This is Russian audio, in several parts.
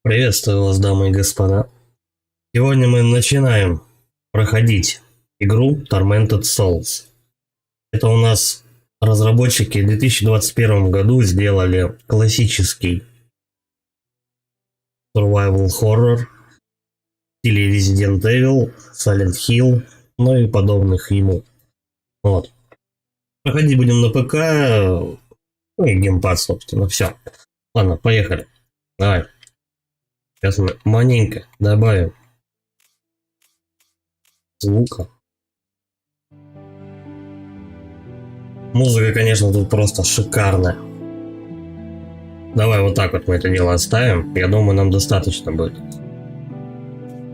Приветствую вас, дамы и господа. Сегодня мы начинаем проходить игру Tormented Souls. Это у нас разработчики в 2021 году сделали классический survival horror в стиле Resident Evil, Silent Hill, ну и подобных ему. Вот. Проходить будем на ПК, ну и геймпад, собственно, все. Ладно, поехали. Давай. Сейчас мы маленько добавим звука. Музыка, конечно, тут просто шикарная. Давай вот так вот мы это дело оставим. Я думаю, нам достаточно будет.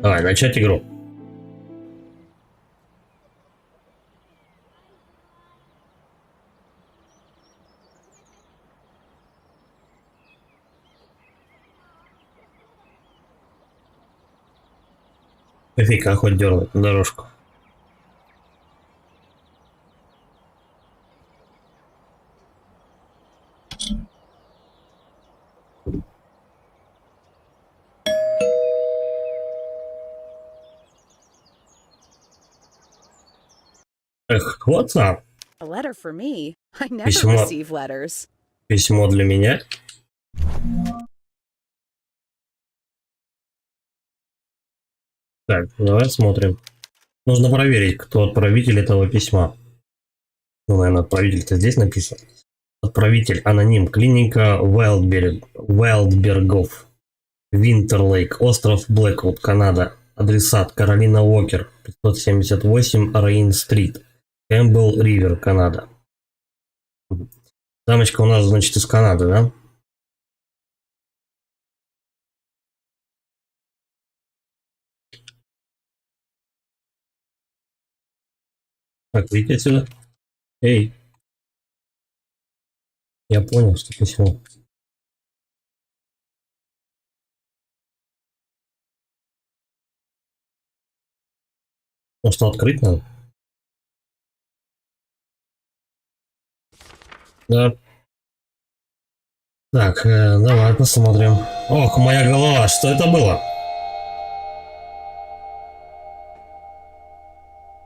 Давай, начать игру. Кофейка хоть дернуть на дорожку. Эх, вот так. Письмо для меня. Так, давай смотрим. Нужно проверить, кто отправитель этого письма. Ну, наверное, отправитель-то здесь написан. Отправитель аноним. Клиника Вайлдбергов. Винтерлейк. Остров Блэквуд, Канада. Адресат Каролина Уокер. 578 Рейн-стрит. Кэмпбелл Ривер, Канада. Дамочка у нас, значит, из Канады, да? Так, выйти отсюда. Эй. Я понял, что письмо. Ну что, открыть надо? Да. Так, давай посмотрим. Ох, моя голова, что это было?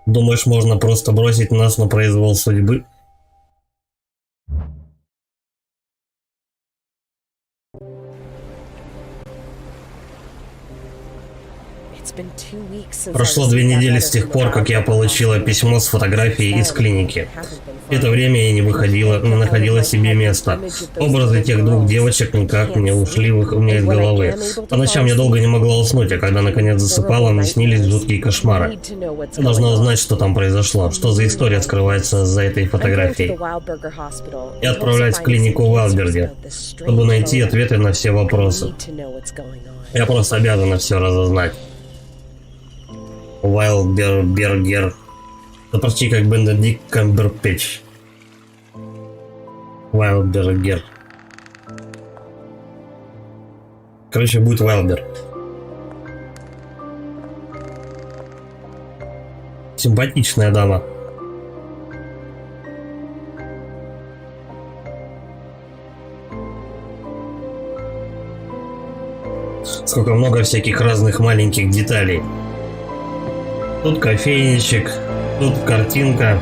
Думаешь, можно просто бросить нас на произвол судьбы? Прошло 2 недели с тех пор, как я получила письмо с фотографией из клиники. В это время я не находила себе места. Образы тех 2 девочек никак не ушли у меня из головы. По ночам я долго не могла уснуть, а когда наконец засыпала, мне снились жуткие кошмары. Я должна узнать, что там произошло, что за история скрывается за этой фотографией. Я отправляюсь в клинику в Вайлдберге, чтобы найти ответы на все вопросы. Я просто обязана все разузнать. Вайлдбергер. Это почти как Бенедикт Камбербэтч. Вайлдбергер. Короче, будет Вайлдберг. Симпатичная дама. Сколько много всяких разных маленьких деталей. Тут кофейничек, тут картинка.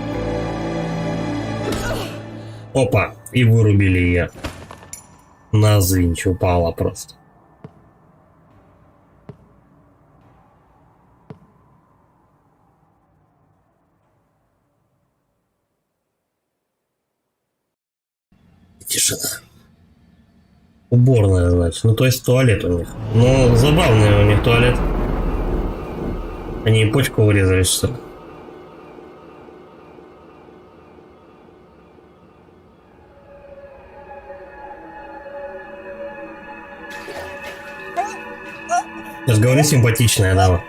Опа, и вырубили ее. На звинч упала просто. Тишина. Уборная, значит. Ну, то есть туалет у них. Ну, забавный у них туалет. Они почку вырезали, что ли? Я же говорю, симпатичная дама.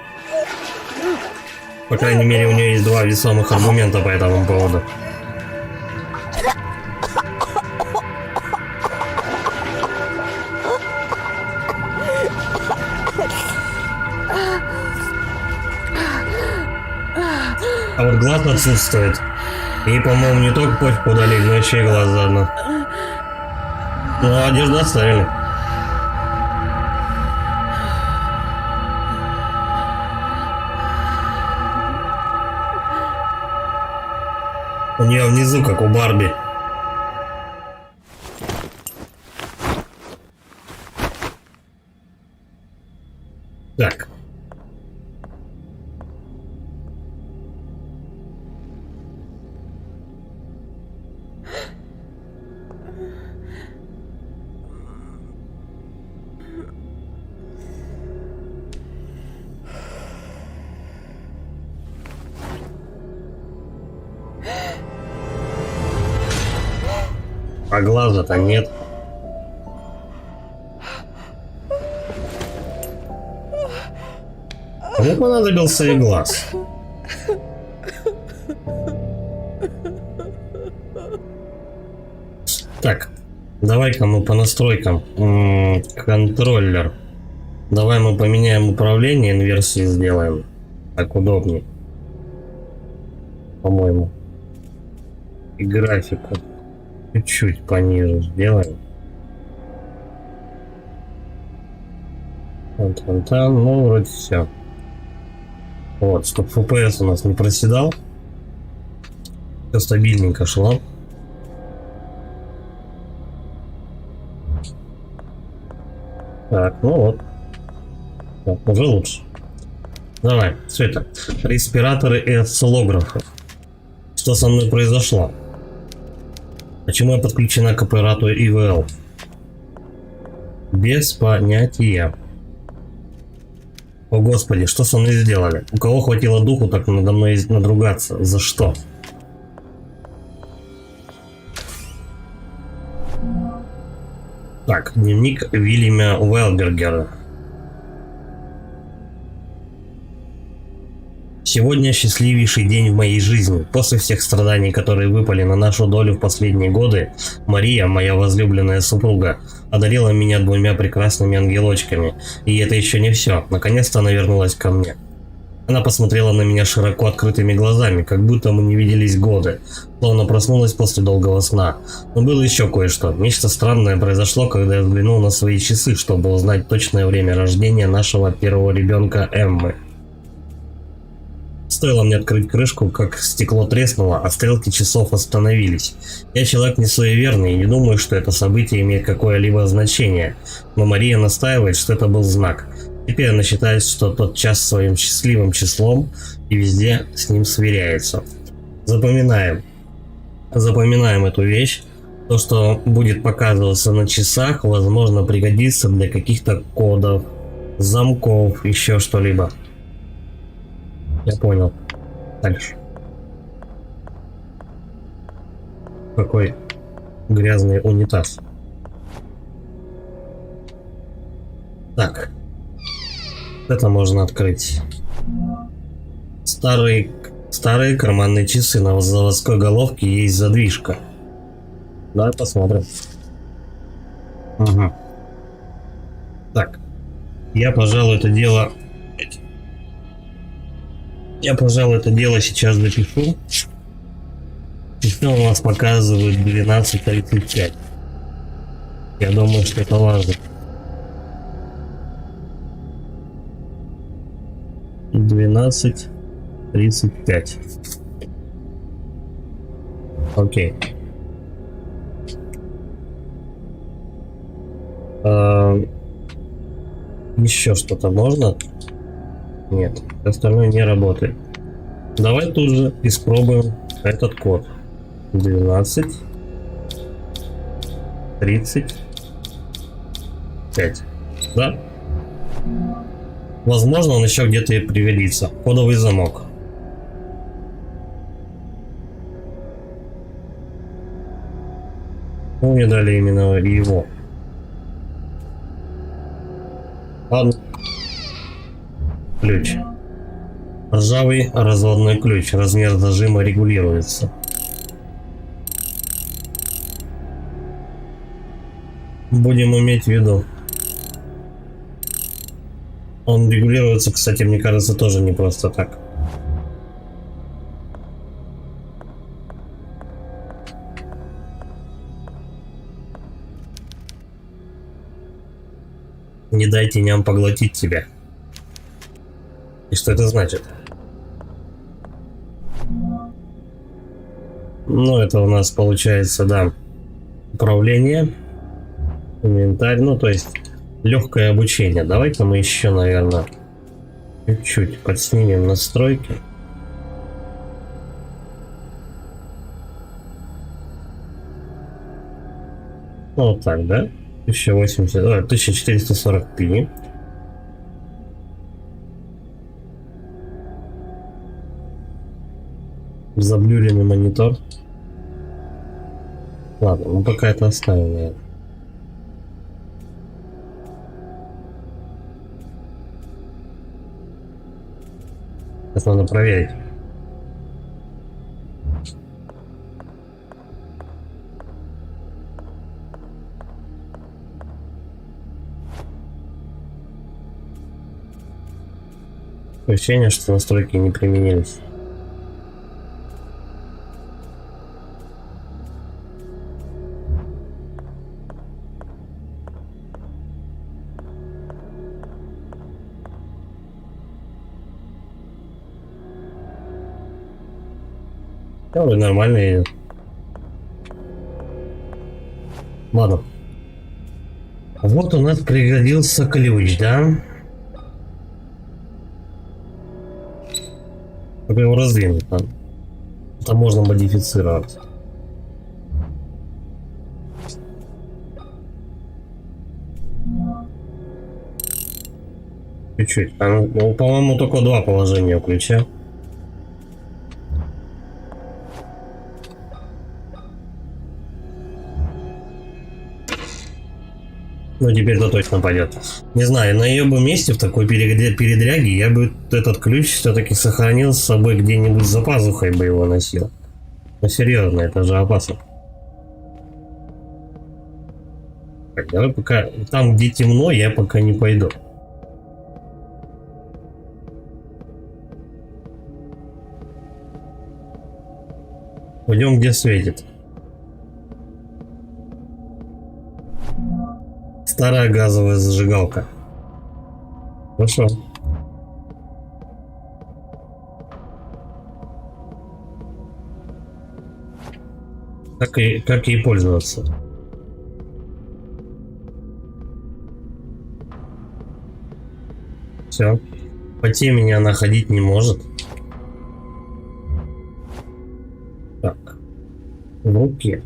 По крайней мере, у нее есть 2 весомых аргумента по этому поводу. А вот глаз отсутствует. И, по-моему, не только почку удалили, но еще и глаз заодно. Ну, одежду оставили. У нее внизу, как у Барби. Так. А глаза-то нет. Кому понадобился и глаз? Так, давай-ка мы по настройкам. Контроллер. Давай мы поменяем управление, инверсию сделаем. Так удобнее. По-моему. И графику. Чуть-чуть пониже сделаем. Вот, ну вроде все. Вот, чтобы FPS у нас не проседал. Все стабильненько шло. Так, ну вот. Так, уже лучше. Давай, все это. Респираторы и осциллографы. Что со мной произошло? Почему я подключена к аппарату ИВЛ? Без понятия. О господи, что со мной сделали? У кого хватило духу так надо мной надругаться? За что? Так, дневник Вильяма Уэлбергера. Сегодня счастливейший день в моей жизни. После всех страданий, которые выпали на нашу долю в последние годы, Мария, моя возлюбленная супруга, одарила меня 2 прекрасными ангелочками. И это еще не все. Наконец-то она вернулась ко мне. Она посмотрела на меня широко открытыми глазами, как будто мы не виделись годы, словно проснулась после долгого сна. Но было еще кое-что. Нечто странное произошло, когда я взглянул на свои часы, чтобы узнать точное время рождения нашего первого ребенка Эммы. Стоило мне открыть крышку, как стекло треснуло, а стрелки часов остановились. Я человек не суеверный и не думаю, что это событие имеет какое-либо значение, но Мария настаивает, что это был знак. Теперь она считает, что тот час своим счастливым числом и везде с ним сверяется. Запоминаем эту вещь. То, что будет показываться на часах, возможно, пригодится для каких-то кодов, замков, еще что-либо. Я понял. Дальше. Какой грязный унитаз. Так. Это можно открыть. Старые карманные часы на заводской головке, есть задвижка. Давай посмотрим. Угу. Так. Я, пожалуй, это дело сейчас допишу. Система у нас показывает 12:35. Я думаю, что это важно. 12:35. Окей. Еще что-то можно? Нет, остальное не работает. Давай тут же испробуем этот код. 12:35. Да? Возможно, он еще где-то и пригодится. Кодовый замок. Ну, мне дали именно его. Ладно. Ключ. Ржавый разводной ключ. Размер зажима регулируется. Будем иметь в виду. Он регулируется, кстати, мне кажется, тоже не просто так. Не дай теням поглотить тебя. И что это значит? Ну, это у нас получается, да, управление, инвентарь, ну, то есть легкое обучение. Давайте мы еще, наверное, чуть-чуть подснимем настройки. Ну, вот так, да? 1440p. Заблюренный монитор. Ладно, мы пока это оставим, наверное. Сейчас надо проверить. Ощущение, что настройки не применились. Да, нормально едет. Ладно. Вот у нас пригодился ключ, да? Как его раздвинуть надо? Это можно модифицировать. Чуть-чуть. Ну, по-моему, только два положения у ключа. Ну, теперь-то точно пойдет. Не знаю, на ее бы месте в такой передряге я бы этот ключ все-таки сохранил с собой где-нибудь за пазухой бы его носил. Ну, серьезно, это же опасно. Так, давай пока... Там, где темно, я пока не пойду. Пойдем, где светит. Старая газовая зажигалка. Хорошо. Как ей пользоваться? Все. По темени она ходить не может. Так. В руке.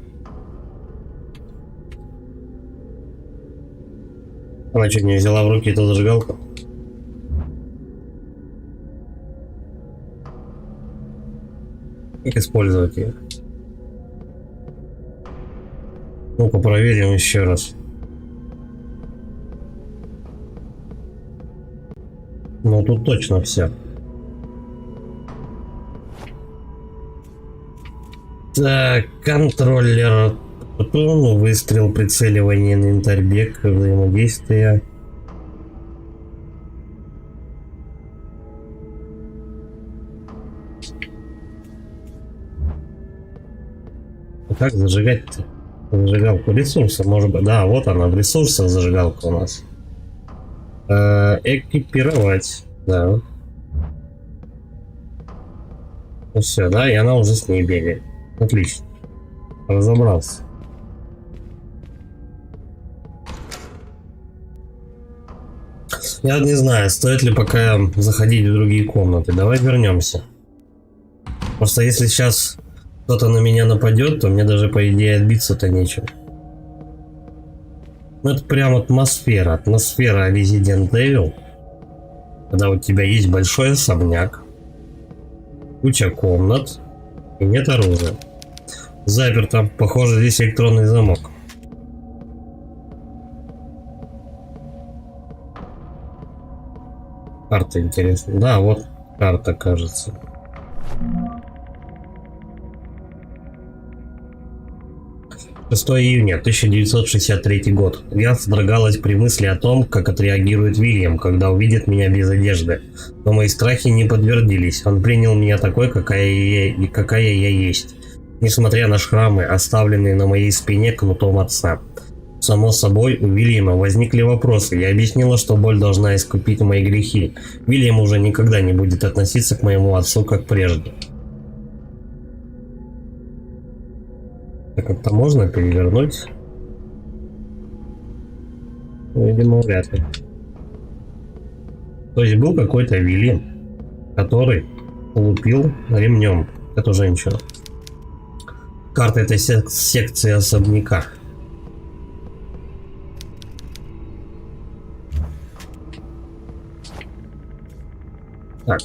Она чуть не взяла в руки эту зажигалку. Как использовать ее? Ну-ка проверим еще раз. Ну тут точно все. Так, контроллер. Ну, выстрел, прицеливание, инвентарь, бег, взаимодействие. Как зажигать-то? Зажигалку ресурса, может быть. Да, вот она, в ресурсах зажигалка у нас. Экипировать, да. Ну все, да, и она уже с ней бегает. Отлично. Разобрался. Я не знаю, стоит ли пока заходить в другие комнаты. Давай вернемся. Просто если сейчас кто-то на меня нападет, то мне даже по идее отбиться-то нечем. Ну это прям атмосфера. Атмосфера Resident Evil. Когда у тебя есть большой особняк, куча комнат и нет оружия. Заперто. Похоже, здесь электронный замок. Карта интересная. Да, вот карта, кажется. Июня 1963 год. Я содрогалась при мысли о том, как отреагирует Уильям, когда увидит меня без одежды. Но мои страхи не подтвердились. Он принял меня такой, какая я есть. Несмотря на шрамы, оставленные на моей спине кнутом отца. Само собой, у Уильяма возникли вопросы. Я объяснила, что боль должна искупить мои грехи. Уильям уже никогда не будет относиться к моему отцу, как прежде. Так как-то можно перевернуть? Видимо, вряд ли. То есть был какой-то Вильям, который лупил ремнем эту женщину. Карта этой секции особняка. Так.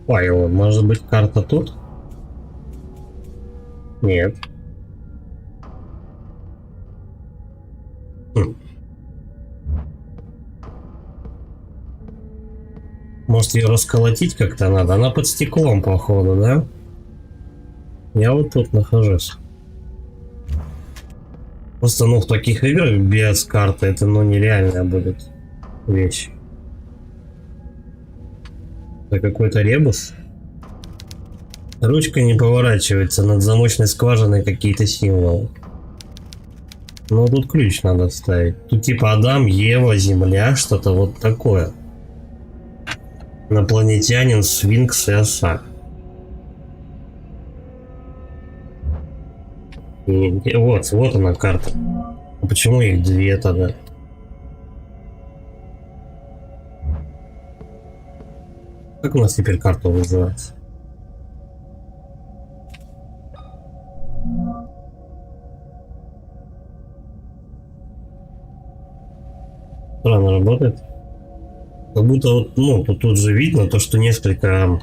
Файл, может быть, карта тут? Нет. Может, ее расколотить как-то надо? Она под стеклом, походу, да? Я вот тут нахожусь. Просто, ну, в таких играх без карты это, ну, нереальная будет вещь. Это какой-то ребус. Ручка не поворачивается, над замочной скважиной какие-то символы. Ну, тут ключ надо ставить. Тут типа Адам, Ева, Земля, что-то вот такое. Инопланетянин, сфинкс и оса. И вот она карта. А почему их две тогда? Как у нас теперь карта вызывается? Странно работает. Как будто вот, ну, тут же видно то, что несколько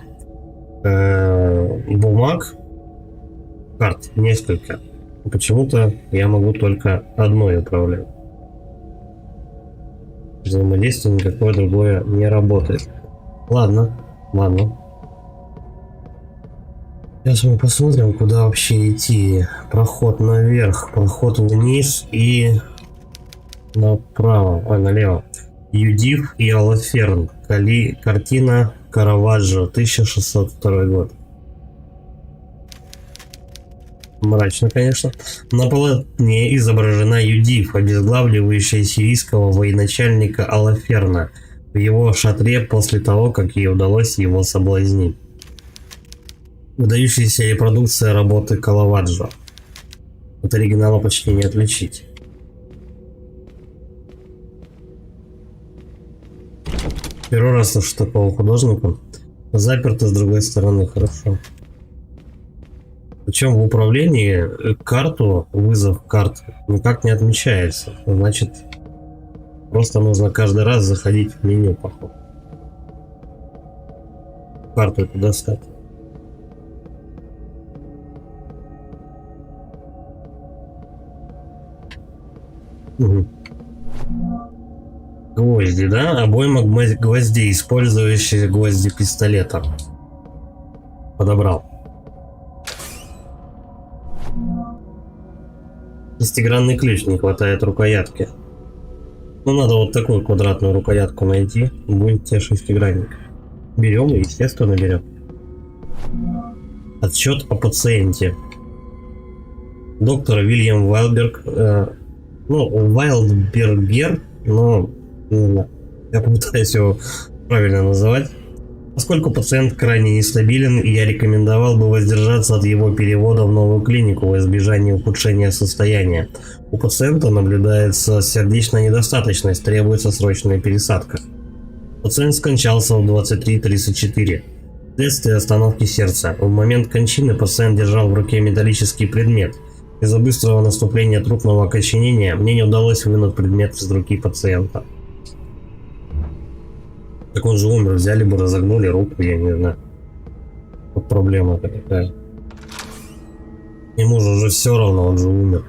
бумаг, карт, несколько. Почему-то я могу только одной управлять. Взаимодействие никакое другое не работает. Ладно. Сейчас мы посмотрим, куда вообще идти. Проход наверх, проход вниз и направо, налево. Юдив и Алаферн. Картина Караваджо, 1602 год. Мрачно, конечно. На полотне изображена Юдив, обезглавливающая сирийского военачальника Алаферна в его шатре после того, как ей удалось его соблазнить. Выдающаяся репродукция работы Караваджо. От оригинала почти не отличить. Первый раз слышу такого художника. Заперто с другой стороны, хорошо. Причем в управлении карту, вызов карты никак не отмечается. Значит, просто нужно каждый раз заходить в меню, походу. Карту эту достать. Угу. Гвозди, да? Обойма гвоздей, использующие гвозди пистолета. Подобрал. Шестигранный ключ, не хватает рукоятки. Ну, надо вот такую квадратную рукоятку найти. Будет тебе шестигранник. Берем, естественно, берем. Отчет о пациенте. Доктор Вильям Вайлдберг. Вайлдбергер, но я попытаюсь его правильно называть. Поскольку пациент крайне нестабилен, я рекомендовал бы воздержаться от его перевода в новую клинику во избежание ухудшения состояния. У пациента наблюдается сердечная недостаточность, требуется срочная пересадка. Пациент скончался в 23:34. Вследствие остановки сердца. В момент кончины пациент держал в руке металлический предмет. Из-за быстрого наступления трупного окоченения мне не удалось вынуть предмет из руки пациента. Так он же умер, взяли бы, разогнули руку, я не знаю. Вот проблема такая. Ему же уже все равно, он же умер.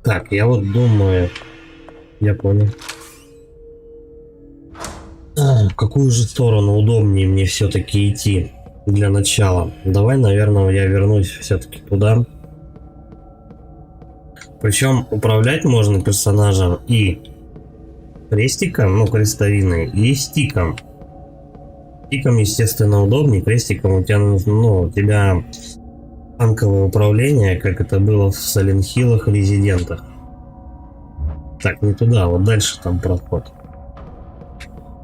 Так, я вот думаю... Я понял. В какую же сторону удобнее мне все-таки идти для начала? Давай, наверное, я вернусь все-таки туда. Причем управлять можно персонажем и крестиком, ну крестовиной, и стиком. Стиком, естественно, удобнее, крестиком у тебя танковое управление, как это было в Silent Hill'ах, Резидентах. Так, не туда, вот дальше там проход.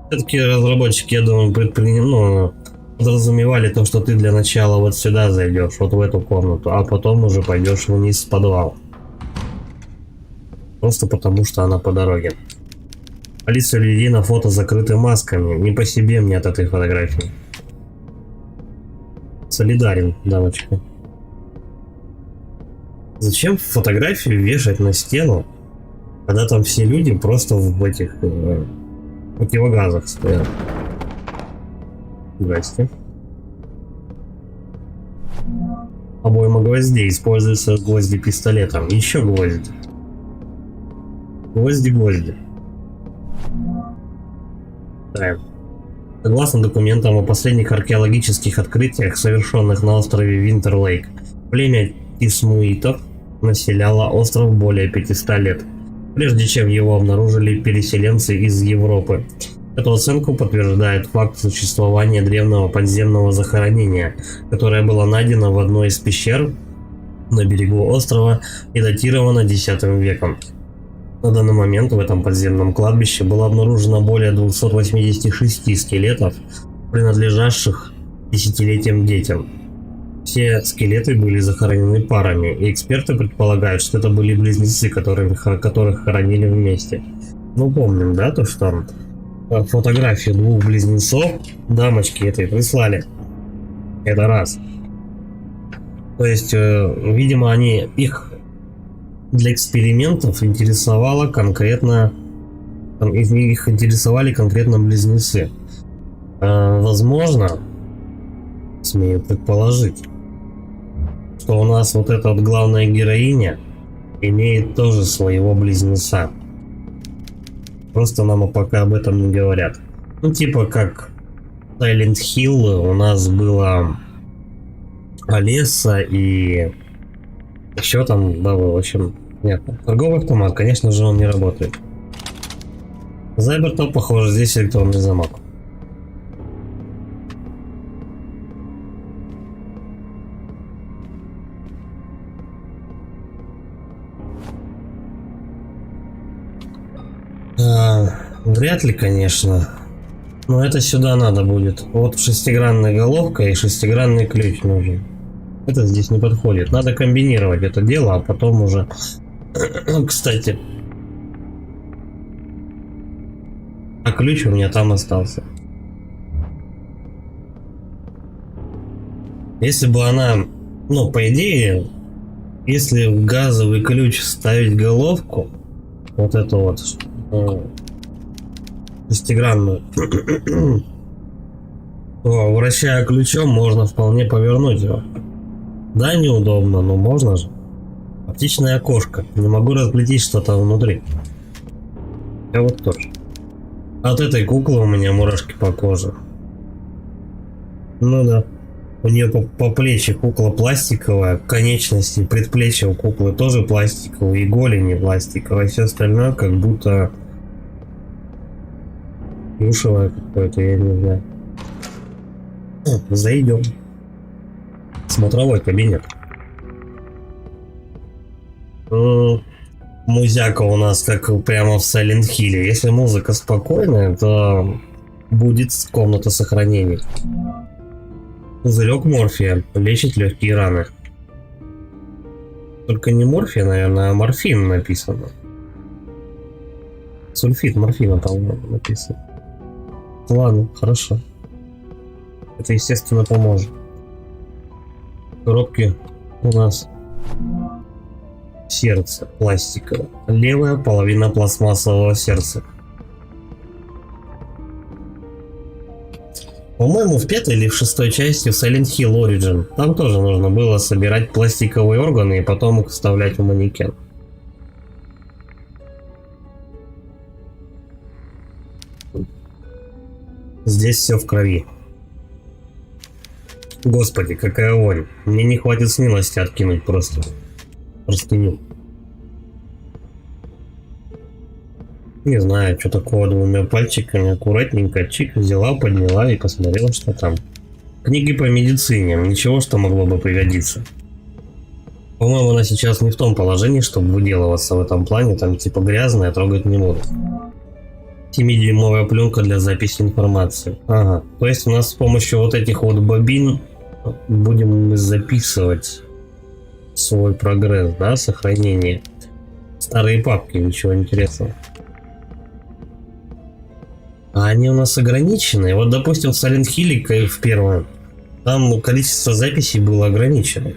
Все-таки разработчики, я думаю, подразумевали то, что ты для начала вот сюда зайдешь, вот в эту комнату, а потом уже пойдешь вниз в подвал. Просто потому, что она по дороге. Лица людей на фото закрыты масками. Не по себе мне от этой фотографии. Солидарен, дамочка. Зачем фотографию вешать на стену, когда там все люди просто в этих противогазах стоят? Здрасте. Обойма гвоздей. Используются гвозди пистолетом. Еще гвозди. Гвозди. Да. Согласно документам о последних археологических открытиях, совершенных на острове Винтерлейк, племя тисмуитов населяло остров более 500 лет, прежде чем его обнаружили переселенцы из Европы. Эту оценку подтверждает факт существования древнего подземного захоронения, которое было найдено в одной из пещер на берегу острова и датировано X веком. На данный момент в этом подземном кладбище было обнаружено более 286 скелетов, принадлежащих десятилетиям детям. Все скелеты были захоронены парами, и эксперты предполагают, что это были близнецы, которых хоронили вместе. Ну, помним, да, то, что фотографию двух близнецов дамочки этой прислали. Это раз. То есть, видимо, их для экспериментов их интересовали конкретно близнецы. Возможно, смею предположить, что у нас вот эта вот главная героиня имеет тоже своего близнеца. Просто нам пока об этом не говорят. Ну, типа как Silent Hill у нас было Олеса и еще там, да, в общем, нет. Торговый автомат, конечно же, он не работает. Зайберто, похоже, здесь электронный замок. Вряд ли, конечно. Но это сюда надо будет. Вот шестигранная головка и шестигранный ключ нужен. Это здесь не подходит. Надо комбинировать это дело, а потом уже... Кстати. А ключ у меня там остался. Если бы она... Ну, по идее, если в газовый ключ вставить головку, вот эту вот шестигранную, то, вращая ключом, можно вполне повернуть его. Да, неудобно, но можно же. Оптичное окошко. Не могу разглядеть что-то внутри. Я вот тоже. От этой куклы у меня мурашки по коже. Ну да. У нее по плечи кукла пластиковая, конечности, предплечья у куклы тоже пластиковые, и голени пластиковые, все остальное как будто плюшевое какое-то, я не знаю. Зайдем. Смотровой кабинет. Музяка у нас как прямо в Silent Hill. Если музыка спокойная, то будет комната сохранений. Пузырек морфия лечит легкие раны. Только не морфия, наверное, а морфин написано. Сульфид морфина, по-моему, написано. Ладно, хорошо. Это, естественно, поможет. В коробке у нас сердце пластиковое. Левая половина пластмассового сердца. По-моему, в 5-й или в 6-й части в Silent Hill Origin там тоже нужно было собирать пластиковые органы и потом их вставлять в манекен. Здесь все в крови. Господи, какая вонь. Мне не хватит смелости откинуть просто простыню. Не знаю, что такого, двумя пальчиками аккуратненько чик взяла, подняла и посмотрела, что там. Книги по медицине, ничего, что могло бы пригодиться. По-моему, она сейчас не в том положении, чтобы выделываться в этом плане. Там типа грязная, трогать не буду. 7-дюймовая пленка для записи информации. Ага. То есть у нас с помощью вот этих вот бобин будем записывать свой прогресс, да, сохранение. Старые папки, ничего интересного. А они у нас ограниченные. Вот, допустим, в Silent Hill в первом, там количество записей было ограничено.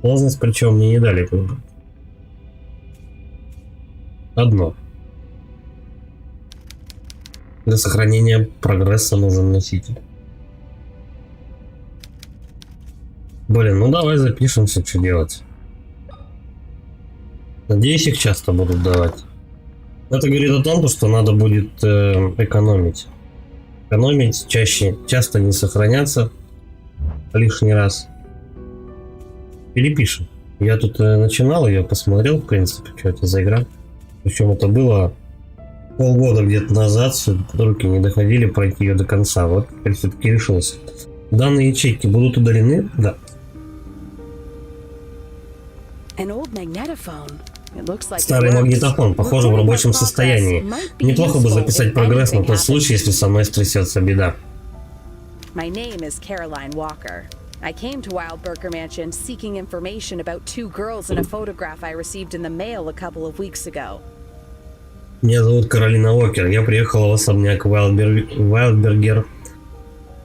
Сложность, причем мне не дали выбрать. Одно. Для сохранения прогресса нужен носитель. Блин, ну давай запишемся, что делать. Надеюсь, их часто будут давать. Это говорит о том, что надо будет экономить. Экономить чаще, часто не сохраняться лишний раз. Перепишем. Я тут начинал, я посмотрел, в принципе, что это за игра. Причем это было полгода где-то назад, руки не доходили пройти ее до конца. Вот теперь все-таки решился. Данные ячейки будут удалены? Да. Старый магнитофон, похоже, в рабочем состоянии. Неплохо бы записать прогресс на тот случай, если со мной стрясется беда. I came to Wildberger Mansion seeking information about 2 girls in a photograph I received in the mail a couple of weeks ago. Меня зовут Каролина Уокер. Я приехала в особняк Wildberger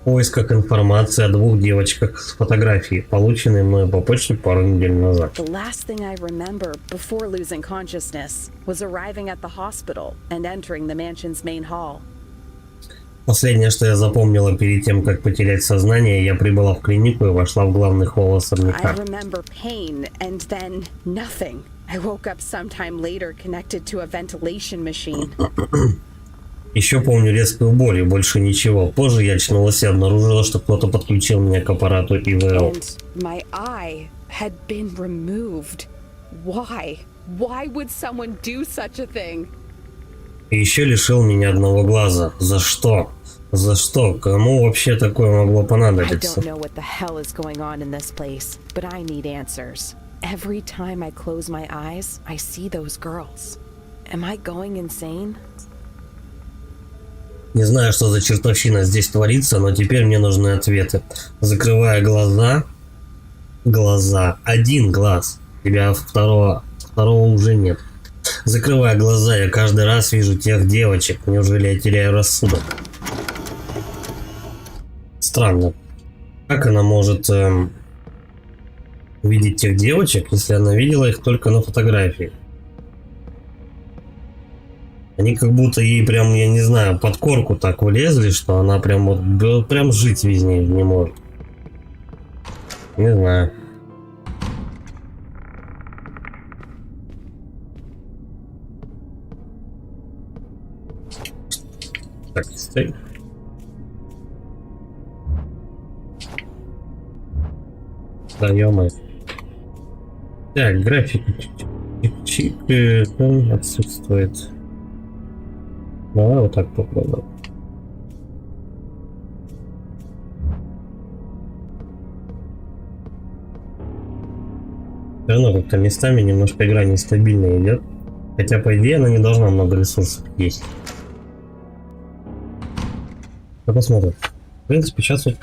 в поисках информации о 2 девочках с фотографией, полученной мною по почте пару недель назад. The last thing I remember before losing consciousness was arriving at the hospital and entering the mansion's main hall. Последнее, что я запомнила перед тем, как потерять сознание, я прибыла в клинику и вошла в главный холл особняка. I remember pain and then nothing. I woke up sometime later connected to a ventilation machine. Еще помню резкую боль и больше ничего. Позже я очнулась и обнаружила, что кто-то подключил меня к аппарату ИВЛ. And my eye had been removed. Why? Why would someone do such a thing? И еще лишил меня одного глаза. За что? За что? Кому вообще такое могло понадобиться? I don't know what the hell is going on in this place, but I need answers. Every time I close my eyes, I see those girls. Am I going insane? Не знаю, что за чертовщина здесь творится, но теперь мне нужны ответы. Закрывая глаза... Один глаз. Тебя второго уже нет. Закрывая глаза, я каждый раз вижу тех девочек. Неужели я теряю рассудок? Странно. Как она может видеть тех девочек, если она видела их только на фотографии? Они как будто ей прям, я не знаю, под корку так влезли, что она прям вот прям жить без них не может. Не знаю. Так, стой. Да, ё-моё. Так, график чик отсутствует. Давай вот так попробуем. Все равно как-то местами немножко игра нестабильно идет. Хотя, по идее, она не должна много ресурсов есть. Я посмотрим. В принципе, сейчас вот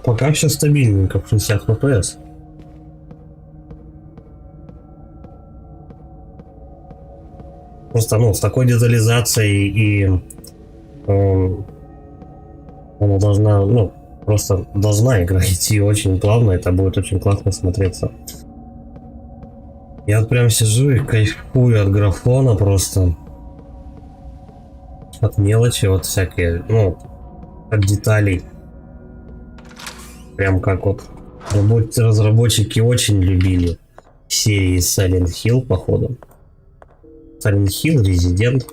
пока все стабильненько в 60 FPS. Просто, ну, с такой детализацией и она должна, ну, просто должна игра идти очень плавно, это будет очень классно смотреться. Я вот прям сижу и кайфую от графона просто. От мелочи вот всякие, ну, от деталей. Прям как вот разработчики очень любили серии Silent Hill, походу. Silent Hill, Resident.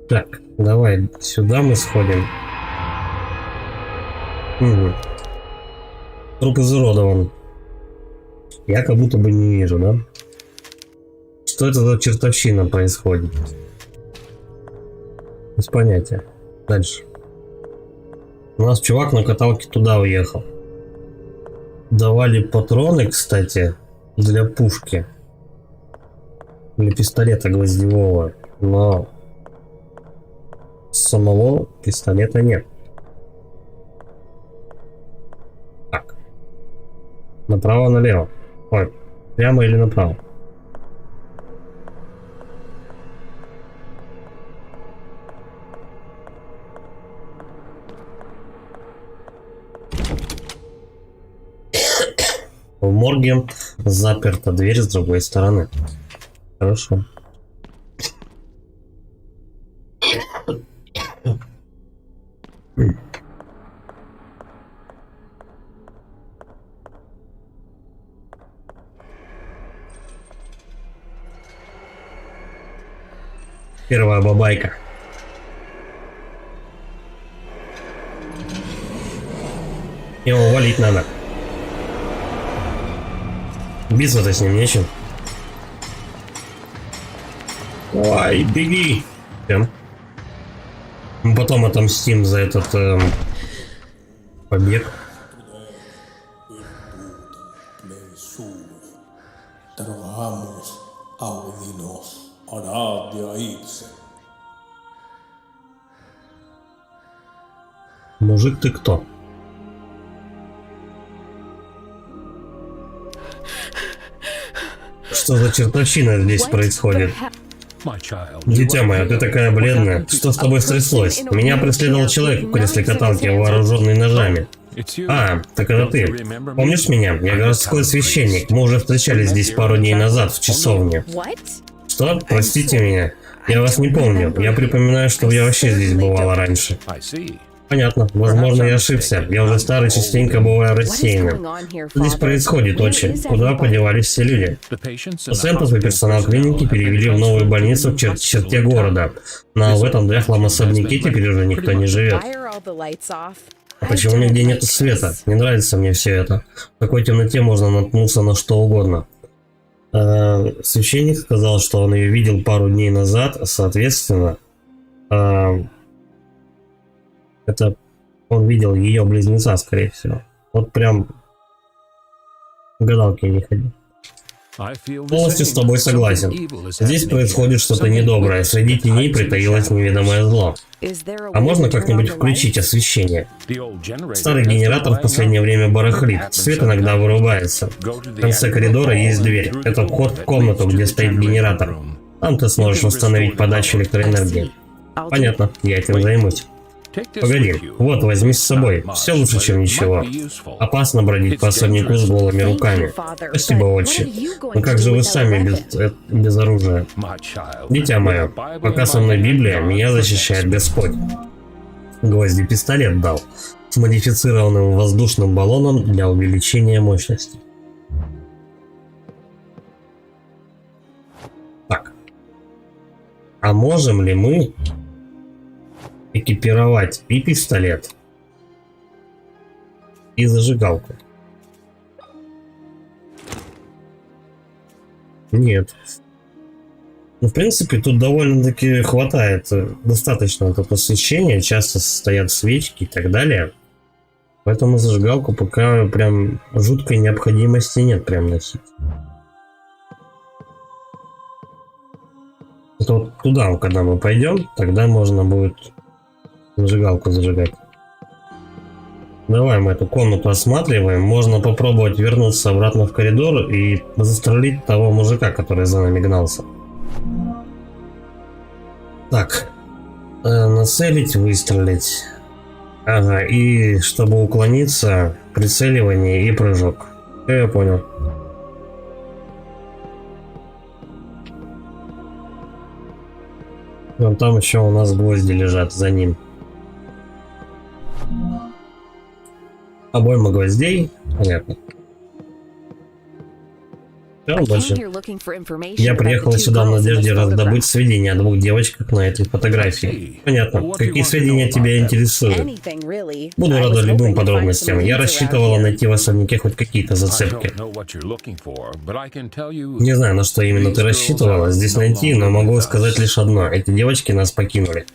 Так, давай сюда мы сходим. Угу. Труп изуродован. Я как будто бы не вижу, да? Что это за чертовщина происходит? Без понятия. Дальше. У нас чувак на каталке туда уехал. давали патроны, кстати, для пушки. Для пистолета гвоздевого. Но самого пистолета нет. Так. Направо-налево. Ой, прямо или направо? В морге заперта дверь с другой стороны. Хорошо. Первая бабайка. Его валить надо. Биться-то с ним нечем. Ой, беги! Чем? Мы потом отомстим за этот побег. Мужик, ты кто? Что за чертовщина здесь происходит? Дитя мое, ты такая бледная. Что с тобой стряслось? Меня преследовал человек в кресле каталки, вооруженный ножами. А, так это ты. Помнишь меня? Я городской священник. Мы уже встречались здесь пару дней назад в часовне. Что? Простите меня. Я вас не помню. Я припоминаю, что я вообще здесь бывала раньше. Понятно. Возможно, я ошибся. Я уже старый, частенько бываю рассеянным. Что здесь происходит, отче? Куда подевались все люди? Пациентов и персонал клиники перевели в новую больницу в черте города. Но в этом дряхлом особняке теперь уже никто не живет. А почему нигде нет света? Не нравится мне все это. В такой темноте можно наткнуться на что угодно. Священник сказал, что он ее видел пару дней назад, соответственно... Это он видел ее близнеца, скорее всего. Вот прям в гадалки не ходи. Полностью с тобой согласен. Здесь происходит что-то недоброе. Среди теней притаилось неведомое зло. А можно как-нибудь включить освещение? Старый генератор в последнее время барахлит. Свет иногда вырубается. В конце коридора есть дверь. Это вход в комнату, где стоит генератор. Там ты сможешь восстановить подачу электроэнергии. Понятно, я этим займусь. Погоди, вот, возьми с собой. Все лучше, чем ничего. Опасно бродить по особняку с голыми руками. Спасибо, отче. Но как же вы сами без оружия? Дитя мое, пока со мной Библия, меня защищает Господь. Гвозди пистолет дал. С модифицированным воздушным баллоном для увеличения мощности. Так. А можем ли мы... экипировать и пистолет, и зажигалку? Нет. Ну, в принципе, тут довольно-таки хватает, достаточно тут освещения, часто стоят свечки и так далее. Поэтому зажигалку пока прям жуткой необходимости нет прям носить. Это вот туда, когда мы пойдем, тогда можно будет зажигалку зажигать. Давай мы эту комнату осматриваем. Можно попробовать вернуться обратно в коридор и застрелить того мужика, который за нами гнался. Так. Нацелить, выстрелить. Ага, и чтобы уклониться, прицеливание и прыжок. Я понял. Вон там еще у нас гвозди лежат за ним. Обойма гвоздей. Понятно. Всё, I больше. came here looking for information Я about the приехала two сюда в girls in надежде this раздобыть photograph. сведения о двух девочках на этой фотографии. Понятно. Какие сведения тебя интересуют? Anything, really. Буду I рада was любым hoping to find some подробностям. Я leads around рассчитывала here. найти в особняке хоть какие-то зацепки. Не знаю, на что именно ты рассчитывала здесь найти, но могу сказать лишь одно. Эти девочки нас покинули.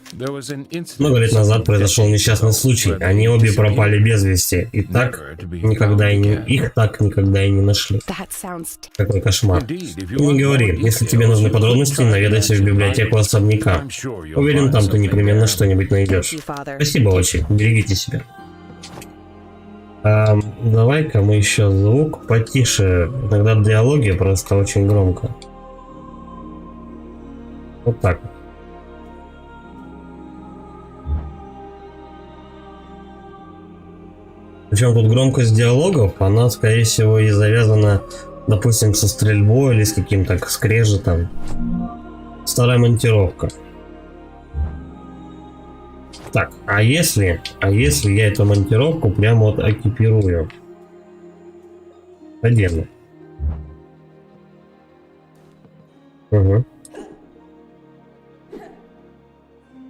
Много лет назад произошел несчастный случай. Они обе пропали без вести. И так никогда и не... Их так никогда и не нашли. That sounds Какой кошмар. Не говори. Если тебе нужны подробности, наведайся в библиотеку особняка. Уверен, там ты непременно что-нибудь найдешь. Thank you, Father. Спасибо очень. Берегите себя. Давай-ка мы еще звук потише. Иногда диалоги просто очень громко. Вот так. Причем тут громкость диалогов, она, скорее всего, и завязана, допустим, со стрельбой или с каким-то скрежетом. Старая монтировка. Так, а если я эту монтировку прямо вот экипирую? Одену. Угу.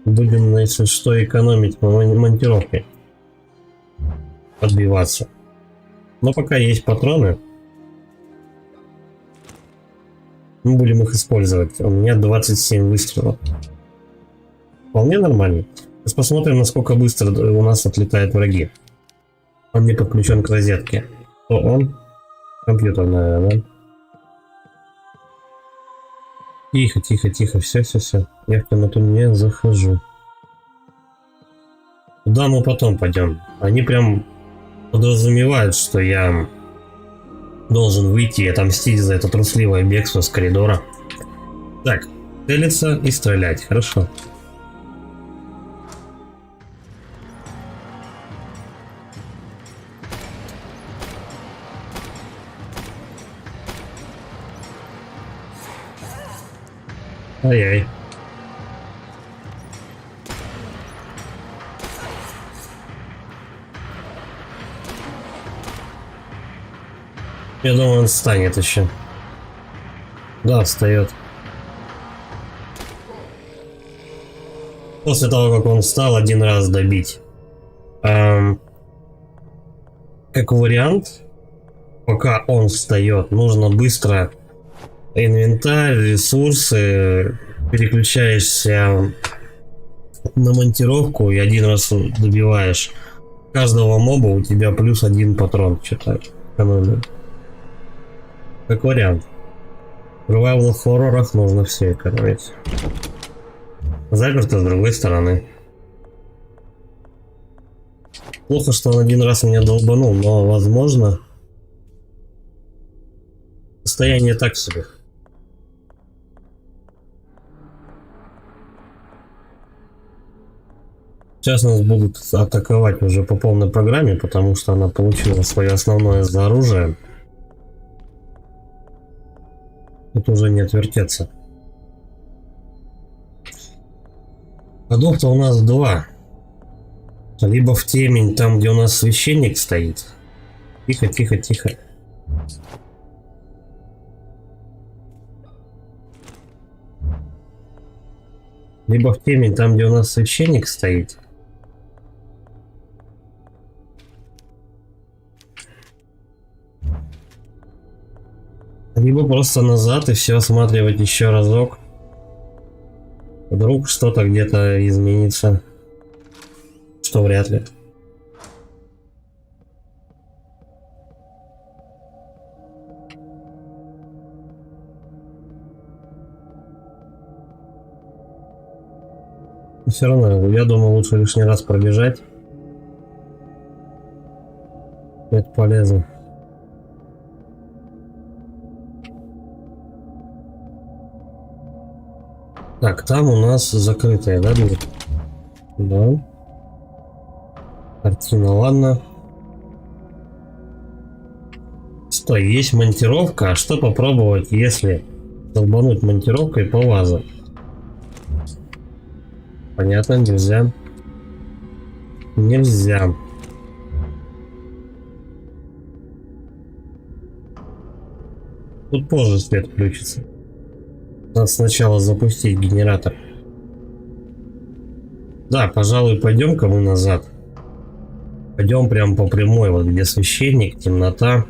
Будем, если что, экономить монтировкой. Отбиваться. Но пока есть патроны, мы будем их использовать. У меня 27 выстрелов. Вполне нормально. Сейчас посмотрим, насколько быстро у нас отлетают враги. Он не подключен к розетке. То он? Компьютер, наверное, да? Тихо, тихо, тихо. Все. Я в темноту не захожу. Куда мы потом пойдем? Они прям подразумевают, что я должен выйти и отомстить за это трусливое бегство с коридора. Так, целиться и стрелять. Хорошо. Ай-яй. Я думаю, он встанет еще. Да, встает. После того, как он встал, один раз добить. Как вариант, пока он встает, нужно быстро инвентарь, ресурсы, переключаешься на монтировку и один раз добиваешь каждого моба, у тебя плюс один патрон. Что-то экономия. Как вариант. В survival хоррорах нужно все экономить. Заперто с другой стороны. Плохо, что он один раз меня долбанул, но возможно состояние так себе. Сейчас нас будут атаковать уже по полной программе, потому что она получила свое основное оружие. Тут уже не отвертеться. Ходов-то у нас два. Либо в темень, там где у нас священник стоит. Тихо, тихо, тихо. Либо в темень, там где у нас священник стоит. Либо просто назад и все осматривать еще разок. Вдруг что-то где-то изменится. Что вряд ли. И все равно, я думаю, лучше лишний раз пробежать. Это полезно. Так, там у нас закрытая, да, дверь? Да. Картина, ладно. Стой, есть монтировка, а что попробовать, если долбануть монтировкой по вазу? Понятно, нельзя. Нельзя. Тут позже свет включится. Надо сначала запустить генератор. Да, пожалуй, пойдем-ка мы назад. Пойдем прям по прямой, вот где священник, темнота.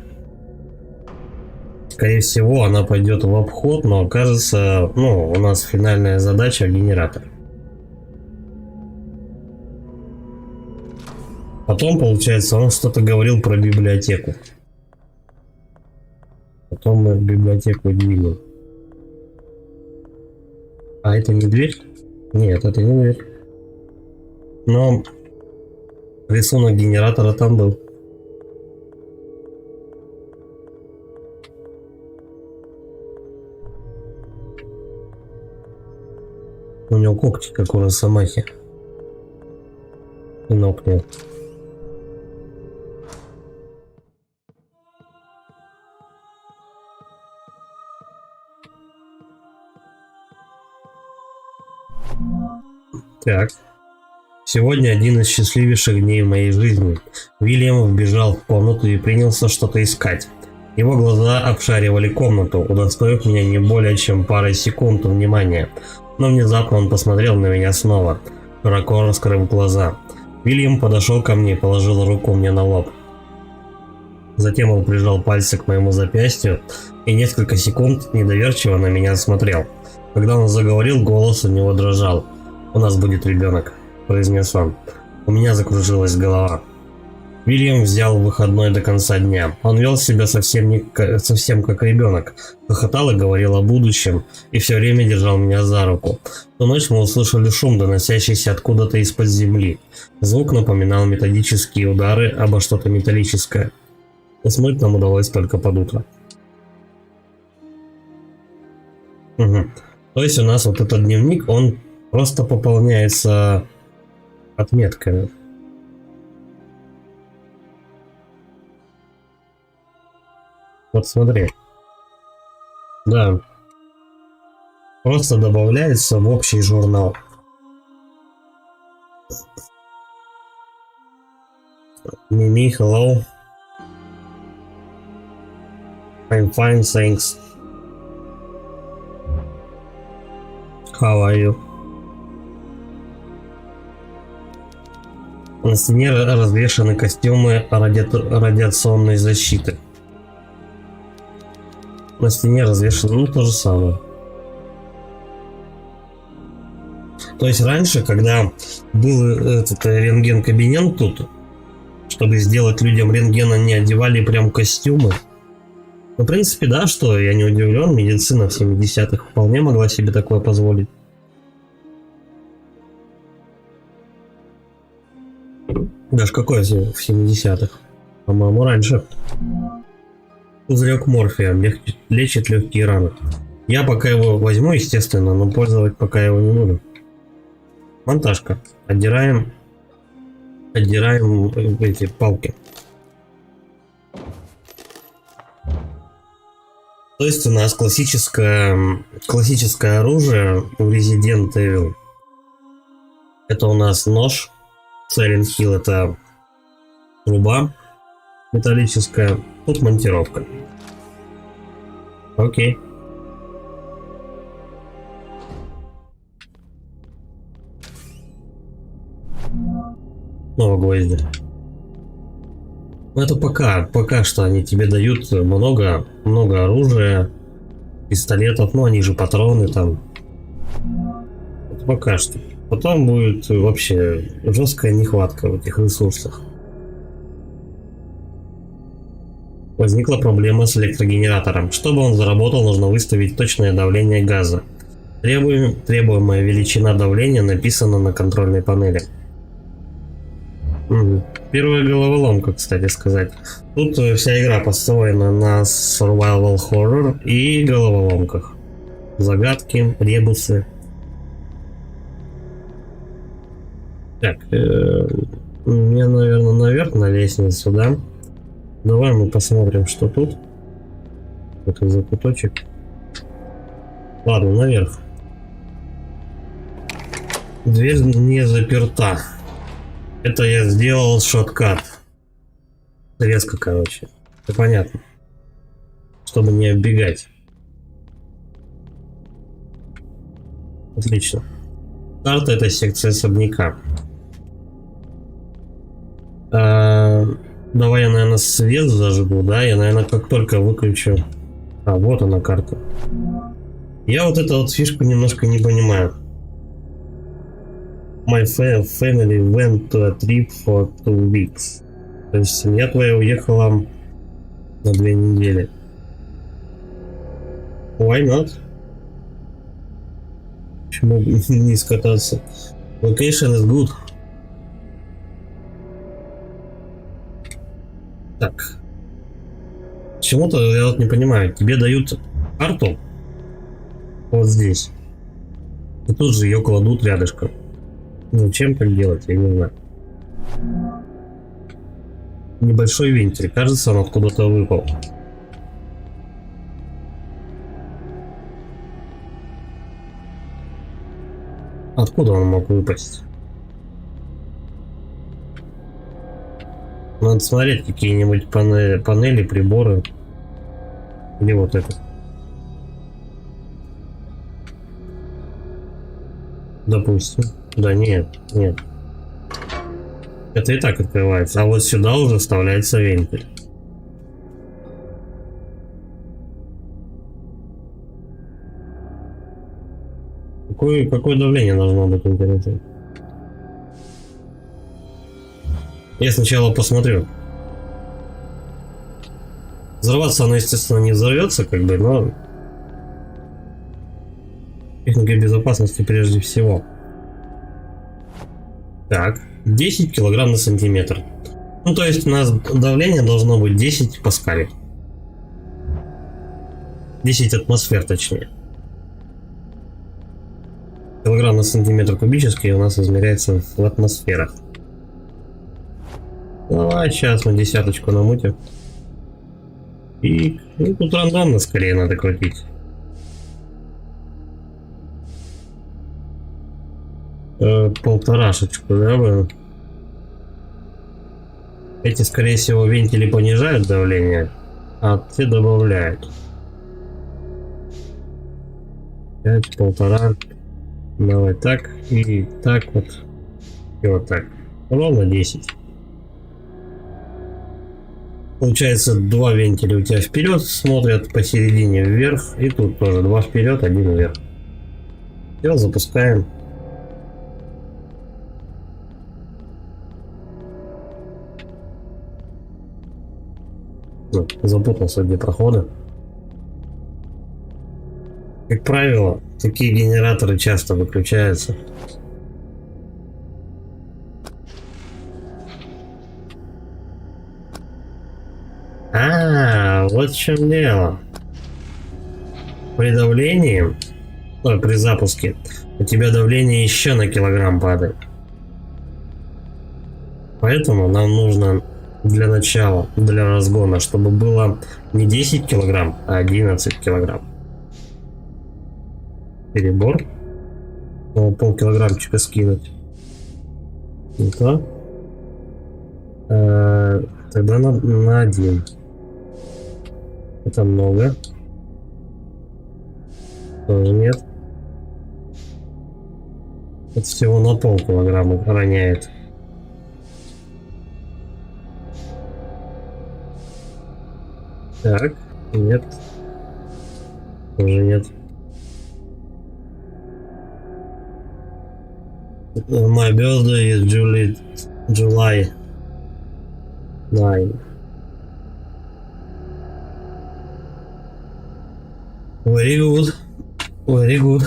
Скорее всего, она пойдет в обход, но кажется, ну, у нас финальная задача генератор. Потом, получается, он что-то говорил про библиотеку. Потом мы в библиотеку двинем. А это не дверь? Нет, это не дверь. Но рисунок генератора там был. У него когти, как у росомахи. И ног нет. Так. Сегодня один из счастливейших дней в моей жизни. Уильям вбежал в комнату и принялся что-то искать. Его глаза обшаривали комнату, удостоив меня не более чем парой секунд внимания. Но внезапно он посмотрел на меня снова, широко раскрыв глаза. Уильям подошел ко мне и положил руку мне на лоб. Затем он прижал пальцы к моему запястью и несколько секунд недоверчиво на меня смотрел. Когда он заговорил, голос у него дрожал. «У нас будет ребенок», – произнес он. У меня закружилась голова. Уильям взял выходной до конца дня. Он вел себя совсем как ребенок. Хохотал и говорил о будущем, и все время держал меня за руку. В ту ночь мы услышали шум, доносящийся откуда-то из-под земли. Звук напоминал металлические удары обо что-то металлическое. Уснуть нам удалось только под утро. Угу. То есть у нас вот этот дневник, он просто пополняется отметками. Вот смотри. Да. Просто добавляется в общий журнал. Mimi, hello. I'm fine, thanks. How are you? На стене развешаны костюмы радиационной защиты. На стене развешано, ну, то же самое. То есть раньше, когда был этот рентген-кабинет тут, чтобы сделать людям рентген, они одевали прям костюмы. Ну, в принципе, да, что я не удивлен, медицина в 70-х вполне могла себе такое позволить. Даже какой в 70-х? По-моему, раньше. Пузырек морфия лечит легкие раны. Я пока его возьму, естественно, но пользовать пока его не буду. Монтажка. Отдираем эти палки. То есть у нас классическое оружие в Resident Evil. Это у нас нож. Silent Hill это труба металлическая. Тут монтировка. Окей. Снова гвозди. Ну это пока что они тебе дают много оружия, пистолетов, ну они же патроны там. Это пока что. Потом будет вообще жесткая нехватка в этих ресурсах. Возникла проблема с электрогенератором. Чтобы он заработал, нужно выставить точное давление газа. Требуемая величина давления написана на контрольной панели. Первая головоломка, кстати сказать. Тут вся игра построена на survival horror и головоломках. Загадки, ребусы. Так, мне, наверное, наверх на лестницу, да? Давай мы посмотрим, что тут. Это за куточек. Ладно, наверх. Дверь не заперта. Это я сделал шоткат. Резко, короче. Это понятно. чтобы не оббегать. Отлично. Карта — это секция особняка. Давай я, наверное, свет зажгу, да? Я, наверное, как только выключу... А, вот она карта. Я вот эту вот фишку немножко не понимаю. My family went to a trip for 2 weeks. То есть семья твоя уехала на 2 недели. Why not? Почему не скататься? Location is good. Так. Почему-то я вот не понимаю. Тебе дают карту вот здесь. И тут же ее кладут рядышком. Зачем так делать, я не знаю. Небольшой вентиль. Кажется, он откуда-то выпал. Откуда он мог выпасть? Надо смотреть какие-нибудь панели, приборы. Или вот это. Допустим. Да нет. Это и так открывается. А вот сюда уже вставляется вентиль. Какое давление должно быть, интересно? Я сначала посмотрю. Взорваться оно, естественно, не взорвется, как бы, но... Техника безопасности прежде всего. Так, 10 килограмм на сантиметр. Ну, то есть у нас давление должно быть 10 паскалей. 10 атмосфер, точнее. Килограмм на сантиметр кубический у нас измеряется в атмосферах. Давай, сейчас мы десяточку намутим. И тут рандомно скорее надо крутить. Полторашечку, да, бы? Эти, скорее всего, вентили понижают давление, а те добавляют. 5, полтора. Давай так и так вот. И вот так. Ровно 10. Получается, 2 вентиля у тебя вперед смотрят, посередине вверх, и тут тоже 2 вперед, 1 вверх. Все, запускаем. Запутался, где проходы. Как правило, такие генераторы часто выключаются. Вот в чем дело. При давлении, при запуске, у тебя давление еще на килограмм падает. Поэтому нам нужно для начала, для разгона, чтобы было не 10 килограмм, а 11 килограмм. Перебор. Полкилограммчика скинуть. Не то. Тогда на 1. Это много. Тоже нет. Это всего на полкилограмма роняет. Так, нет. Тоже нет. My birthday is July 9. Very good. Very good.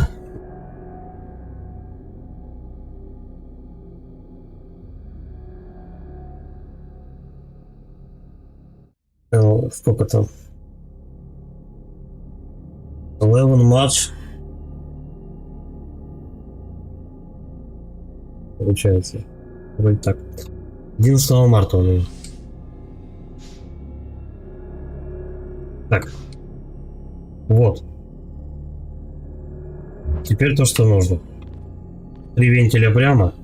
Сколько там? 11 March. Получается. Вроде так. 11 марта у меня. Так. Вот. Теперь то, что нужно. 3 вентиля прямо.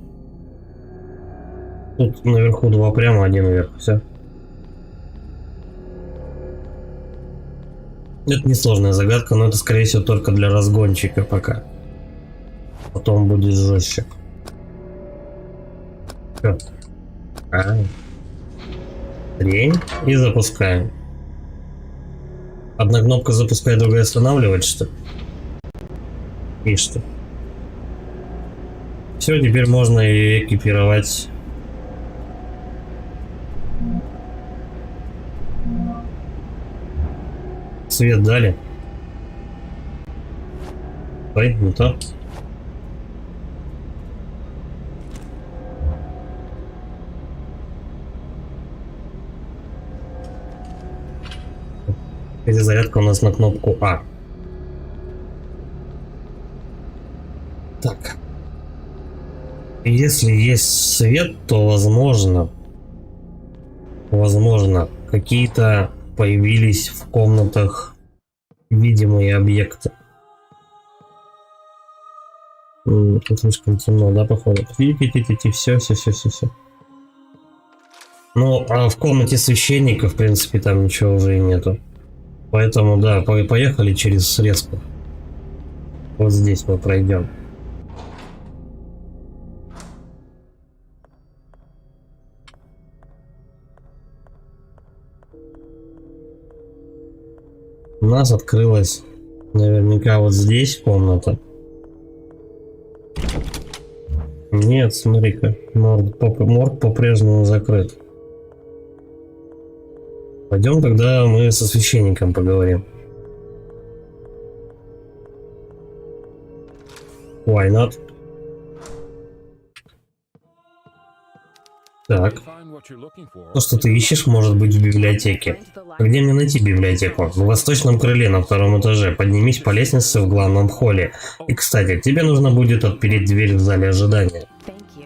Тут наверху 2 прямо, 1 вверх. Все. Это несложная загадка, но это, скорее всего, только для разгончика пока. Потом будет жестче. Всё. Трень и запускаем. Одна кнопка запускает, другая останавливает, что ли? И что? Все, теперь можно и экипировать. Свет дали. Ой, не то. Зарядка у нас на кнопку А. Так. Если есть свет, то возможно какие-то появились в комнатах видимые объекты. Тут слишком темно, да, походу? Все. Ну, а в комнате священника, в принципе, там ничего уже и нету. Поэтому, да, поехали через срезку. Вот здесь мы пройдем. У нас открылась наверняка вот здесь комната. Нет, смотри-ка, морг по-прежнему закрыт. Пойдем тогда мы со священником поговорим. Why not? Так. То, что ты ищешь, может быть в библиотеке. Где мне найти библиотеку? В восточном крыле на втором этаже. Поднимись по лестнице в главном холле. И, кстати, тебе нужно будет отпереть дверь в зале ожидания.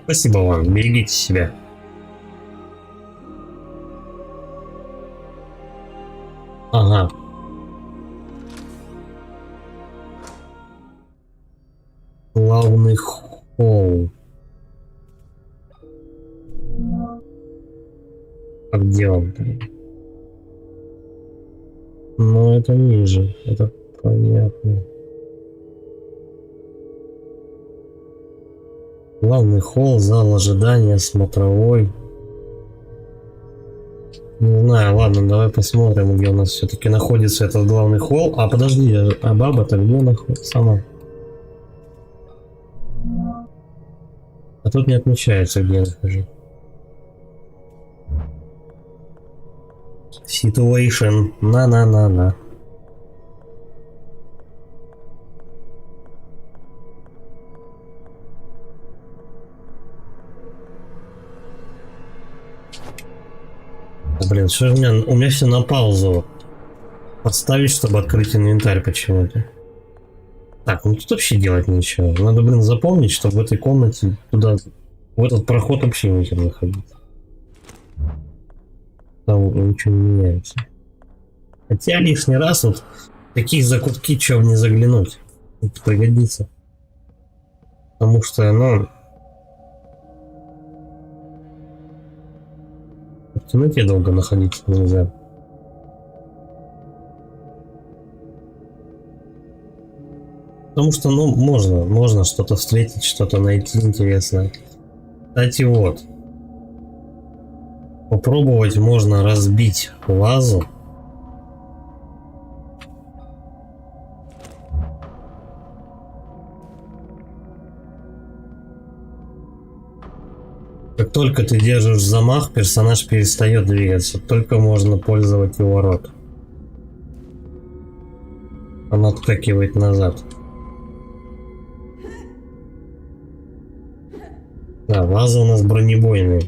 Спасибо вам, берегите себя. Ага. Главный холл. А где он? Ну, это ниже. Это понятно. Главный холл, зал ожидания, смотровой. Не знаю, ладно, давай посмотрим, где у нас все-таки находится этот главный холл. А подожди, а баба-то где находится сама? А тут не отмечается, где я нахожусь. Situation. На. Блин, что же у меня все на паузу. Подставить, чтобы открыть инвентарь почему-то. Так, ну тут вообще делать ничего. Надо, блин, запомнить, что в этой комнате туда, в этот проход вообще нельзя заходить. Там ничего не меняется. Хотя лишний раз вот такие закутки, чего не заглянуть. Это пригодится. Потому что, ну... в темноте долго находиться нельзя. Потому что, ну, можно что-то встретить, что-то найти интересное. Кстати, вот. Попробовать можно разбить вазу. Как только ты держишь замах, персонаж перестает двигаться. Только можно пользовать его рот. Он отскакивает назад. Да, ваза у нас бронебойная.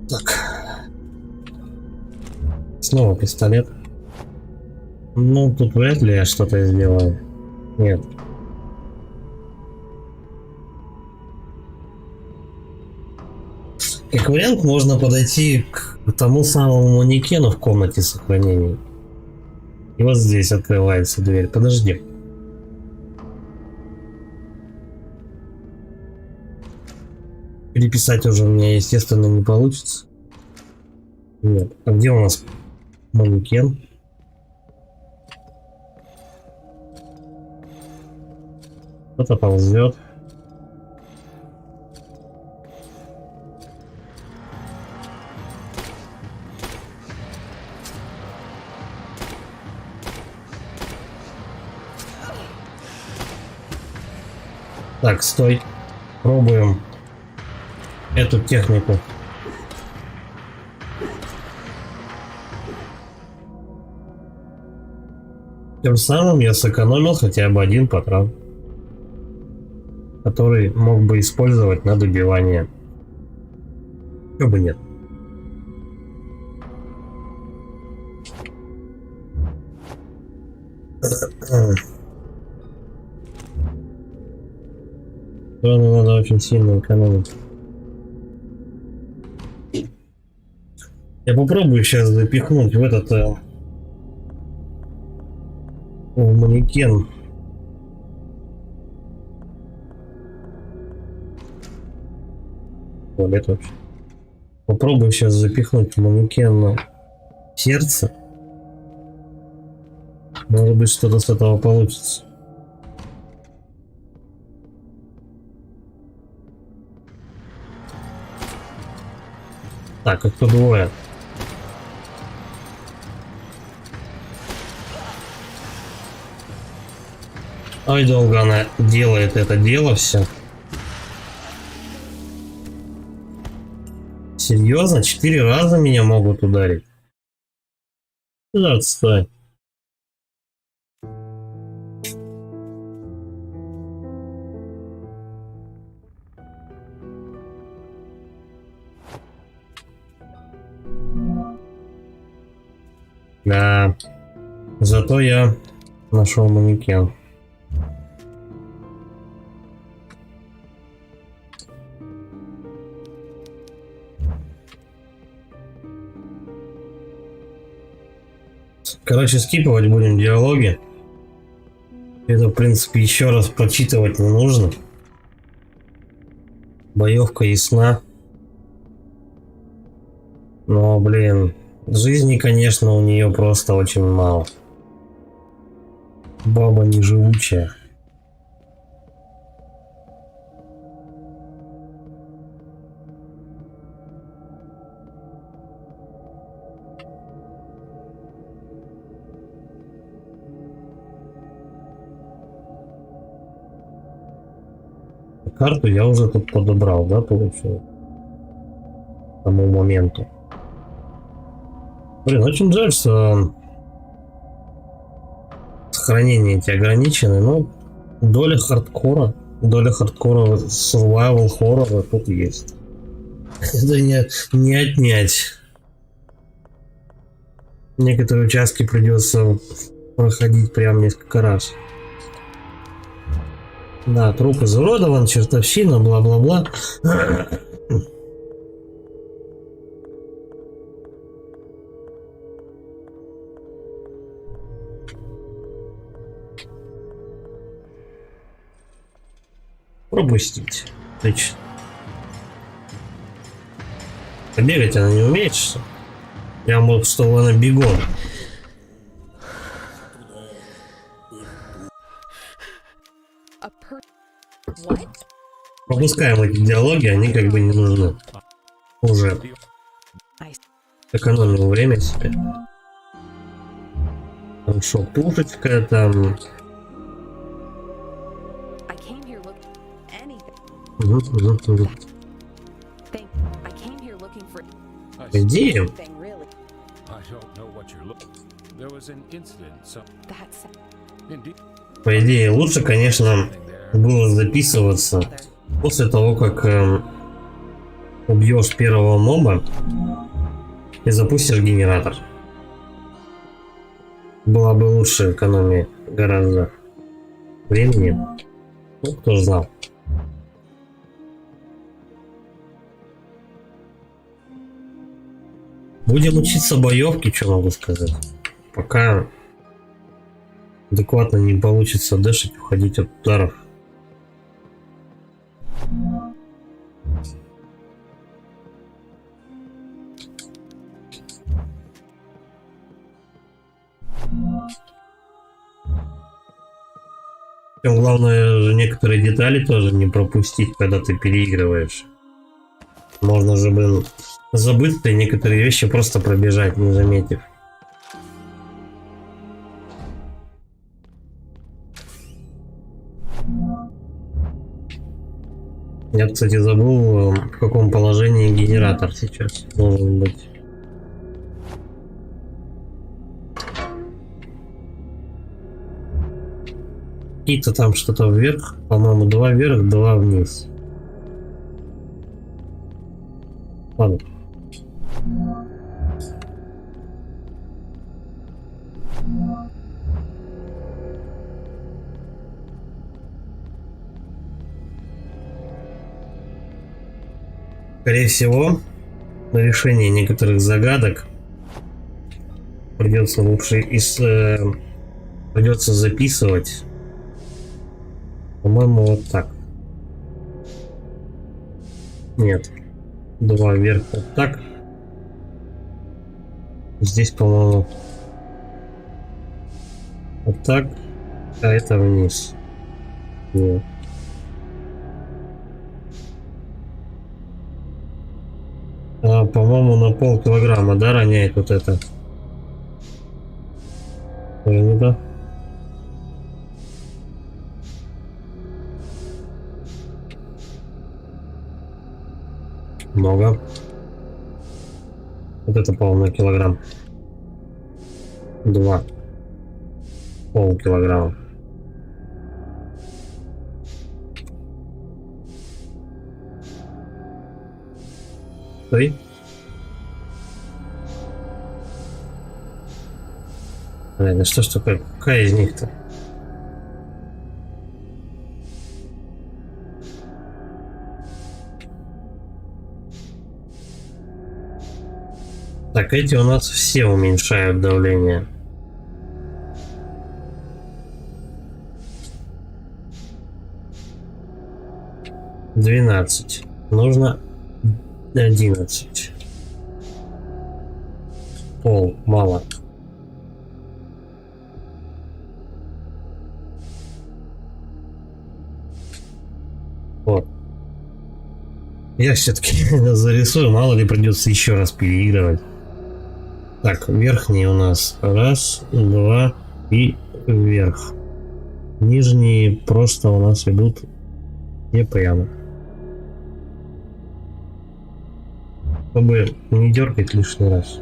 Так. Снова пистолет. Ну, тут вряд ли я что-то сделаю. Нет. Как вариант, можно подойти к тому самому манекену в комнате сохранения И вот здесь открывается дверь. Подожди. Переписать уже у меня, естественно, не получится. Нет. А где у нас манекен? Кто-то ползет. Так, стой. Пробуем эту технику. Тем самым я сэкономил хотя бы один патрон, который мог бы использовать на добивание. Чего бы нет. Патроны надо очень сильно экономить. Я попробую сейчас запихнуть в этот в манекен. Туалет вообще. Попробую сейчас запихнуть в манекен сердце. Может быть, что-то с этого получится. Так, их тут двое. Ой, долго она делает это дело все. Серьезно? 4 раза меня могут ударить? Да, отстой. Да. Зато я нашел манекен. Короче, скипывать будем диалоги. Это, в принципе, еще раз прочитывать не нужно. Боевка ясна. Но, блин, жизни, конечно, у нее просто очень мало. Баба неживучая. Карту я уже тут подобрал, да, получилось? К тому моменту. Блин, очень жаль, что сохранения эти ограничены, но доля хардкора survival хоррора тут есть. Это не отнять. Некоторые участки придется проходить прям несколько раз. Да, труп изуродован, чертовщина, бла-бла-бла. Пропустить. Отлично. Бегать она не умеет, что? Я мог, что она бегом. Пропускаем эти диалоги, они как бы не нужны. Уже экономил время себе. Там шо, пушечка, там... Иди. По идее, лучше, конечно, было записываться после того, как убьешь первого моба и запустишь генератор. Была бы лучше экономия гораздо времени. Ну, кто ж знал. Будем учиться боевке, что могу сказать. Пока Адекватно не получится дэшить, уходить от ударов. Причем главное же некоторые детали тоже не пропустить, когда ты переигрываешь. Можно же, блин, забыть и некоторые вещи просто пробежать, не заметив. Я, кстати, забыл, в каком положении генератор сейчас должен быть. И-то там что-то вверх, по-моему, 2 вверх, 2 вниз. Ладно. Скорее всего, на решение некоторых загадок придется лучше придется записывать. По-моему, вот так. Нет. 2 вверх вот так. Здесь, по-моему, вот так. А это вниз. Нет. По-моему, на полкилограмма, да, роняет вот это? Ой, не да. Много. Вот это, по-моему, килограмм. 2. Полкилограмма. Стой. Ладно, что ж такое? Какая из них-то? Так, эти у нас все уменьшают давление. $12. Нужно 11. Пол, мало. Вот. Я все-таки зарисую, мало ли придется еще раз переигрывать. Так, верхние у нас 1, 2 и вверх. Нижние просто у нас идут не прямо. Чтобы не дергать лишний раз.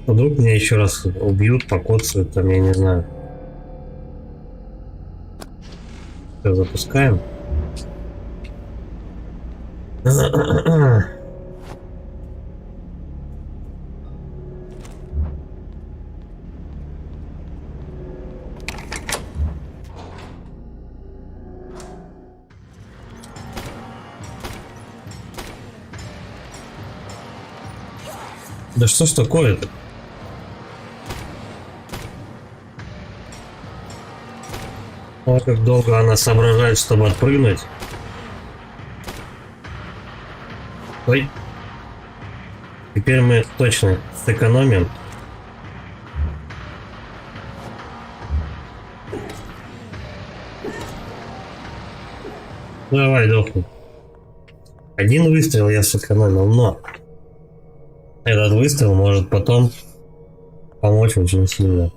Вдруг меня еще раз убьют, покоцают, там, я не знаю. Все, запускаем. Да что ж такое-то? О, как долго она соображает, чтобы отпрыгнуть. Ой. Теперь мы точно сэкономим. Давай, дохни. Один выстрел я сэкономил, но этот выстрел может потом помочь очень сильно.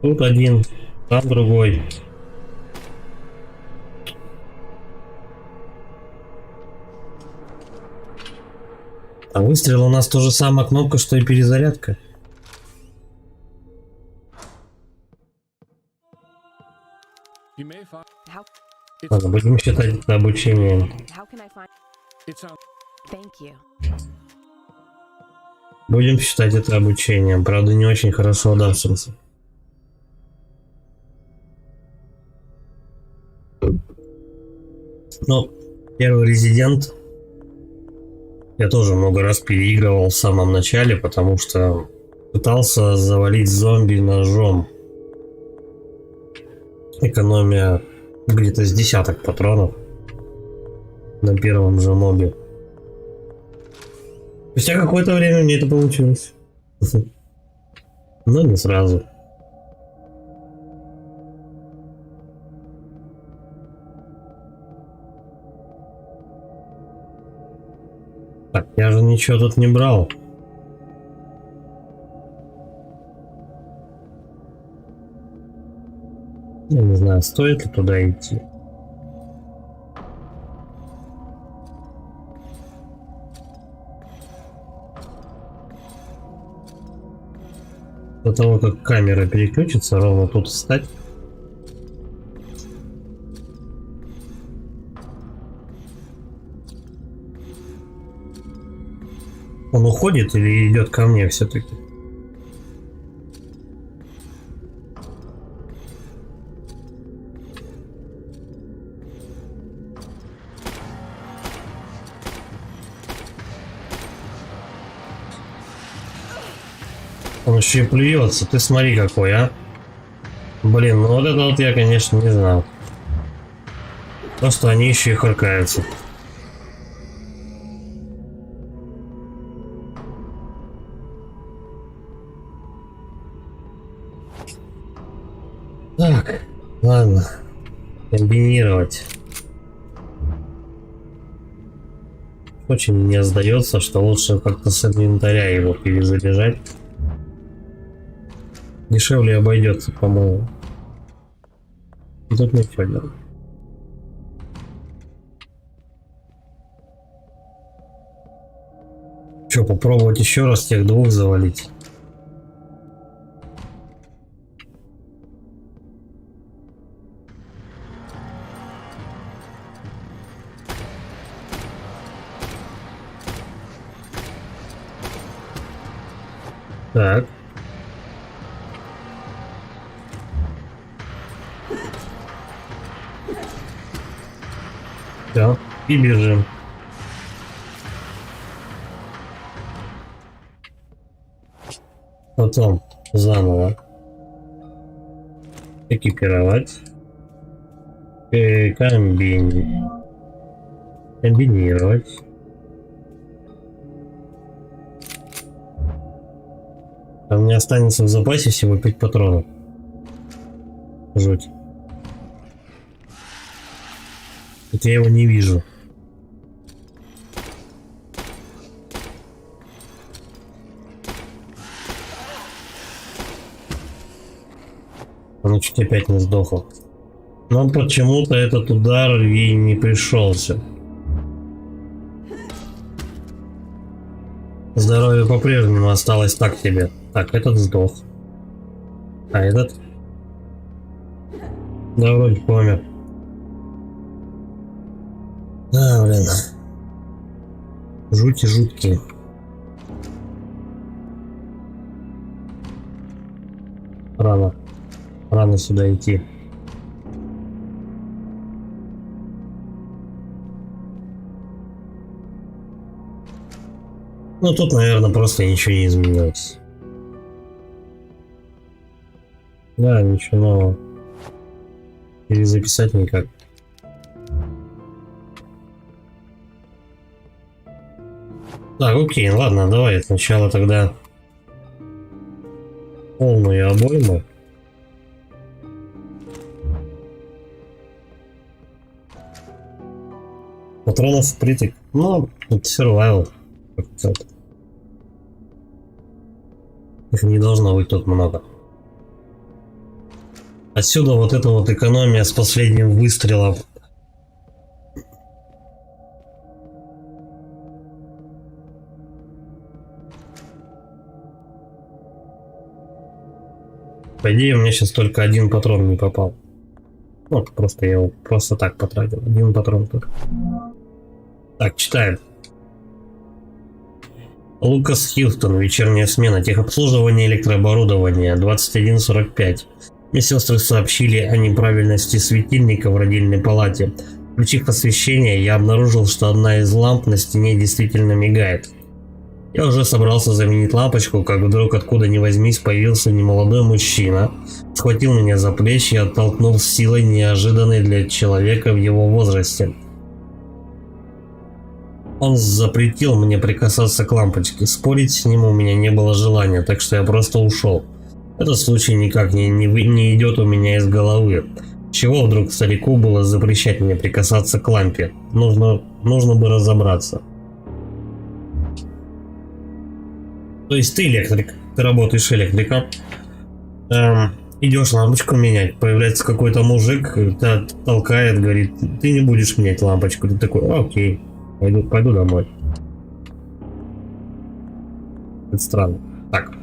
Тут один, там другой. А выстрел у нас то же самая кнопка, что и перезарядка. How Ладно, будем считать это обучением. how can I find? Thank you. Будем считать это обучением. Правда, не очень хорошо удавшимся. Но первый Резидент я тоже много раз переигрывал в самом начале, потому что пытался завалить зомби ножом. Экономия где-то с десяток патронов на первом же мобе. Спустя какое-то время мне это получилось. Но не сразу. Так, я же ничего тут не брал. Я не знаю, стоит ли туда идти. До того, как камера переключится, ровно тут встать. Он уходит или идет ко мне все-таки? Он еще и плюется. Ты смотри какой, а. Блин, ну вот это вот я, конечно, не знал. Просто они еще и харкаются. Так, ладно. Комбинировать. Очень мне сдается, что лучше как-то с инвентаря его перезаряжать. Дешевле обойдется, по-моему. Тут ничего делать. Че, попробовать еще раз тех двух завалить? Так. Все, и бежим. Потом заново экипировать. Комбинировать. А у меня останется в запасе всего 5 патронов. Жуть. Тут я его не вижу. Он чуть опять не сдохл. Но почему-то этот удар ей не пришелся. Здоровье по-прежнему осталось так себе. Так, этот сдох. А этот? Да, вроде помер. Да, блин. Жути жуткие. Рано. Рано сюда идти. Ну тут, наверное, просто ничего не изменилось. Да, ничего нового. Перезаписать никак. Так, окей, ладно, давай сначала тогда полную обойму. Патронов впритык. Ну, это survival. Их не должно быть тут много. Отсюда вот эта вот экономия с последним выстрелом. По идее, у меня сейчас только один патрон не попал. Вот, просто я его просто так потратил. Один патрон только. Так, читаем. Лукас Хьюстон, вечерняя смена, техобслуживание электрооборудования, 21:45. Медсестры сообщили о неправильности светильника в родильной палате. Включив освещение, я обнаружил, что одна из ламп на стене действительно мигает. Я уже собрался заменить лампочку, как вдруг откуда ни возьмись появился немолодой мужчина, схватил меня за плечи и оттолкнул с силой, неожиданной для человека в его возрасте. Он запретил мне прикасаться к лампочке. Спорить с ним у меня не было желания, так что я просто ушел. Этот случай никак не идет у меня из головы. Чего вдруг старику было запрещать мне прикасаться к лампе? Нужно бы разобраться. То есть ты электрик, ты работаешь электриком, идешь лампочку менять, появляется какой-то мужик, тебя толкает, говорит, ты не будешь менять лампочку. Ты такой, окей, пойду домой. Это странно. Так.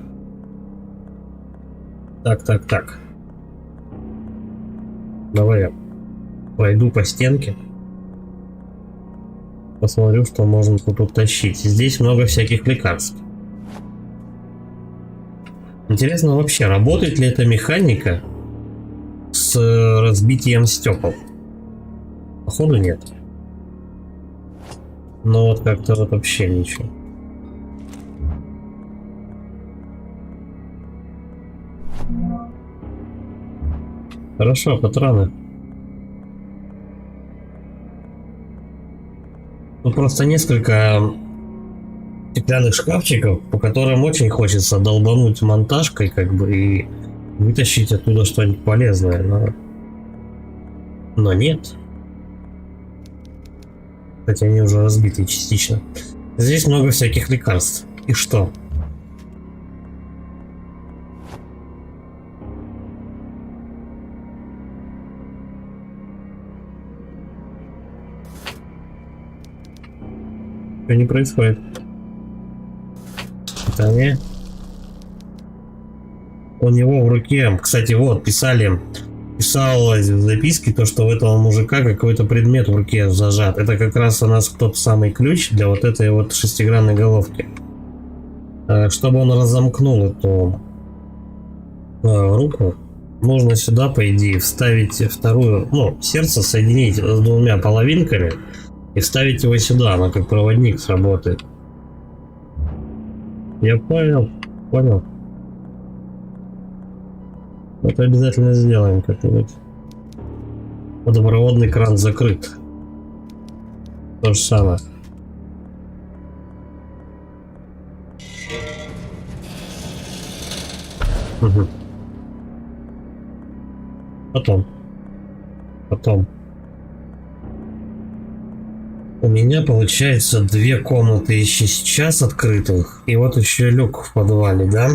Давай я пройду по стенке. Посмотрю, что можно тут тащить. Здесь много всяких лекарств. Интересно вообще, работает ли эта механика с разбитием стекол? Походу нет. Но вот как-то вот вообще ничего. Хорошо, патроны. Тут просто несколько стеклянных шкафчиков, по которым очень хочется долбануть монтажкой, как бы, и вытащить оттуда что-нибудь полезное, но нет. Хотя они уже разбиты частично. Здесь много всяких лекарств. И что? Что не происходит? Питание. У него в руке, кстати, вот писалось в записке то, что у этого мужика какой-то предмет в руке зажат. Это как раз у нас тот самый ключ для вот этой вот шестигранной головки. Чтобы он разомкнул эту руку, нужно сюда, по идее, вставить вторую, сердце соединить с двумя половинками и вставить его сюда, оно как проводник сработает. Я понял. Это обязательно сделаем как-нибудь. Водопроводный кран закрыт. То же самое. Угу. Потом. У меня получается 2 комнаты еще сейчас открытых. И вот еще люк в подвале, да?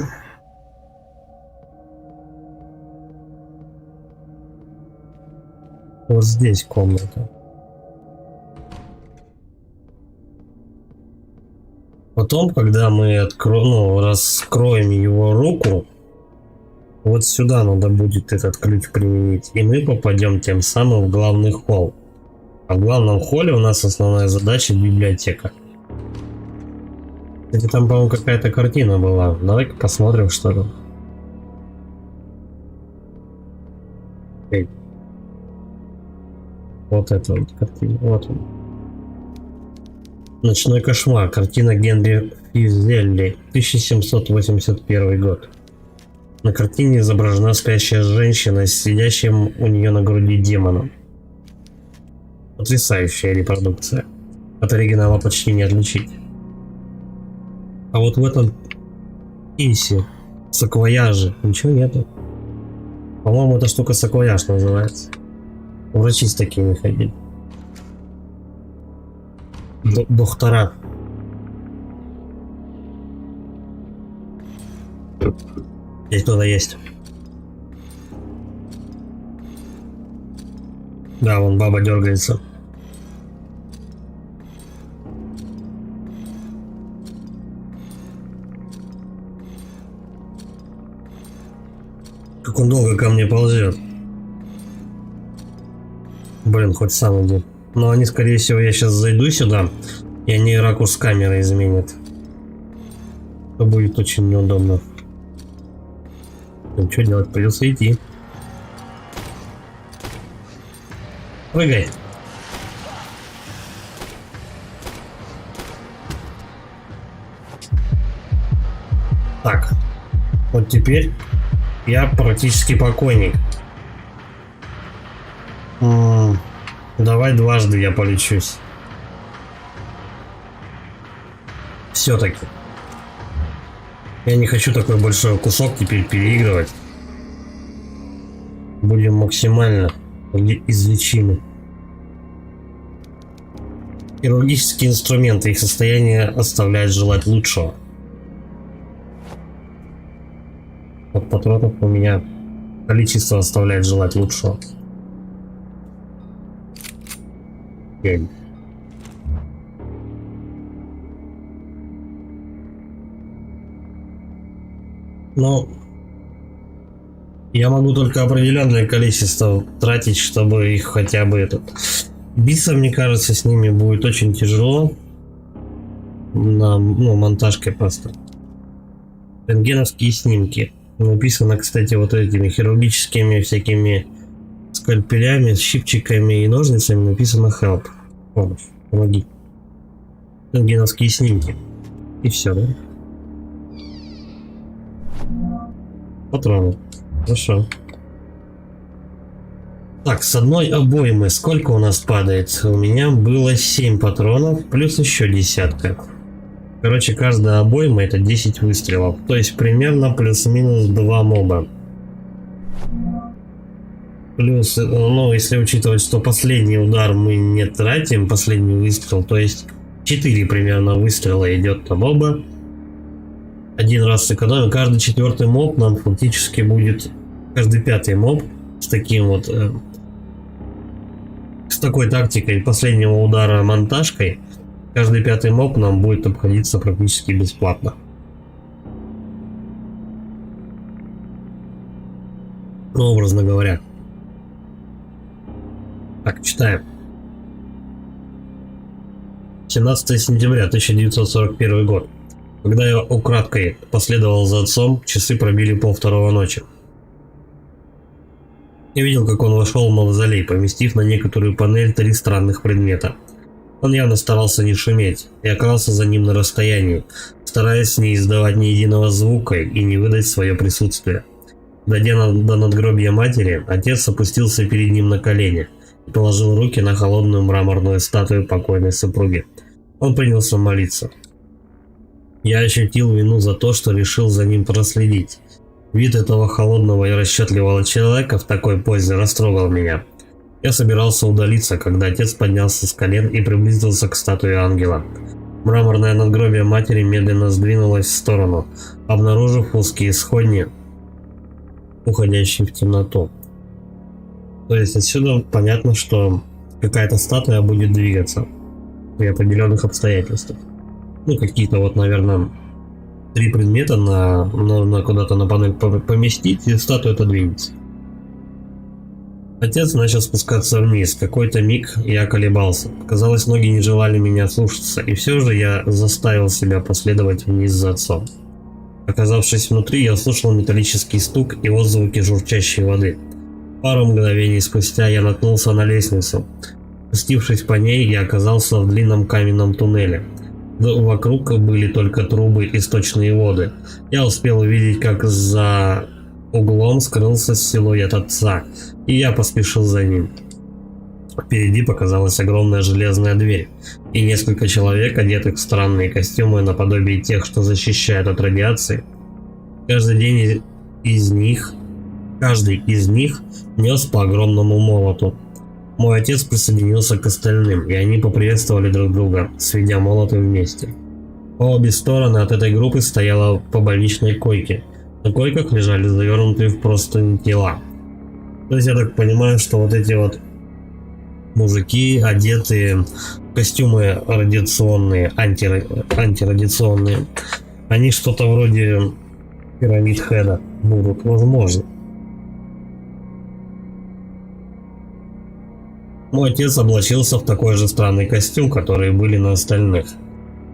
Вот здесь комната. Потом, когда мы раскроем его руку, вот сюда надо будет этот ключ применить, и мы попадем тем самым в главный холл. А в главном холле у нас основная задача — библиотека. Кстати, там, по-моему, какая-то картина была. Давай-ка посмотрим, что там. Эй. Вот эта вот картина. Вот он. «Ночной кошмар». Картина Генри Физелли. 1781 год. На картине изображена спящая женщина с сидящим у нее на груди демоном. Потрясающая репродукция. От оригинала почти не отличить. А вот в этом кейсе саквояже ничего нету. По-моему, эта штука саквояж называется. Врачи с такими ходили. Доктора. Здесь кто-то есть. Да, вон баба дергается. Как он долго ко мне ползет. Блин, хоть сам иди. Но они, скорее всего, я сейчас зайду сюда, и они ракурс камеры изменят. Это будет очень неудобно. Ну, что делать? Придется идти. Прыгай. Так, вот теперь я практически покойник. Давай дважды я полечусь. Все-таки. Я не хочу такой большой кусок теперь переигрывать. Будем максимально излечимы. Хирургические инструменты, их состояние оставляет желать лучшего. Вот патронов у меня количество оставляет желать лучшего. Окей. Но я могу только определенное количество тратить, чтобы их хотя бы биться, мне кажется, с ними будет очень тяжело. На монтажкой просто. Рентгеновские снимки. Написано, кстати, вот этими хирургическими всякими скальпелями, щипчиками и ножницами написано help. Помощь. Помоги. Рентгеновские снимки. И все, да? Патроны. Хорошо. Так, с одной обоймы сколько у нас падает? У меня было 7 патронов, плюс еще десятка. Короче, каждая обойма это 10 выстрелов. То есть примерно плюс-минус 2 моба. Плюс, если учитывать, что последний удар мы не тратим, последний выстрел, то есть 4 примерно выстрела идет на моба. Один раз сэкономим. Каждый 4-й моб нам фактически будет, каждый 5-й моб с таким вот, с такой тактикой последнего удара монтажкой, каждый 5-й моб нам будет обходиться практически бесплатно. Ну, образно говоря. Так, читаем. 17 сентября 1941 год. Когда я украдкой последовал за отцом, часы пробили 1:30 ночи. Я видел, как он вошел в мавзолей, поместив на некоторую панель 3 странных предмета. Он явно старался не шуметь. Я крался за ним на расстоянии, стараясь не издавать ни единого звука и не выдать свое присутствие. Дойдя до надгробия матери, отец опустился перед ним на колени и положил руки на холодную мраморную статую покойной супруги. Он принялся молиться. Я ощутил вину за то, что решил за ним проследить. Вид этого холодного и расчетливого человека в такой позе растрогал меня. Я собирался удалиться, когда отец поднялся с колен и приблизился к статуе ангела. Мраморное надгробие матери медленно сдвинулось в сторону, обнаружив узкие сходни, уходящие в темноту. То есть отсюда понятно, что какая-то статуя будет двигаться при определенных обстоятельствах. Какие-то вот, наверное, 3 предмета на куда-то на панель поместить, и статуя это двинется. Отец начал спускаться вниз. Какой-то миг я колебался. Казалось, ноги не желали меня слушаться, и все же я заставил себя последовать вниз за отцом. Оказавшись внутри, я услышал металлический стук и отзвуки журчащей воды. Пару мгновений спустя я наткнулся на лестницу. Спустившись по ней, я оказался в длинном каменном туннеле. Вокруг были только трубы и сточные воды. Я успел увидеть, как за углом скрылся силуэт отца, и я поспешил за ним. Впереди показалась огромная железная дверь, и несколько человек, одетых в странные костюмы наподобие тех, что защищают от радиации. Каждый из них нес по огромному молоту. Мой отец присоединился к остальным, и они поприветствовали друг друга, сведя молоты вместе. По обе стороны от этой группы стояла по больничной койке. На койках лежали завернутые в простынь тела. То есть я так понимаю, что вот эти вот мужики, одетые в костюмы радиационные, антирадиационные, они что-то вроде пирамид Хеда будут, возможно. Мой отец облачился в такой же странный костюм, которые были на остальных.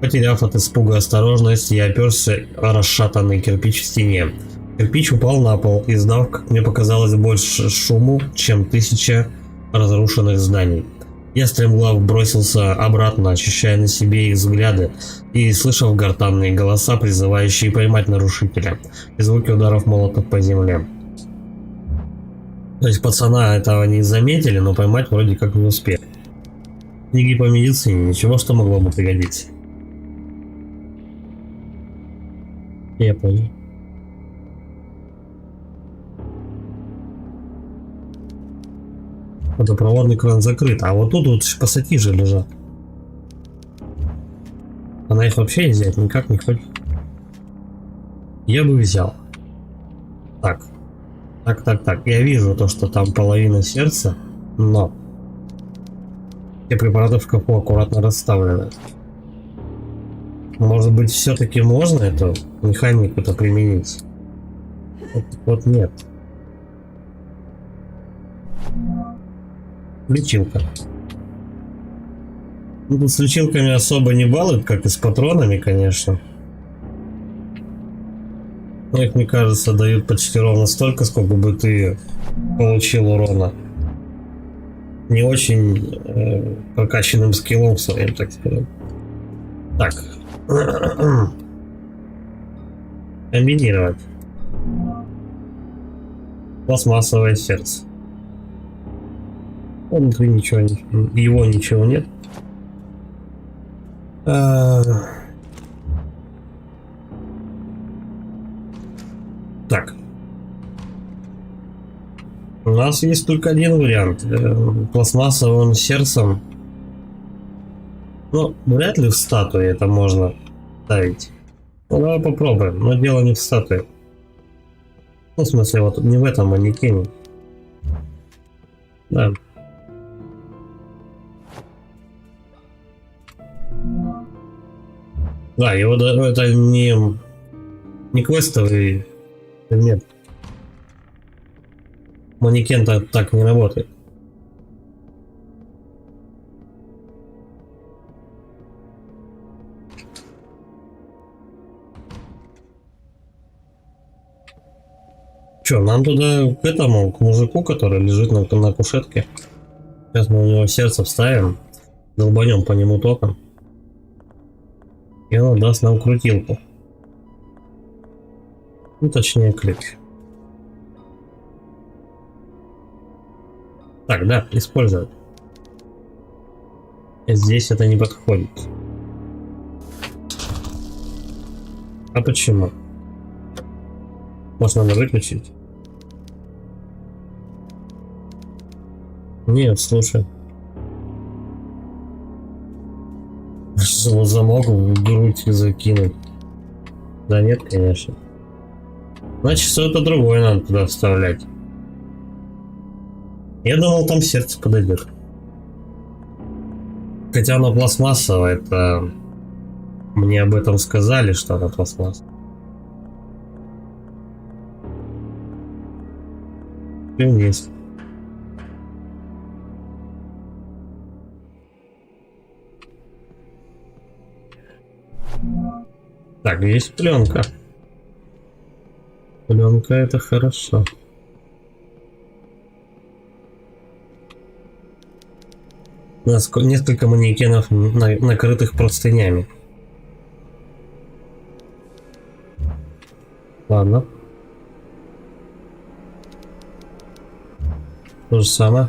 Потеряв от испуга осторожность, я оперся о расшатанный кирпич в стене. Кирпич упал на пол, издав, как мне показалось, больше шуму, чем 1000 разрушенных зданий. Я стремглав бросился обратно, ощущая на себе их взгляды и слышав гортанные голоса, призывающие поймать нарушителя, и звуки ударов молотов по земле. То есть пацана этого не заметили, но поймать вроде как не успели. Книги по медицине, ничего, что могло бы пригодиться. Я понял. Водопроводный кран закрыт, а вот тут вот пассатижи лежат. Она их вообще взять никак не хочет. Я бы взял. Так. Так. Я вижу то, что там половина сердца, но все препараты в шкафу аккуратно расставлены. Может быть, все-таки можно эту механику-то применить? Вот нет. Лечилка. Ну, тут с лечилками особо не балуют, как и с патронами, конечно. Но их, мне кажется, дают почти ровно столько, сколько бы ты получил урона. Не очень прокачанным скиллом своим, так сказать. Так. Комбинировать. Пластмассовое сердце. Внутри ничего, его ничего нет. Так. У нас есть только один вариант. Пластмассовым сердцем. Ну, вряд ли в статуе это можно ставить. Ну, давай попробуем. Но дело не в статуе. Ну, в смысле, вот не в этом манекене. Да. Да, его это не квестовый предмет. Манекен-то так не работает. Че, нам туда к этому, к мужику, который лежит на кушетке. Сейчас мы у него сердце вставим, долбанем по нему током. И он даст нам крутилку. Ну, точнее, ключ. Так, да, использовать. Здесь это не подходит. А почему? Может, надо выключить? Нет, слушай. Замок в грудь закинуть. Да нет, конечно. Значит, что-то другое надо туда вставлять. Я думал, там сердце подойдет. Хотя оно пластмассовое, это... Мне об этом сказали, что оно пластмассовое. Есть. Так, есть пленка. Пленка — это хорошо. У нас несколько манекенов, накрытых простынями. Ладно. То же самое.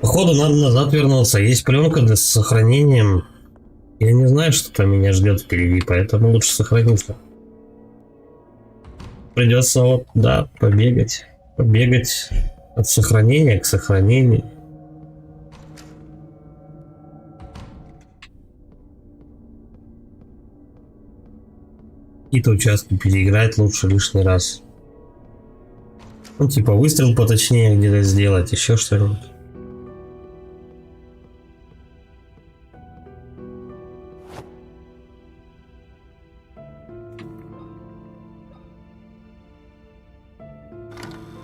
Походу надо назад вернуться. Есть пленка с сохранением. Я не знаю, что там меня ждет впереди, поэтому лучше сохраниться. Придется вот, да, побегать. Побегать от сохранения к сохранению. Какие-то участки переиграть лучше лишний раз. Ну, типа выстрел поточнее где-то сделать, еще что-нибудь.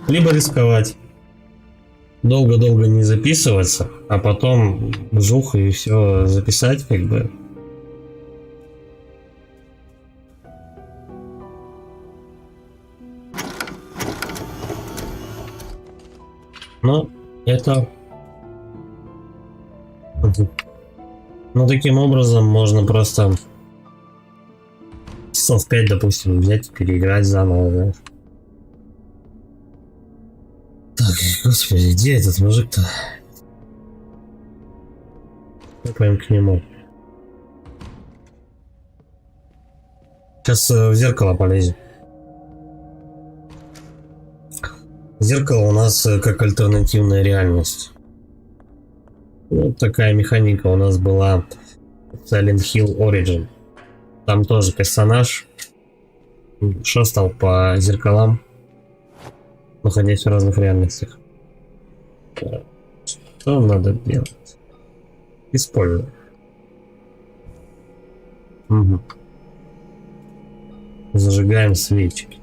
Либо рисковать. Долго-долго не записываться, а потом вжух и все записать, как бы. Но это... Ну, таким образом можно просто часов 5, допустим, взять и переиграть заново, знаешь. Так, господи, где этот мужик-то? Прям к нему. Сейчас в зеркало полезем. Зеркало у нас как альтернативная реальность. Вот такая механика у нас была в Silent Hill Origin. Там тоже персонаж шастал по зеркалам, находясь в разных реальностях. Что надо делать? Используем. Угу. Зажигаем свечки.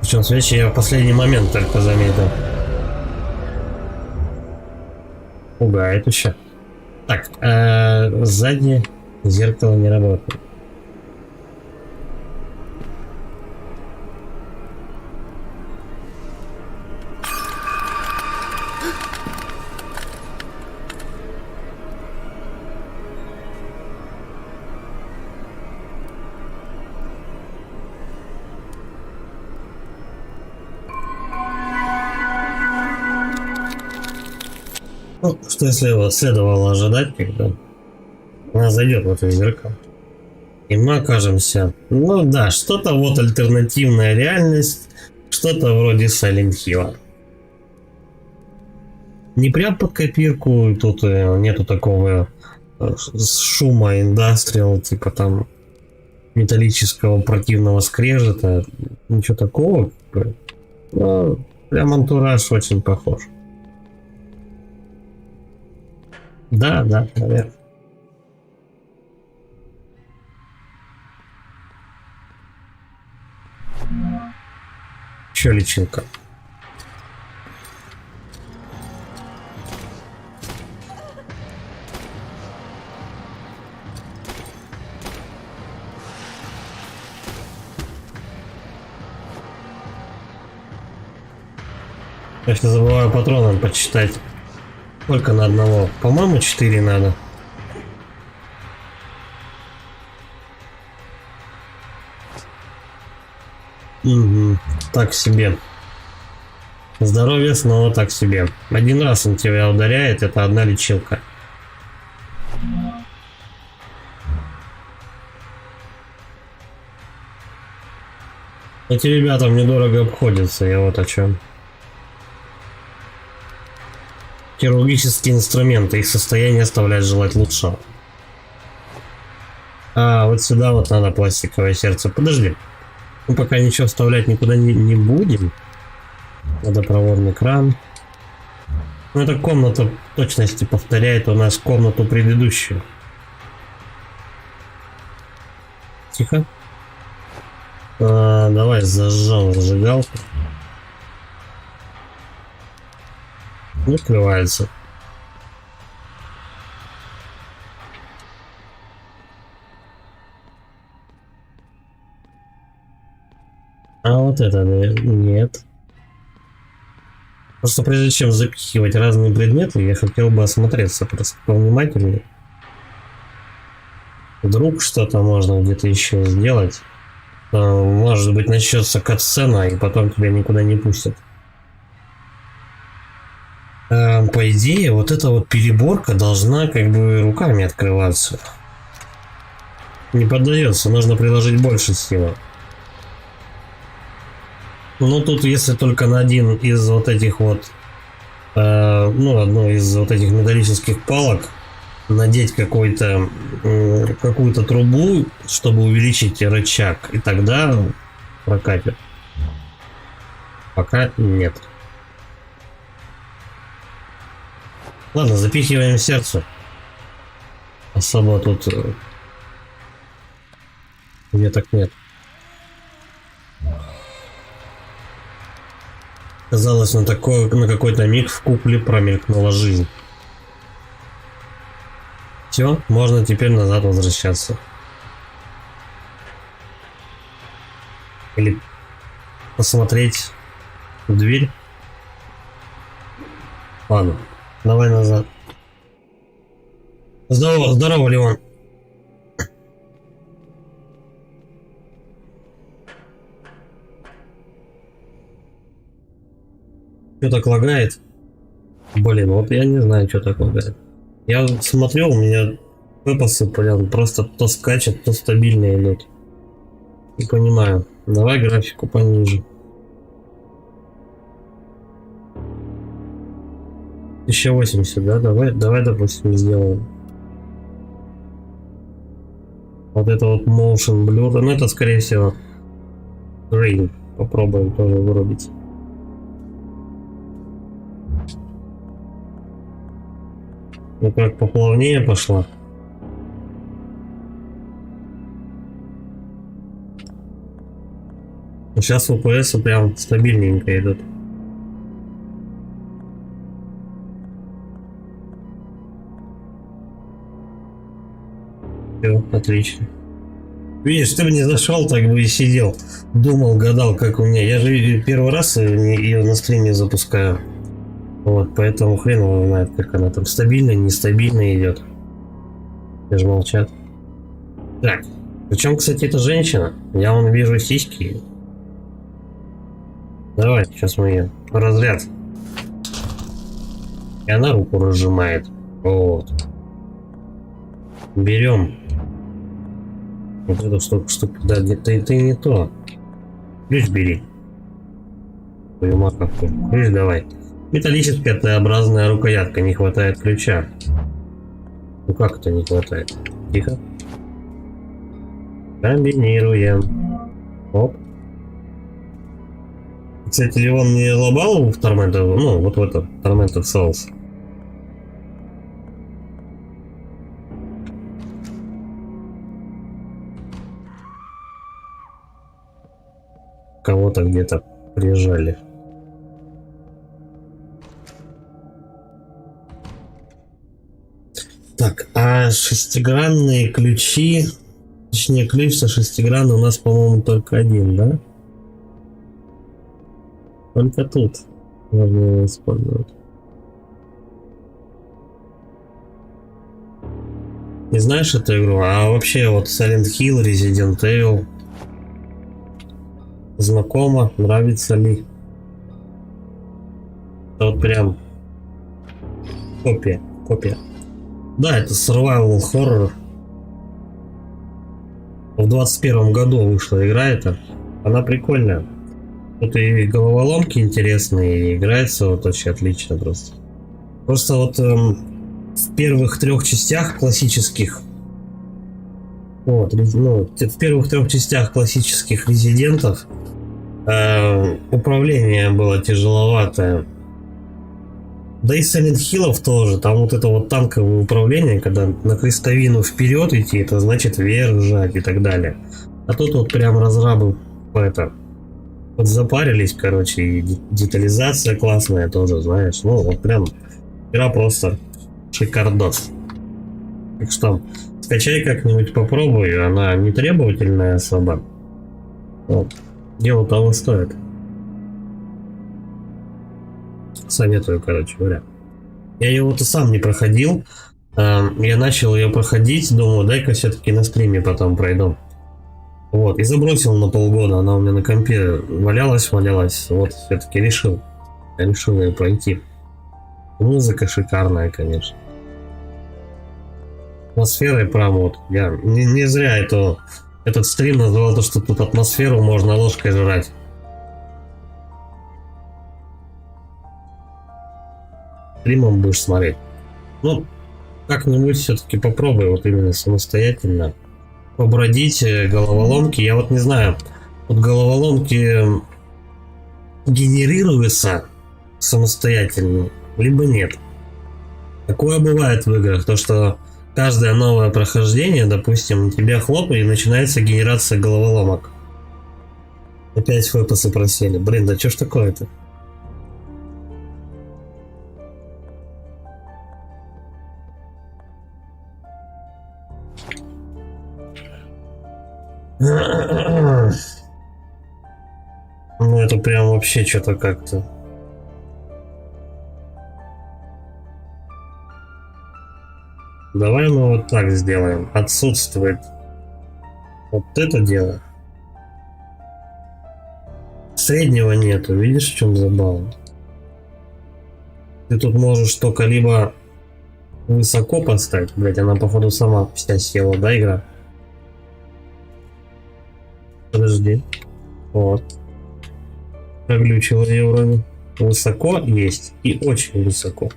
Причем свечи я в последний момент только заметил. Пугает еще. Так, сзади зеркало не работает. Ну, что если следовало ожидать, когда она зайдет в это зеркало, и мы окажемся, ну да, что-то вот альтернативная реальность, что-то вроде Silent Hill. Не прям под копирку, тут нету такого шума индастриал, типа там металлического противного скрежета, ничего такого, но прям антураж очень похож. Да, наверное. Еще личинка. Я сейчас забываю патронам почитать. Сколько на одного? По-моему, 4 надо. Угу. Так себе. Здоровье снова так себе. Один раз он тебя ударяет, это одна лечилка. Эти ребята мне дорого обходятся, я вот о чем. Хирургические инструменты, их состояние оставляет желать лучшего. А, вот сюда вот надо пластиковое сердце. Подожди. Мы пока ничего вставлять никуда не будем. Водопроводный кран. Ну, эта комната в точности повторяет у нас комнату предыдущую. Тихо. Давай зажжем зажигалку. Не открывается. А вот это нет. Просто прежде чем запихивать разные предметы, я хотел бы осмотреться просто повнимательнее. Вдруг что-то можно где-то еще сделать. Может быть, начнется катсцена, и потом тебя никуда не пустят. По идее, вот эта вот переборка должна как бы руками открываться. Не поддается, нужно приложить больше силы. Ну тут если только на один из вот этих вот, ну одну из вот этих металлических палок надеть какую-то трубу, чтобы увеличить рычаг, и тогда прокатит. Пока нет. Ладно, запихиваем сердце. Особо тут веток нет. Казалось, на какой-то миг в куполе промелькнула жизнь. Все, можно теперь назад возвращаться. Или посмотреть Дверь. Ладно, давай назад. Здорово, здорово, Леон. Что так лагает? Блин, вот я не знаю, что так лагает. Я смотрел, у меня выпасы прям просто то скачет, то стабильно идут. Не понимаю. Давай графику пониже. 1080, да? Давай, допустим, сделаем. Вот это вот motion blur, ну это скорее всего grain. Попробуем тоже вырубить. Ну как поплавнее пошла. Сейчас FPS прям стабильненько идут. Все, отлично. Видишь, ты бы не зашел, так бы и сидел. Думал, гадал, как у меня. Я же первый раз ее на стриме запускаю. Вот, поэтому хрен его знает, как она там стабильно, нестабильно идет. Все же молчат. Так, причем, кстати, это женщина. Я вон вижу сиськи. Давай, сейчас мы ее разряд. И она руку разжимает. Вот. Берем. Вот эту штуку. Да, ты не то. Ключ бери. Твою маковку. Ключ давай. Металлическая Т-образная рукоятка. Не хватает ключа. Ну как это не хватает? Тихо. Комбинируем. Оп. Кстати, Леон не лобал в Tormented, ну, вот в это, Tormented Souls. Кого-то где-то прижали. Так, а шестигранные ключи, точнее ключ со шестигранный у нас, по-моему, только один, да? Только тут можно его использовать. Не знаешь эту игру? А вообще вот Silent Hill, Resident Evil. Знакомо? Нравится ли? Это вот прям копия. Да, это survival horror. В 21 году вышла игра эта. Она прикольная. Тут и головоломки интересные, и играется вот очень отлично просто. Просто вот в первых трех частях классических, вот, ну, в первых трех частях классических резидентов управление было тяжеловатое. Да и Silent Hill'ов тоже, там вот это вот танковое управление, когда на крестовину вперед идти, это значит вверх жать и так далее. А тут вот прям разрабы это подзапарились, короче, и детализация классная тоже, знаешь. Ну, вот прям игра просто шикардос. Так что скачай как-нибудь, попробуй, она не требовательная особо. Вот. Дело того стоит. Советую, короче говоря. Я его-то сам не проходил. Я начал ее проходить, думаю, дай-ка все-таки на стриме потом пройду. Вот, и забросил на полгода, она у меня на компе валялась. Вот, все-таки решил ее пройти. Музыка шикарная, конечно. Атмосфера и прям вот, я не зря этот стрим назвал то, что тут атмосферу можно ложкой жрать. Стримом будешь смотреть. Ну, как-нибудь все-таки попробуй вот именно самостоятельно побродить, головоломки. Я вот не знаю, вот головоломки генерируются самостоятельно, либо нет. Такое бывает в играх, то что каждое новое прохождение, допустим, тебя хлопает и начинается генерация головоломок. Опять фэпасы просели. Блин, да что ж такое-то? Ну, это прям вообще что-то как-то. Давай мы вот так сделаем. Отсутствует вот это дело. Среднего нету. Видишь, в чем забава? Ты тут можешь только либо высоко поставить. Блять, она походу сама вся села, да, игра? Подожди. Вот. Проглючила ее вроде. Высоко есть и очень высоко.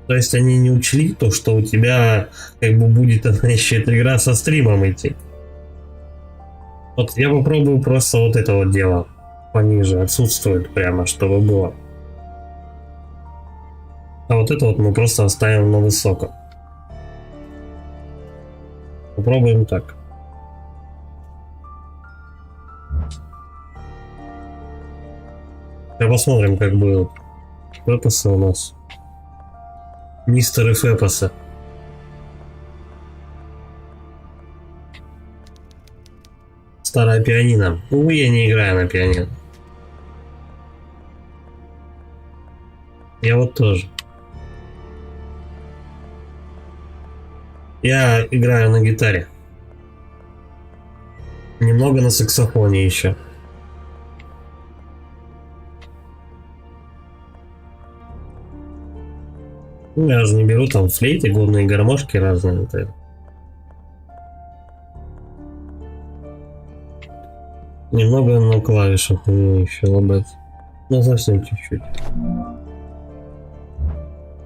То есть они не учли то, что у тебя как бы будет одна еще эта игра со стримом идти. Вот я попробую просто вот это вот дело пониже, отсутствует прямо, чтобы было. А вот это вот мы просто оставим на высоко. Попробуем так. Сейчас посмотрим, как будут фэпосы у нас. Мистеры фэпосы. Старое пианино. Увы, я не играю на пианино. Я вот тоже. Я играю на гитаре. Немного на саксофоне еще. Ну, я же не беру там флейты, губные гармошки разные. Немного на клавишах у меня еще лобать. Ну, совсем чуть-чуть.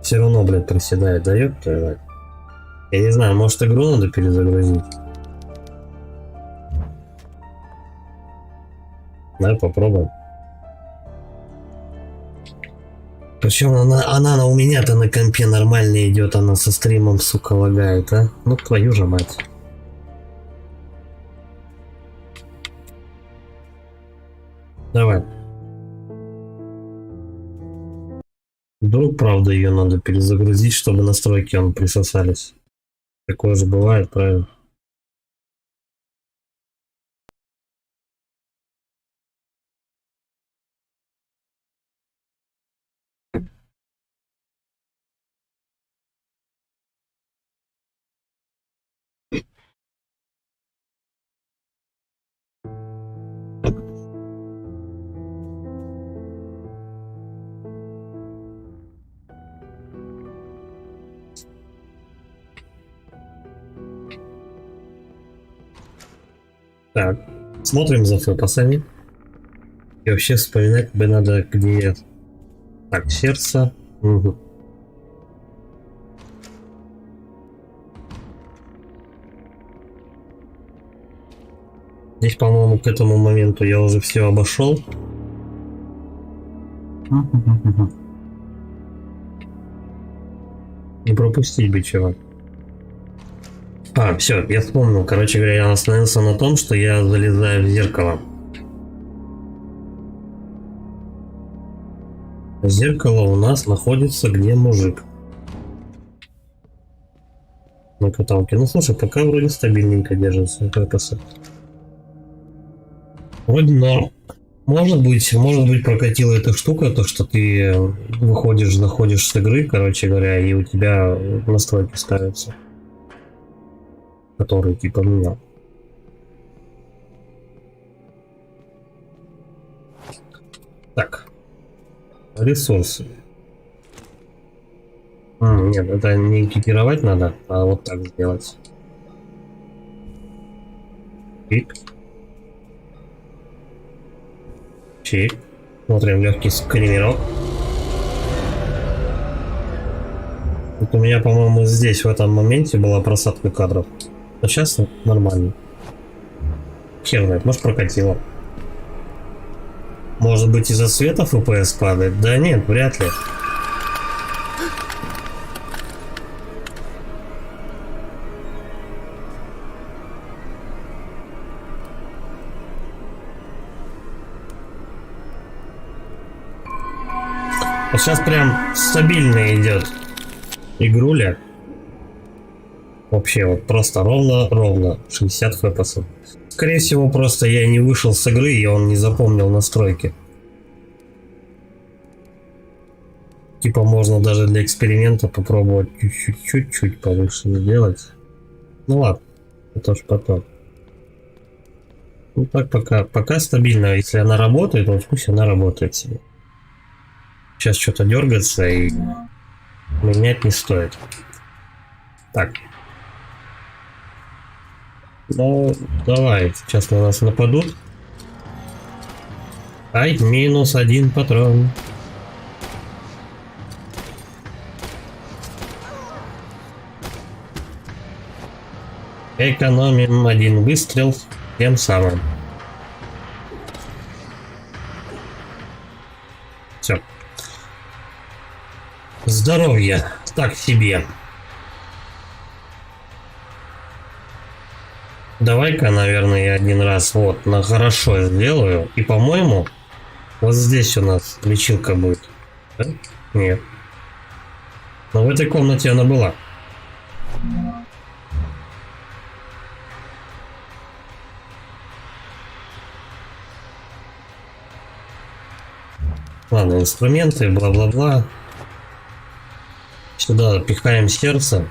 Все равно, блядь, проседает, дает твою. Я не знаю, может игру надо перезагрузить? Давай попробуем. Причем она у меня-то на компе нормально идет, она со стримом, сука, лагает, а? Ну твою же мать. Давай. Вдруг, правда, ее надо перезагрузить, чтобы настройки он присосались. Такое же бывает, правильно? Так, смотрим за фэпосами. И вообще вспоминать бы надо, где... Так, сердце. Угу. Здесь, по-моему, к этому моменту я уже все обошел. Не пропустить бы чего. А, все, я вспомнил. Короче говоря, я остановился на том, что я залезаю в зеркало. Зеркало у нас находится где мужик. На каталке. Ну слушай, пока вроде стабильненько держится фэпосы. Вроде норм. Может быть прокатила эта штука, то что ты выходишь, заходишь с игры, короче говоря, и у тебя настройки ставятся. Которые типа меня. Так. Ресурсы. Нет, это не экипировать надо, а вот так сделать. Чик. Чик. Смотрим легкий скримерок. Вот у меня, по-моему, здесь в этом моменте была просадка кадров. Но сейчас нормально. Хер знает, может прокатило. Может быть из-за света FPS падает? Да нет, вряд ли. Вот сейчас прям стабильно идет игруля. Вообще вот просто ровно 60 фпс. Скорее всего, просто я не вышел с игры, и он не запомнил настройки. Типа можно даже для эксперимента попробовать чуть-чуть повыше сделать. Ну ладно, это ж потом. Ну так пока стабильно. Если она работает, то пусть она работает себе. Сейчас что-то дергается и менять не стоит. Так. Ну, давай, сейчас на нас нападут. Ай, -1 патрон. Экономим 1 выстрел тем самым. Все. Здоровье. Так себе. Давай-ка, наверное, я один раз вот на хорошо сделаю. И, по-моему, вот здесь у нас лечилка будет. Да? Нет. Но в этой комнате она была. Ладно, инструменты, бла-бла-бла. Сюда пихаем сердце.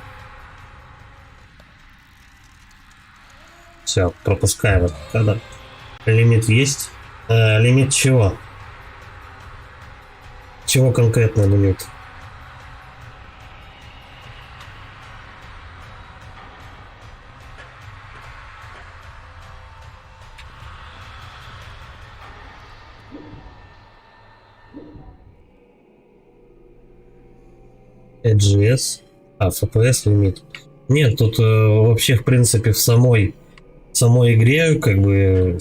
Все, пропускаем. Когда лимит есть. Лимит чего? Чего конкретно лимит? EGS, FPS лимит. Нет, тут вообще в принципе в самой игре как бы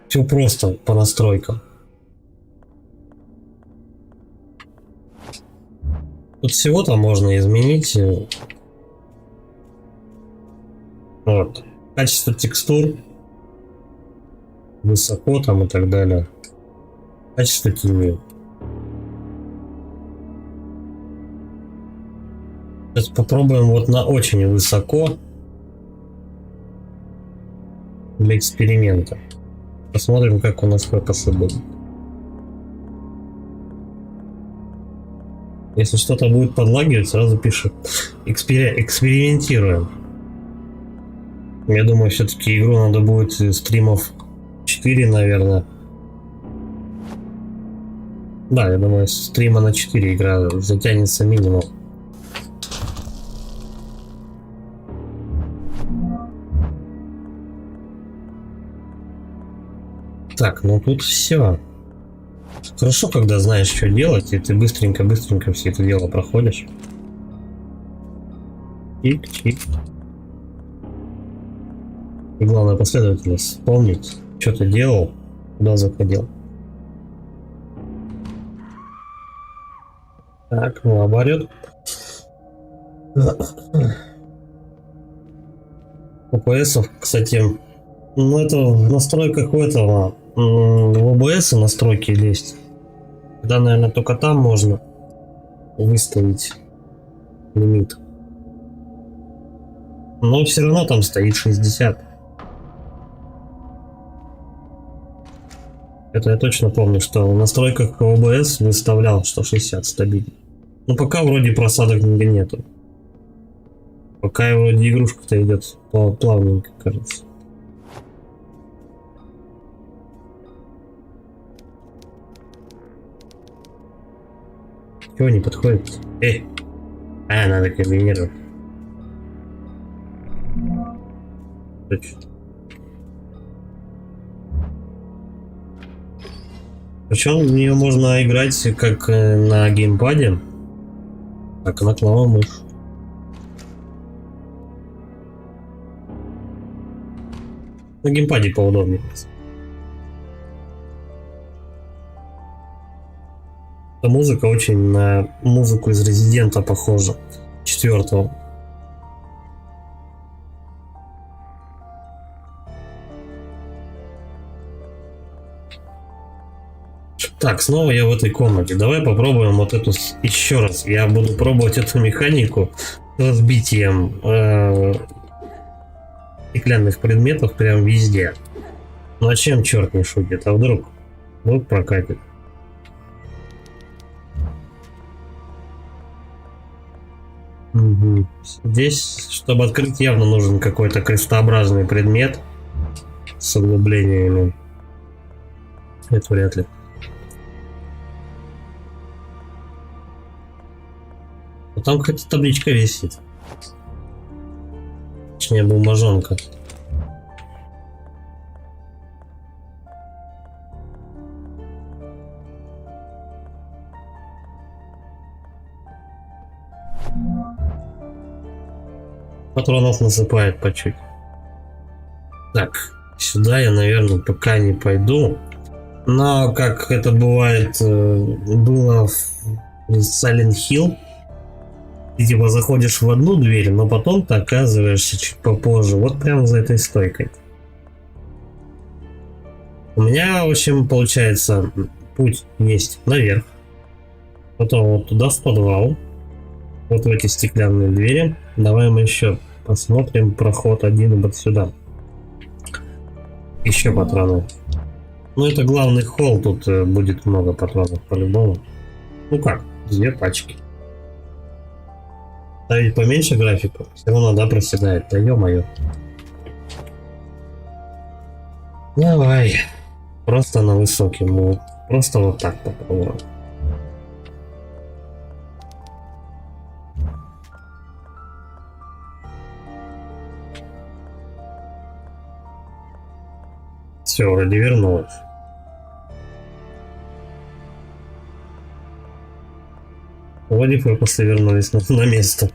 все просто по настройкам. Тут всего-то можно изменить. Вот. Качество текстур. Высоко там и так далее. Качество тени. Сейчас попробуем вот на очень высоко. Для эксперимента. Посмотрим, как у нас фокусы будет. Если что-то будет подлагивать, сразу пишет. Экспериментируем. Я думаю, все-таки игру надо будет стримов 4, наверное. Да, я думаю, стрима на 4 игра затянется минимум. Так, ну тут все. Хорошо, когда знаешь, что делать, и ты быстренько все это дело проходишь. Чик-чик. И главное последовательность. Помнить, что ты делал, куда заходил. Так, ну оборот. ОПСов, кстати, ну это в настройках у этого, в ОБС настройки лезть. Да, наверное, только там можно выставить лимит. Но все равно там стоит 60. Это я точно помню, что в настройках ОБС выставлял, что 60 стабильно. Но пока вроде просадок нигде нету. Пока вроде игрушка-то идет плавненько, кажется. Чего не подходит? Надо комбинировать. Точно. Причем в нее можно играть как на геймпаде, так и на клаву мышь. На геймпаде поудобнее. Эта музыка очень на музыку из Резидента похожа. 4-го. Так, снова я в этой комнате. Давай попробуем вот эту еще раз. Я буду пробовать эту механику с разбитием стеклянных предметов прям везде. Ну а чем черт не шутит? А вдруг прокатит? Угу. Здесь, чтобы открыть, явно нужен какой-то крестообразный предмет с углублениями. Это вряд ли. А там какая-то табличка висит. Точнее, бумажонка. Патронов насыпает по чуть. Так, сюда я, наверное, пока не пойду. Но, как это бывает, было в Silent Hill, ты типа заходишь в одну дверь, но потом ты оказываешься чуть попозже, вот прямо за этой стойкой. У меня, в общем, получается, путь есть наверх, потом вот туда в подвал, вот в эти стеклянные двери. Давай мы еще посмотрим проход один вот сюда. Еще патроны. Ну, это главный холл, тут будет много патронов по-любому. Ну как, 2 пачки. Ставить поменьше графику, все равно, да, проседает. Да ё-моё. Давай. Просто на высокий, ну, просто вот так попробуем. Все, вроде вернулось. Вроде мы после вернулись на место.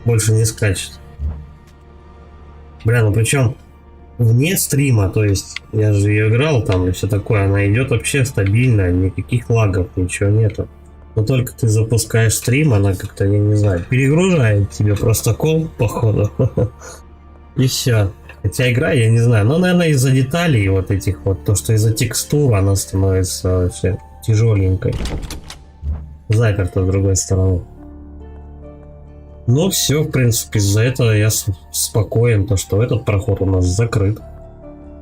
Больше не скачет. Бля, ну причем вне стрима, то есть я же ее играл там и все такое, она идет вообще стабильно, никаких лагов, ничего нету. Но только ты запускаешь стрим, она как-то, я не знаю, перегружает тебе просто кол, походу. И все. Хотя игра, я не знаю, но, наверное, из-за деталей вот этих вот, то, что из-за текстур она становится вообще тяжеленькой. Заперто с другой стороны. Ну все, в принципе, из-за этого я спокоен, то что этот проход у нас закрыт.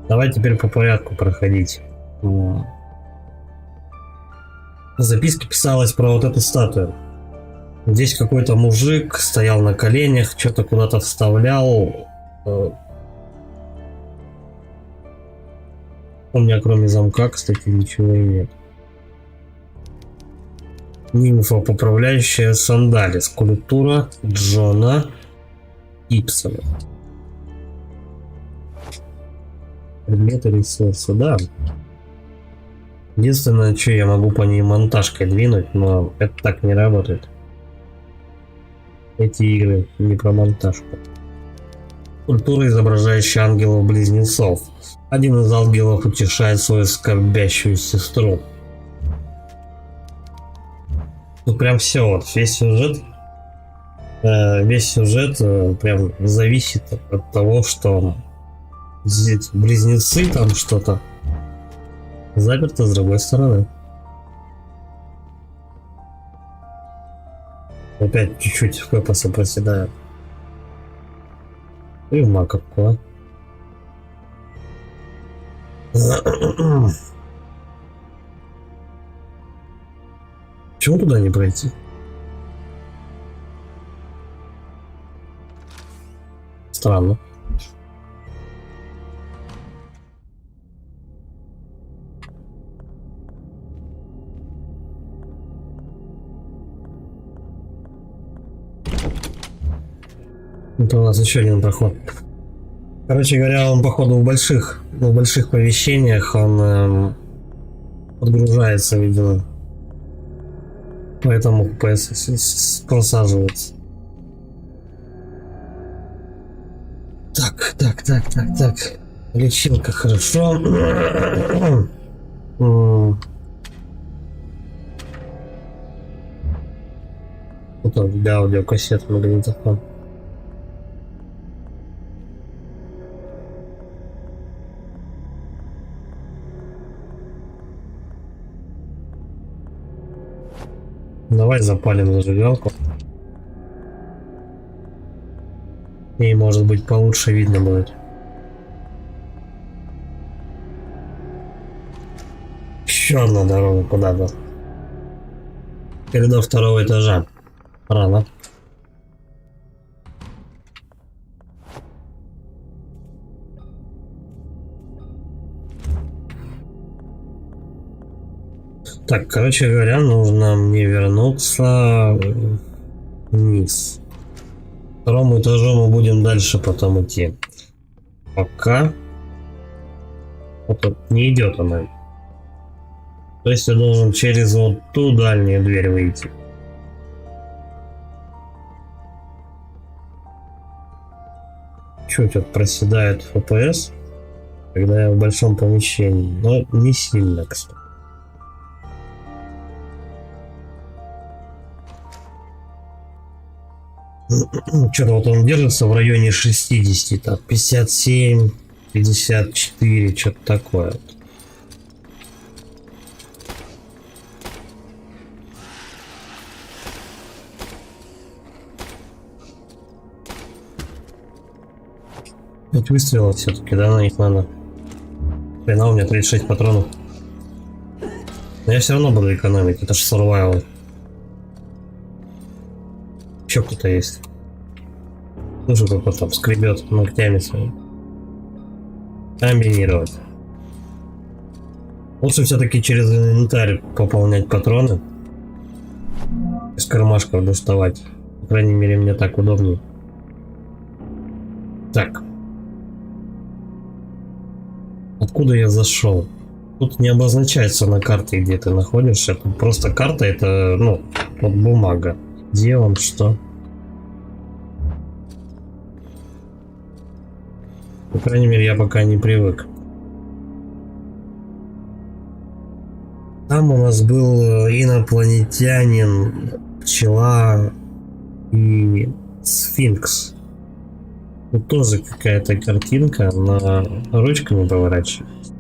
Давай теперь по порядку проходить. В записке писалось про вот эту статую. Здесь какой-то мужик стоял на коленях, что-то куда-то вставлял. У меня кроме замка, кстати, ничего и нет. Нимфа, поправляющая сандали. Скульптура Джона Ипсона. Предметы ресурса, да. Единственное, что я могу по ней монтажкой двинуть, но это так не работает. Эти игры не про монтажку. Скульптура, изображающая ангелов-близнецов. Один из ангелов утешает свою скорбящую сестру. Тут прям все, вот весь сюжет прям зависит от того, что здесь близнецы там что-то заперто с другой стороны. Опять чуть-чуть в ППС проседаю. И в маковку, Чего туда не пройти? Странно. Это у нас еще один проход. Короче говоря, он походу в больших помещениях он подгружается, видимо. Поэтому FPS просаживается. Так. Лечилка, хорошо. Вот он, для аудиокассет, магнитофон. Давай запалим зажигалку. И может быть получше видно будет. Еще одна дорога куда-то. Коридор второго этажа. Рано. Так, короче говоря, нужно мне вернуться вниз. К второму этажу мы будем дальше потом идти. Пока вот тут не идет она. То есть я должен через вот ту дальнюю дверь выйти. Чуть проседает FPS, когда я в большом помещении, но не сильно, кстати. Что-то вот он держится в районе 60, так, 57, 54, что-то такое. Пять выстрелов все-таки, да, на них надо. Хрена, у меня 36 патронов. Но я все равно буду экономить, это же survival. Еще кто-то есть. Слушай, как он там скребет ногтями своими. Комбинировать. Лучше все-таки через инвентарь пополнять патроны. Из кармашков доставать. По крайней мере, мне так удобнее. Так. Откуда я зашел? Тут не обозначается на карте, где ты находишься. Тут просто карта, это, ну, вот бумага. Где он, что? По крайней мере, я пока не привык. Там у нас был инопланетянин, пчела и сфинкс. Тут тоже какая-то картинка, она ручками поворачивается.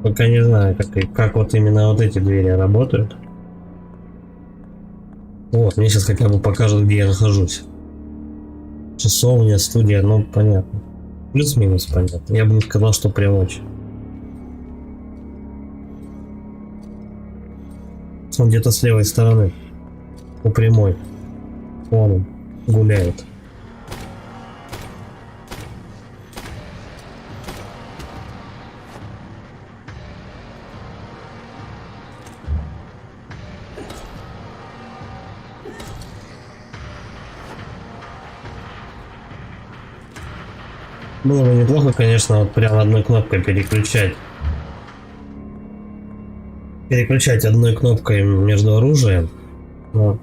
Пока не знаю, как вот именно вот эти двери работают. Вот, мне сейчас хотя бы покажут, где я нахожусь. Часовня, студия, ну понятно. Плюс-минус понятно. Я бы не сказал, что прям очень. Он где-то с левой стороны. У прямой. Вон он гуляет. Было бы неплохо, конечно, вот прям одной кнопкой переключать. Переключать одной кнопкой между оружием. Но,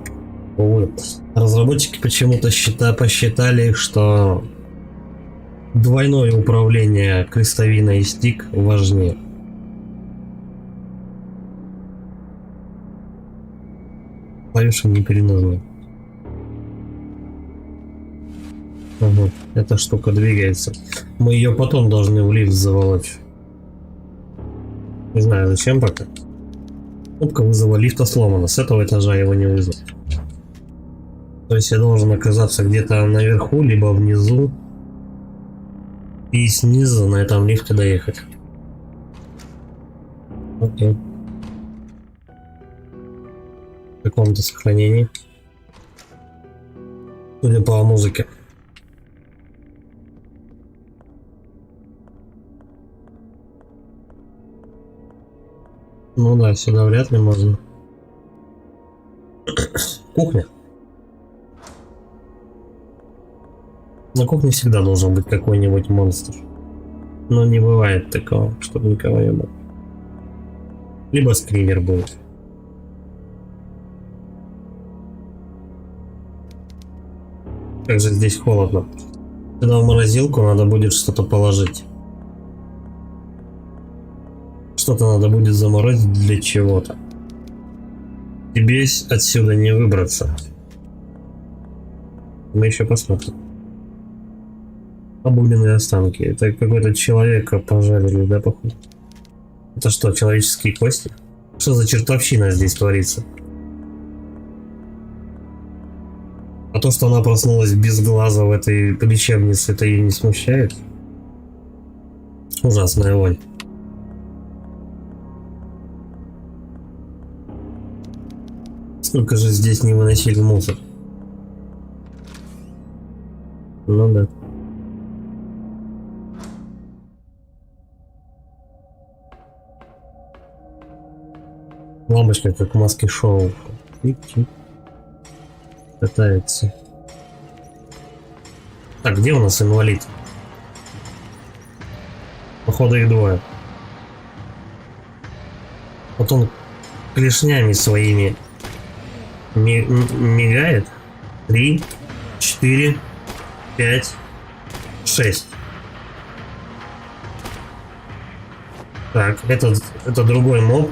увы. Разработчики почему-то посчитали, что двойное управление крестовиной и стик важнее. Клавиши не перенужны. Угу. Эта штука двигается. Мы ее потом должны в лифт заволочь. Не знаю зачем пока. Кнопка вызова лифта сломана. С этого этажа его не вызвать. То есть я должен оказаться где-то наверху, либо внизу. И снизу на этом лифте доехать. Окей. В каком-то сохранении. Судя по музыке. Ну да, сюда вряд ли можно. Кухня. На кухне всегда должен быть какой-нибудь монстр. Но не бывает такого, чтобы никого не было. Либо скример будет. Как же здесь холодно. Сюда в морозилку надо будет что-то положить. Что-то надо будет заморозить для чего-то. Тебе отсюда не выбраться. Мы еще посмотрим. Обугленные останки. Это какой-то человека пожарили, да, походу? Это что, человеческие кости? Что за чертовщина здесь творится? А то, что она проснулась без глаза в этой лечебнице, это ее не смущает? Ужасная вонь. Сколько же здесь не выносили мусор? Ну да. Лампочка как в маске шоу. Чик-чик. Катается. Так, где у нас инвалид? Походу их двое. Вот он клешнями своими мигает. 3, 4, 5, 6. Так, это другой моб.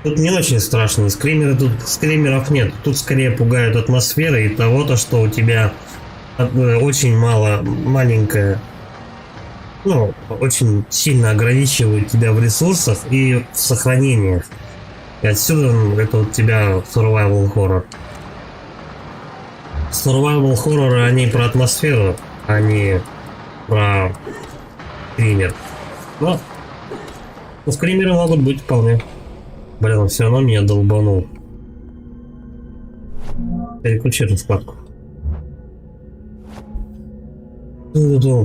Тут не очень страшно. Скримеров нет. Тут скорее пугают атмосфера и того, что у тебя очень маленькая, ну, очень сильно ограничивает тебя в ресурсах и в сохранениях. И отсюда это у тебя survival horror. Survival horror, они про атмосферу, а не про скример. Но скримеры могут быть вполне. Блин, он все равно меня долбанул. Переключи раскладку.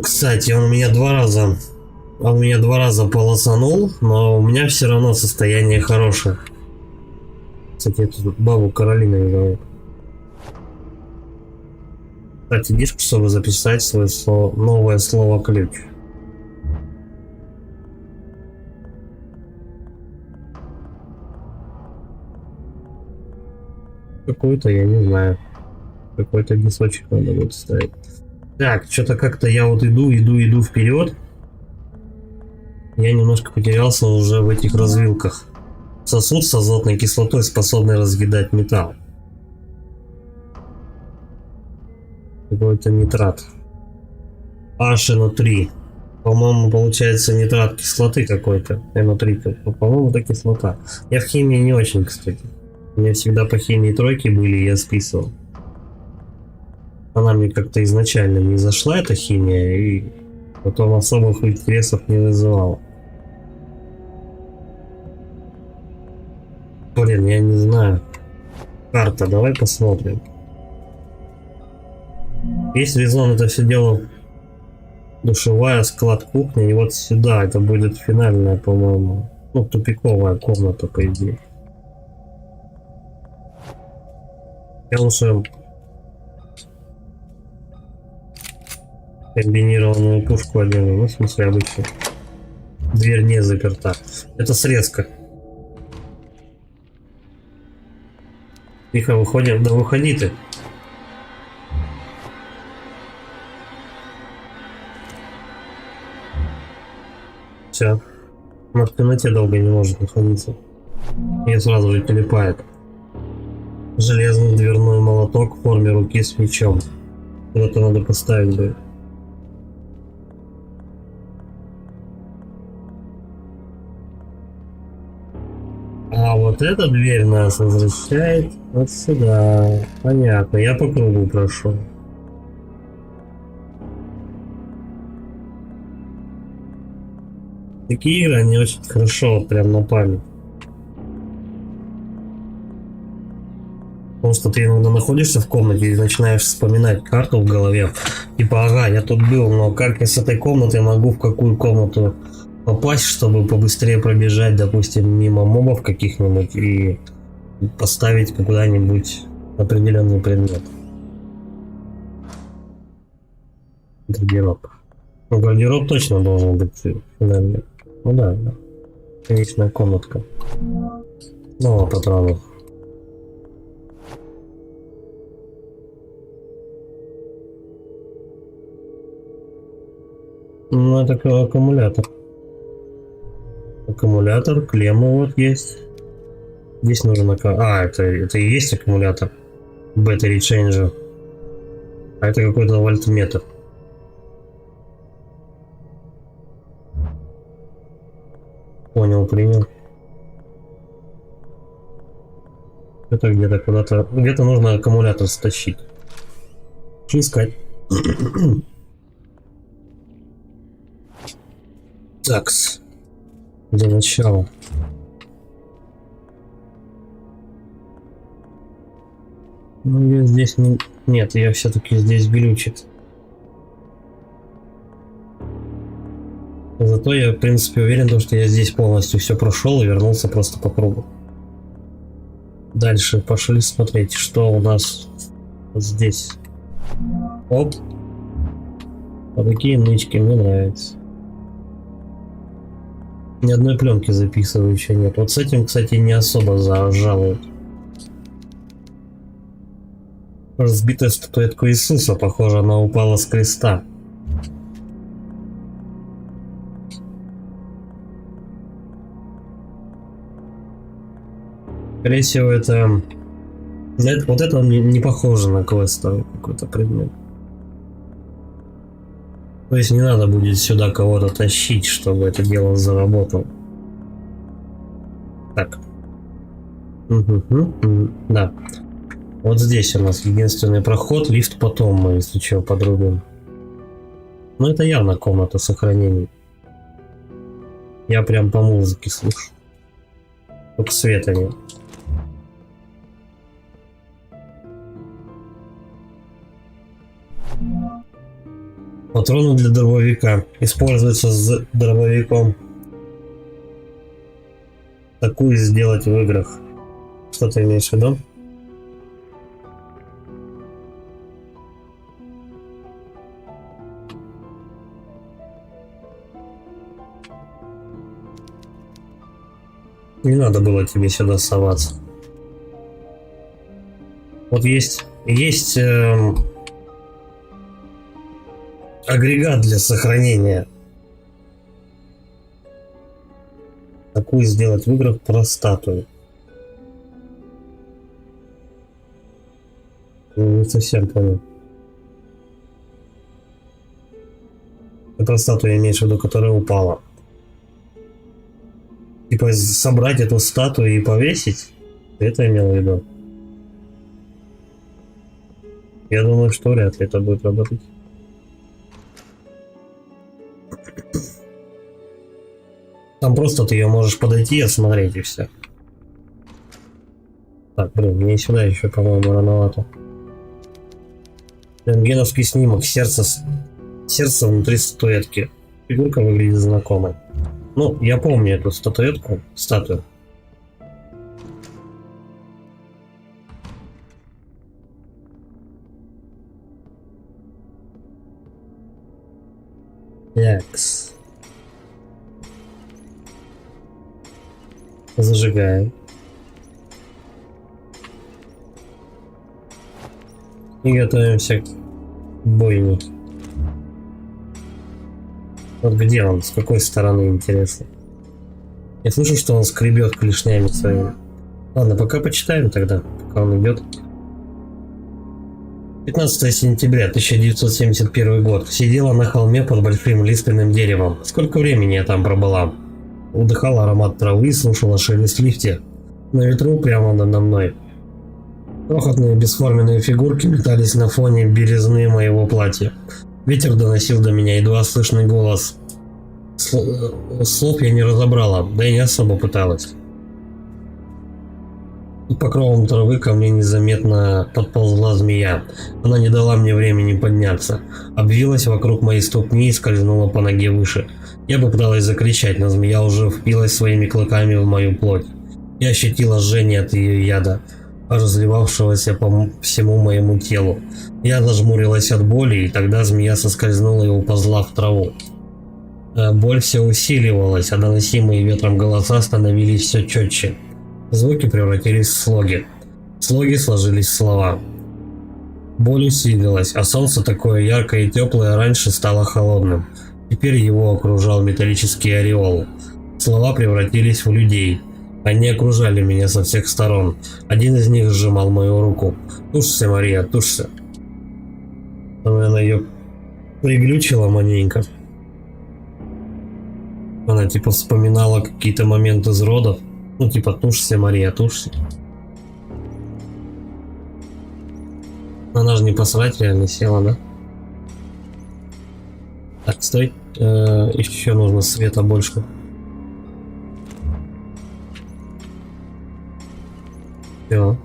Кстати, он меня два раза полосанул, но у меня все равно состояние хорошее. Кстати, эту бабу Каролина играет. Кстати, диск, чтобы записать свое новое слово ключ. Какой-то, я не знаю. Какой-то дисочек надо будет ставить. Так, что-то как-то я вот иду вперед. Я немножко потерялся уже в этих развилках. Сосуд с азотной кислотой, способный разъедать металл. Какой-то нитрат. HNO3. По-моему, получается нитрат кислоты какой-то. NO3. По-моему, это кислота. Я в химии не очень, кстати. У меня всегда по химии тройки были, я списывал. Она мне как-то изначально не зашла, эта химия, и потом особых интересов не вызывала. Блин, я не знаю. Карта, давай посмотрим. Есть резон, это все дело душевая, склад кухни, и вот сюда, это будет финальная, по-моему, ну, тупиковая комната, по идее. Я лучше комбинированную пушку одену, ну, в смысле, обычно. Дверь не заперта. Это срезка. Тихо, выходим. Да выходи ты. Все. Она в темноте долго не может находиться. Ее сразу же телепает. Железный дверной молоток в форме руки с мечом. Куда-то надо поставить бы. А вот эта дверь нас возвращает вот сюда. Понятно, я по кругу прошел. Такие игры, они очень хорошо прям на память. Потому что ты иногда находишься в комнате и начинаешь вспоминать карту в голове. Типа, ага, я тут был, но как я с этой комнаты могу в какую комнату попасть, чтобы побыстрее пробежать, допустим, мимо мобов каких-нибудь и поставить куда-нибудь определенный предмет. Гардероб. Ну, гардероб точно должен быть финальный. Ну да, да. Конечная комнатка. Ну, патронов. Ну, это аккумулятор. Аккумулятор, клемма вот есть. Здесь нужно... А, это и есть аккумулятор. Battery changer. А это какой-то вольтметр. Понял, принял. Это где-то куда-то... Где-то нужно аккумулятор стащить. Что искать? Такс. Для начала. Ну, я здесь не... Нет, я все-таки здесь глючит. Зато я, в принципе, уверен, что я здесь полностью все прошел и вернулся просто по кругу. Дальше пошли смотреть, что у нас здесь. Оп. Вот такие нычки, мне нравятся. Ни одной пленки записывающей нет. Вот с этим, кстати, не особо зажалуют. Разбитая статуэтка Иисуса, похоже, она упала с креста. Скорее всего, это... Вот это не похоже на квестовый какой-то предмет. То есть не надо будет сюда кого-то тащить, чтобы это дело заработало. Так. Да. Вот здесь у нас единственный проход, лифт потом мы, если что, подрубим. Но это явно комната сохранения. Я прям по музыке слышу. Только света нет. Патроны для дробовика. Используются с дробовиком. Такую сделать в играх. Что ты имеешь в виду? Не надо было тебе сюда соваться. Вот есть агрегат для сохранения. Такую сделать в играх про статую. Не совсем понял. Ты про статую имеешь в виду, которая упала. Типа собрать эту статую и повесить? Ты это имел в виду? Я думаю, что вряд ли это будет работать. Там просто ты ее можешь подойти и осмотреть, и все. Так, блин, мне сюда еще, по-моему, рановато. Рентгеновский снимок. Сердце внутри статуэтки. Фигурка выглядит знакомой. Ну, я помню эту статую. Такс. Зажигаем. И готовимся к бойне. Вот где он? С какой стороны, интересно? Я слышу, что он скребет клешнями своими. Ладно, пока почитаем тогда, пока он идет. 15 сентября 1971 год. Сидела на холме под большим лиственным деревом. Сколько времени я там пробыла? Вдыхала аромат травы, слушала шелест в лифте. На ветру прямо надо мной. Крохотные бесформенные фигурки метались на фоне белизны моего платья. Ветер доносил до меня едва слышный голос. Слов я не разобрала, да и не особо пыталась. Под покровом травы ко мне незаметно подползла змея. Она не дала мне времени подняться. Обвилась вокруг моей ступни и скользнула по ноге выше. Я попыталась закричать, но змея уже впилась своими клыками в мою плоть. Я ощутила жжение от ее яда, разливавшегося по всему моему телу. Я зажмурилась от боли, и тогда змея соскользнула и уползла в траву. Боль все усиливалась, а доносимые ветром голоса становились все четче. Звуки превратились в слоги. Слоги сложились в слова. Боль усилилась, а солнце, такое яркое и теплое, раньше стало холодным. Теперь его окружал металлический ореол. Слова превратились в людей. Они окружали меня со всех сторон. Один из них сжимал мою руку. «Тушься, Мария, тушься!» Она ее приглючила маленько. Она типа вспоминала какие-то моменты из родов. Ну типа «Тушься, Мария, тушься!» Она же не посрать реально села, да? Так, стой. Еще нужно света больше. Все.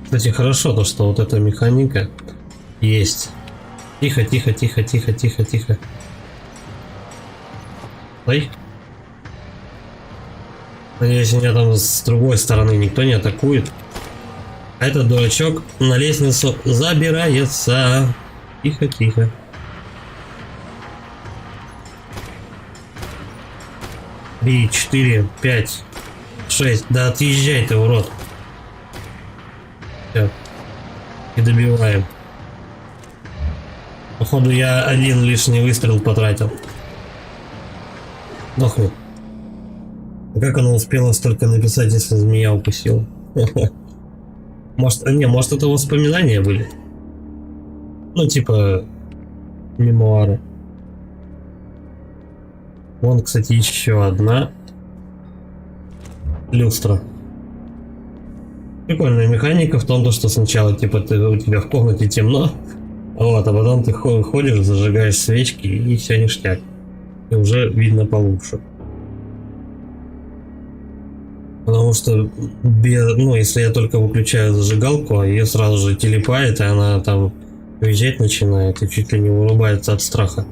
Кстати, хорошо то, что вот эта механика есть. Тихо, тихо, тихо, тихо, тихо, тихо. Стой. Надеюсь, меня там с другой стороны никто не атакует. А этот дурачок на лестницу забирается. Тихо, тихо. Три, 4, 5, 6. Да отъезжай ты, урод. Все. И добиваем. Походу я один лишний выстрел потратил. Нахуй. А как она успела столько написать, если змея укусила? Может, может это воспоминания были? Ну, типа мемуары. Вон, кстати, еще одна люстра. Прикольная механика в том, что сначала типа у тебя в комнате темно, вот, а потом ты ходишь, зажигаешь свечки и все ништяк. И уже видно получше. Потому что ну, если я только выключаю зажигалку, ее сразу же телепает, и она там визжать начинает и чуть ли не вырубается от страха.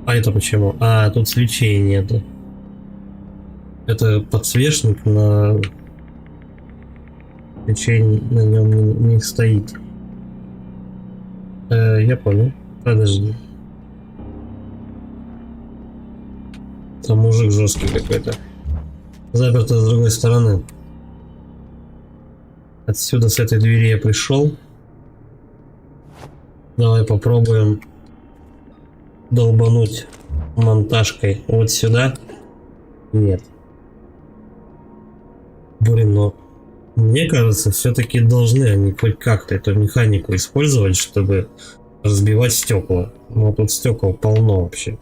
А это почему? А, тут свечей нету. Это подсвечник, на свечей на нем не стоит. Я понял. Подожди. Там мужик жесткий какой-то. Заперто с другой стороны. Отсюда, с этой двери я пришел. Давай попробуем долбануть монтажкой вот сюда. Нет. Блин, но мне кажется, все-таки должны они хоть как-то эту механику использовать, чтобы разбивать стекла. Но тут стекол полно вообще.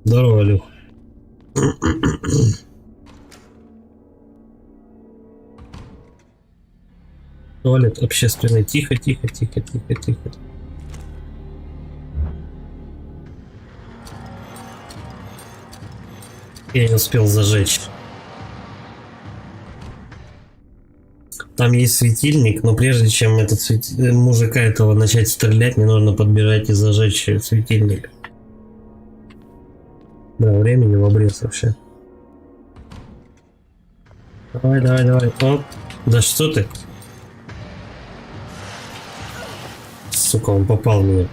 Здорово, Люх. Туалет общественный. Тихо, тихо, тихо, тихо, тихо. Я не успел зажечь. Там есть светильник, но прежде чем этот мужика этого начать стрелять, мне нужно подбежать и зажечь светильник. Да, времени в обрез вообще. Давай, давай, давай. Оп. Да что ты? Сука, он попал в меня.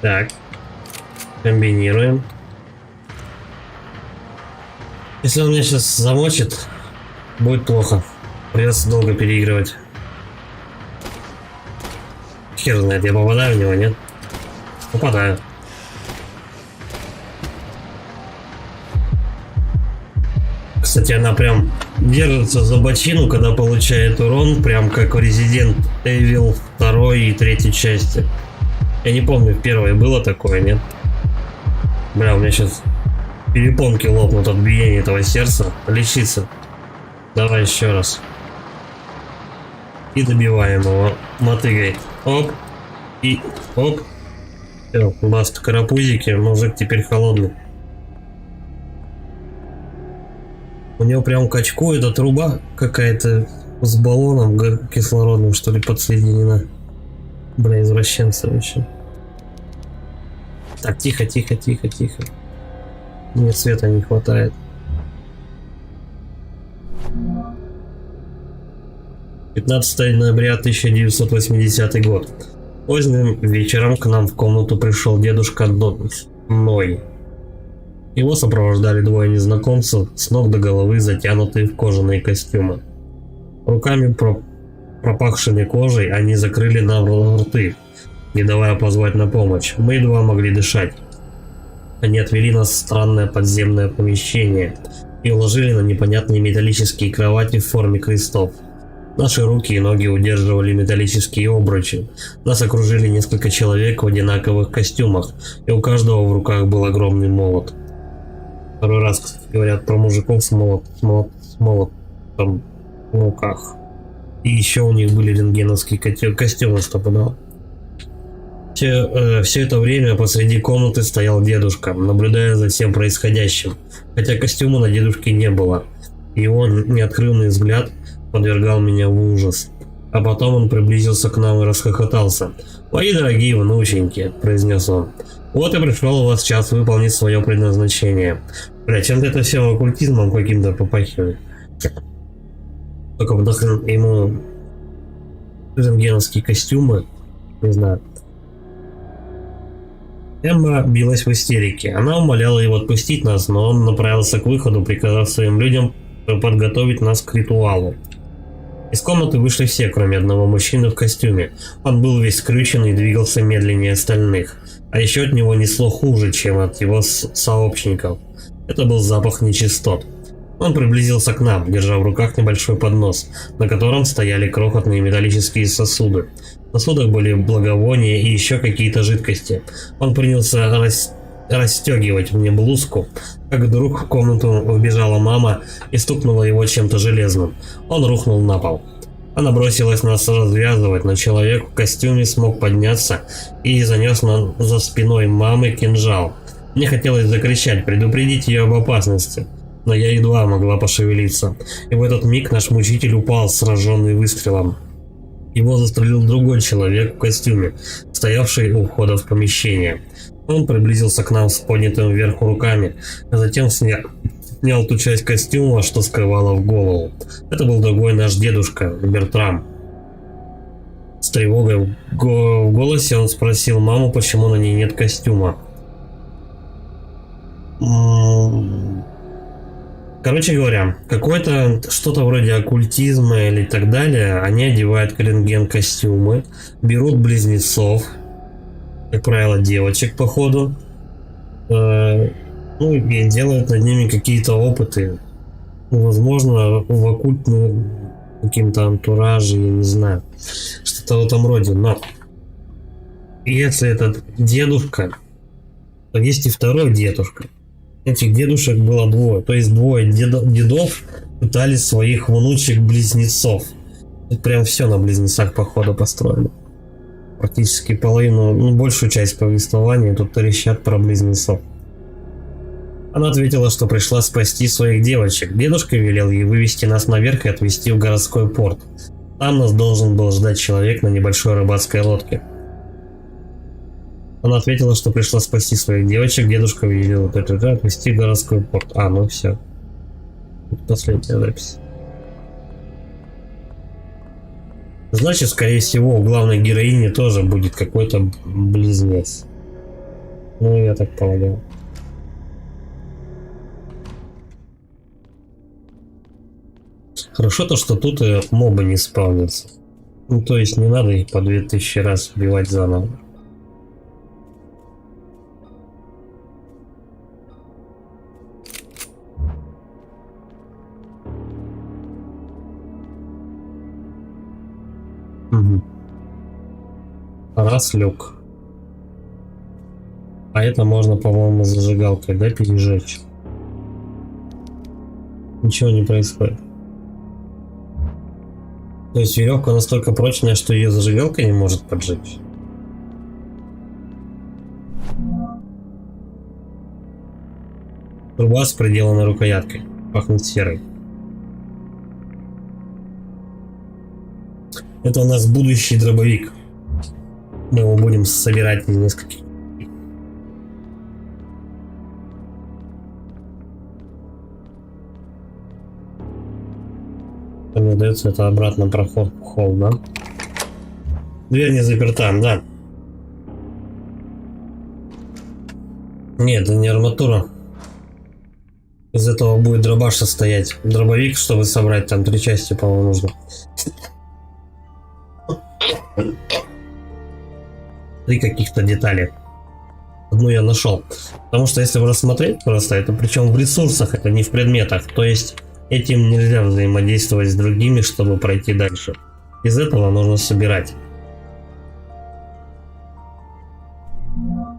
Так. Комбинируем. Если он меня сейчас замочит, будет плохо. Придется долго переигрывать. Хер знает, я попадаю в него, нет? Попадаю. Кстати, она прям держится за бочину, когда получает урон, прям как в Resident Evil 2 и 3 части. Я не помню, в первой было такое, нет? Бля, у меня сейчас перепонки лопнут от биения этого сердца. Лечиться. Давай еще раз. И добиваем его мотыгой. Оп. И оп. Все, баст карапузики. Мужик теперь холодный. У него прям качку эта труба какая-то с баллоном кислородным, что ли, подсоединена. Бля, извращенцы вообще. Так, тихо, тихо, тихо, тихо. Мне света не хватает. 15 ноября 1980 год. Поздним вечером к нам в комнату пришел дедушка Ной. Его сопровождали двое незнакомцев, с ног до головы затянутые в кожаные костюмы. Руками пропахшими кожей они закрыли нам рты, не давая позвать на помощь. Мы едва могли дышать. Они отвели нас в странное подземное помещение и уложили на непонятные металлические кровати в форме крестов. Наши руки и ноги удерживали металлические обручи. Нас окружили несколько человек в одинаковых костюмах, и у каждого в руках был огромный молот. Второй раз, кстати, говорят про мужиков с молотом в руках. И еще у них были рентгеновские костюмы, стопудово. Все это время посреди комнаты стоял дедушка, наблюдая за всем происходящим, хотя костюма на дедушке не было. Его неотрывный взгляд подвергал меня в ужас. А потом он приблизился к нам и расхохотался. «Мои дорогие внученьки», – произнес он, – «вот и пришел у вас час выполнить свое предназначение». Бля, чем-то это все оккультизмом каким-то попахивает. Только нахрен ему рентгеновские костюмы, не знаю. Эмма билась в истерике. Она умоляла его отпустить нас, но он направился к выходу, приказав своим людям подготовить нас к ритуалу. Из комнаты вышли все, кроме одного мужчины в костюме. Он был весь скрючен и двигался медленнее остальных. А еще от него несло хуже, чем от его сообщников. Это был запах нечистот. Он приблизился к нам, держа в руках небольшой поднос, на котором стояли крохотные металлические сосуды. В сосудах были благовония и еще какие-то жидкости. Он принялся расстегивать мне блузку, как вдруг в комнату вбежала мама и стукнула его чем-то железным. Он рухнул на пол. Она бросилась нас развязывать, но человек в костюме смог подняться и занес за спиной мамы кинжал. Мне хотелось закричать, предупредить ее об опасности, но я едва могла пошевелиться, и в этот миг наш мучитель упал, сраженный выстрелом. Его застрелил другой человек в костюме, стоявший у входа в помещение. Он приблизился к нам с поднятым вверх руками, а затем снял ту часть костюма, что скрывала в голову. Это был другой наш дедушка, Бертрам. С тревогой в голосе он спросил маму, почему на ней нет костюма. Короче говоря, какое-то что-то вроде оккультизма или так далее. Они одевают рентген-костюмы, берут близнецов, как правило, девочек, походу, ну и делают над ними какие-то опыты. Возможно, в оккультном каким-то антураже, я не знаю, что-то в этом роде. Но если этот дедушка, то есть и второй дедушка. Этих дедушек было двое, то есть двое дедов пытались своих внучек-близнецов. Тут прям все на близнецах, походу, построено. Практически половину, ну, большую часть повествования тут трещат про близнецов. Она ответила, что пришла спасти своих девочек. Дедушка велел ей вывести нас наверх и отвезти в городской порт. Там нас должен был ждать человек на небольшой рыбацкой лодке. Она ответила, что пришла спасти своих девочек. Дедушка велел отвезти в городской порт. А, ну все. Последняя запись. Значит, скорее всего, у главной героини тоже будет какой-то близнец. Ну, я так полагаю. Хорошо то, что тут мобы не спавнятся. Ну, то есть не надо их по 2000 раз убивать заново. Угу. Раз люк. А это можно, по-моему, зажигалкой, да, пережечь. Ничего не происходит. То есть веревка настолько прочная, что ее зажигалка не может поджечь. Труба с приделанной рукояткой. Пахнет серой. Это у нас будущий дробовик. Мы его будем собирать из нескольких. Мне дается это обратно проход в холл, да? Дверь не заперта, да. Нет, это не арматура. Из этого будет дробаш состоять. Дробовик, чтобы собрать, там 3 части, по-моему, нужно. 3 каких-то детали. Одну я нашел. Потому что если рассмотреть просто, это причем в ресурсах, это не в предметах. То есть этим нельзя взаимодействовать с другими, чтобы пройти дальше. Из этого нужно собирать.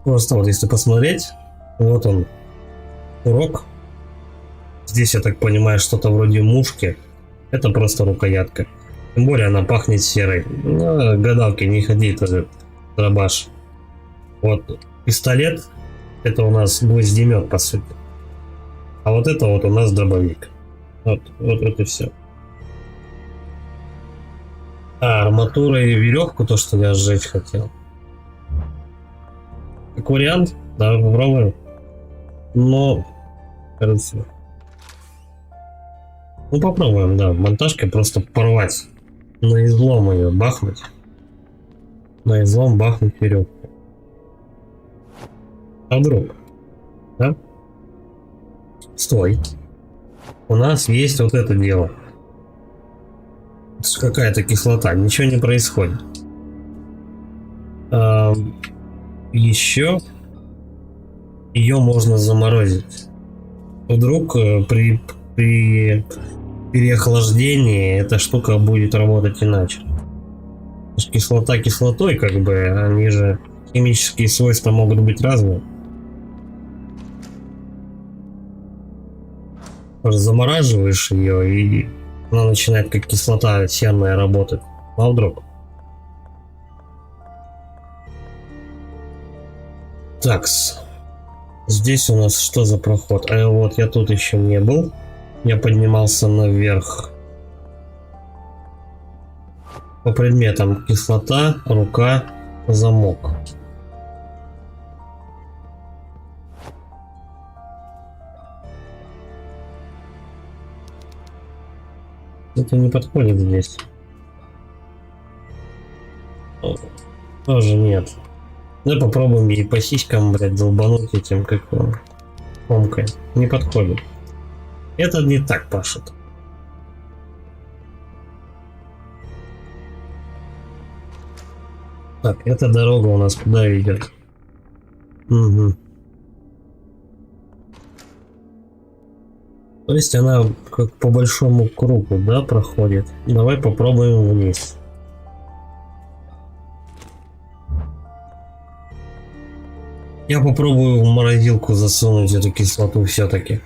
Просто вот если посмотреть, вот он, урок Здесь, я так понимаю, что-то вроде мушки. Это просто рукоятка. Тем более она пахнет серой. Ну, гадалки, не ходи, это дробаш. Вот пистолет, это у нас гвоздемет, по сути. А вот это вот у нас дробовик. Вот это все. А, арматура и веревку, то, что я сжечь хотел. Как вариант, да, попробуем. Но, кажется... Ну, попробуем, да, монтажкой просто порвать. На излом ее бахнуть. На излом бахнуть веревку. А вдруг? Да? Стой. У нас есть вот это дело. Какая-то кислота. Ничего не происходит. Еще ее можно заморозить. Вдруг при переохлаждении эта штука будет работать иначе. Кислота кислотой, как бы, они же химические свойства могут быть разные. Замораживаешь ее, и она начинает как кислота серная работать. А вдруг? Такс. Здесь у нас что за проход? А вот я тут еще не был. Я поднимался наверх. По предметам: кислота, рука, замок. Это не подходит здесь. Тоже нет. Ну попробуем ей по сиськам, блядь, долбануть этим, как помкой. Не подходит. Это не так пашет. Так, эта дорога у нас куда ведет? Угу. То есть она как по большому кругу, да, проходит. Давай попробуем вниз. Я попробую в морозилку засунуть эту кислоту все-таки.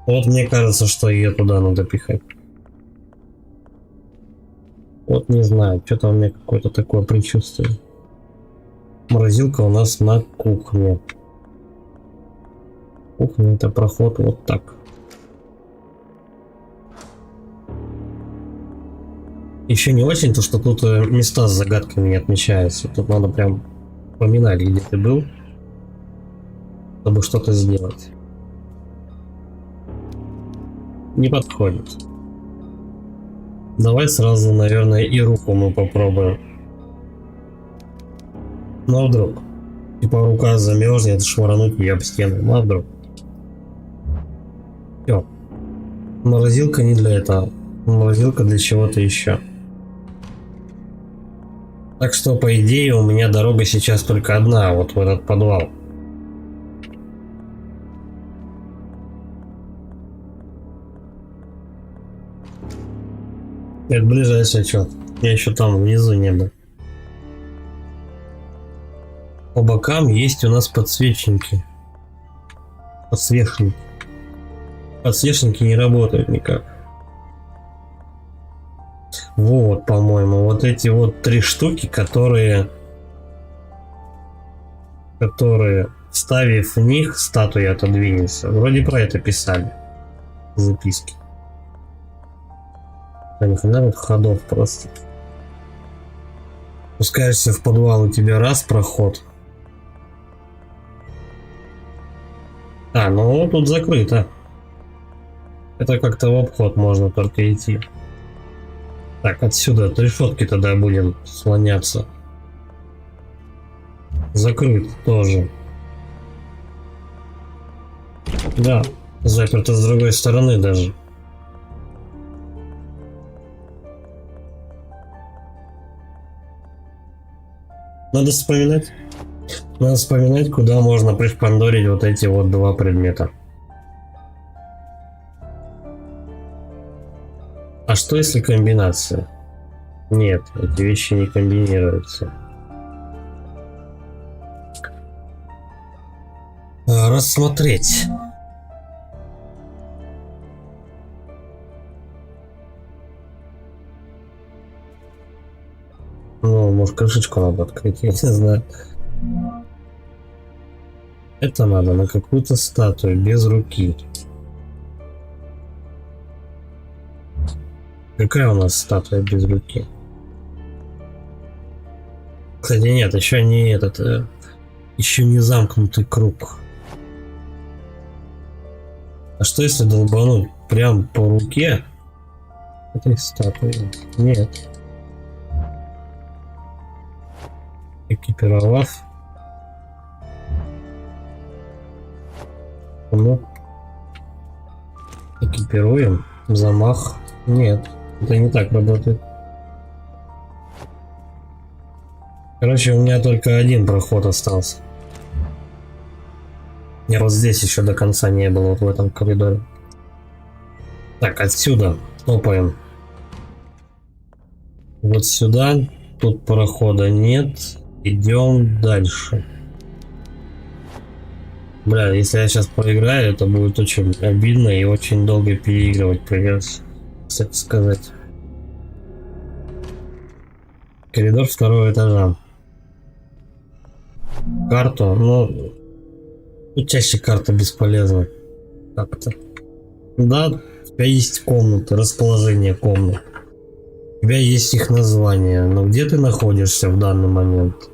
Вот мне кажется, что ее туда надо пихать. Вот не знаю, что-то у меня какое-то такое предчувствие. Морозилка у нас на кухне. Кухня — это проход вот так. Еще не очень то, что тут места с загадками не отмечаются. Тут надо прям поминать, где ты был, чтобы что-то сделать. Не подходит. Давай сразу, наверное, и руку мы попробуем. Ну а вдруг? Типа рука замерзнет, швырнуть ее об стену. Ну а вдруг? Все. Морозилка не для этого. Морозилка для чего-то еще. Так что, по идее, у меня дорога сейчас только одна, вот в этот подвал. Это ближайший отчет. Я еще там внизу не был. По бокам есть у нас подсвечники. Подсвечники. Подсвечники не работают никак. Вот, по-моему, вот эти вот 3 штуки, которые, вставив в них, статуя отодвинется. Вроде про это писали. Записки. А нихрена вот ходов просто. Спускаешься в подвал, у тебя раз проход. А, ну тут закрыто. Это как-то в обход можно только идти. Так, отсюда от решетки тогда будем слоняться. Закрыт тоже. Да, заперто с другой стороны даже. Надо вспоминать. Надо вспоминать, куда можно пришпандорить вот эти вот 2 предмета. А что если комбинация? Нет, эти вещи не комбинируются. Рассмотреть. Ну, может, крышечку надо открыть, я не знаю. Это надо на какую-то статую без руки. Какая у нас статуя без руки? Кстати, нет, еще не этот, еще не замкнутый круг. А что если долбануть прям по руке этой статуи? Нет. Экипировав. Ну. Экипируем. Замах. Нет. Это не так работает. Короче, у меня только один проход остался. Я вот здесь еще до конца не было, вот в этом коридоре. Так, отсюда топаем. Вот сюда. Тут прохода нет. Идем дальше. Бля, если я сейчас проиграю, это будет очень обидно и очень долго переигрывать придется, кстати сказать. Коридор второго этажа. Карту, ну чаще карта бесполезна. Как-то. Да, у тебя есть комнаты, расположение комнат. У тебя есть их название, но где ты находишься в данный момент?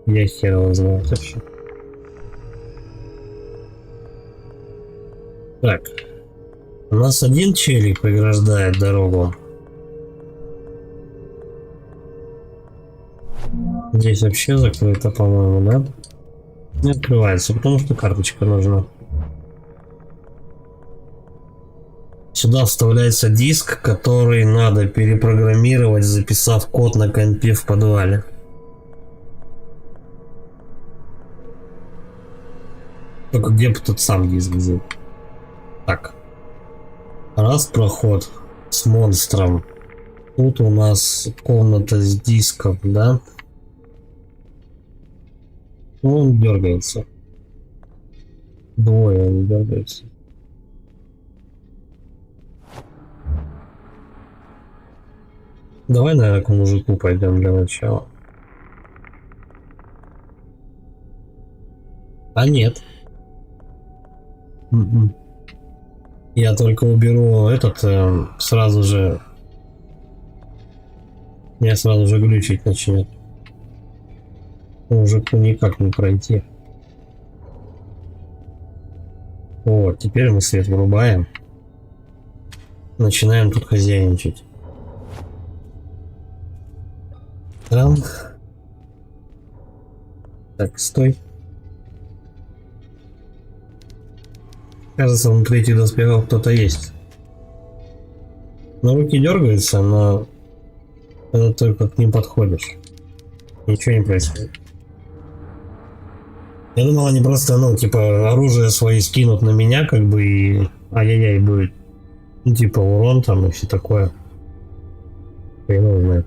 Я хер его знаю вообще. Так. У нас один челик преграждает дорогу. Здесь вообще закрыто, по-моему, да? Не открывается, потому что карточка нужна. Сюда вставляется диск, который надо перепрограммировать, записав код на компе в подвале. Только где бы тут сам диск взять? Так. Раз проход с монстром. Тут у нас комната с диском, да? Он дергается. Двое они дергаются. Давай, наверное, к мужику пойдем для начала. А нет. Я только уберу этот, сразу же... Меня сразу же глючить начнет. Мужику никак не пройти. Вот, теперь мы свет вырубаем. Начинаем тут хозяйничать. Там. Так, стой. Кажется, внутри этих доспехов кто-то есть. Но руки дергаются, но это только к ним подходишь. Ничего не происходит. Я думал, они просто, ну, типа, оружие свои скинут на меня, как бы, и ай-яй-яй будет. Ну, типа, урон там и все такое. Хрен знает.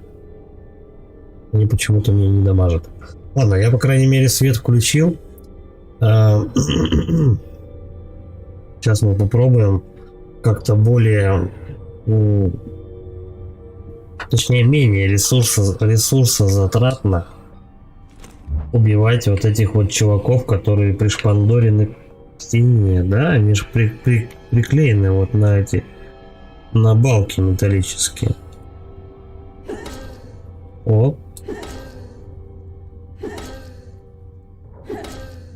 Они почему-то мне не дамажат. Ладно, я, по крайней мере, свет включил. Сейчас мы попробуем как-то более... Точнее, менее ресурсозатратно убивать вот этих вот чуваков, которые пришпандорены к стене, да? Они же приклеены вот на эти... на балки металлические. О.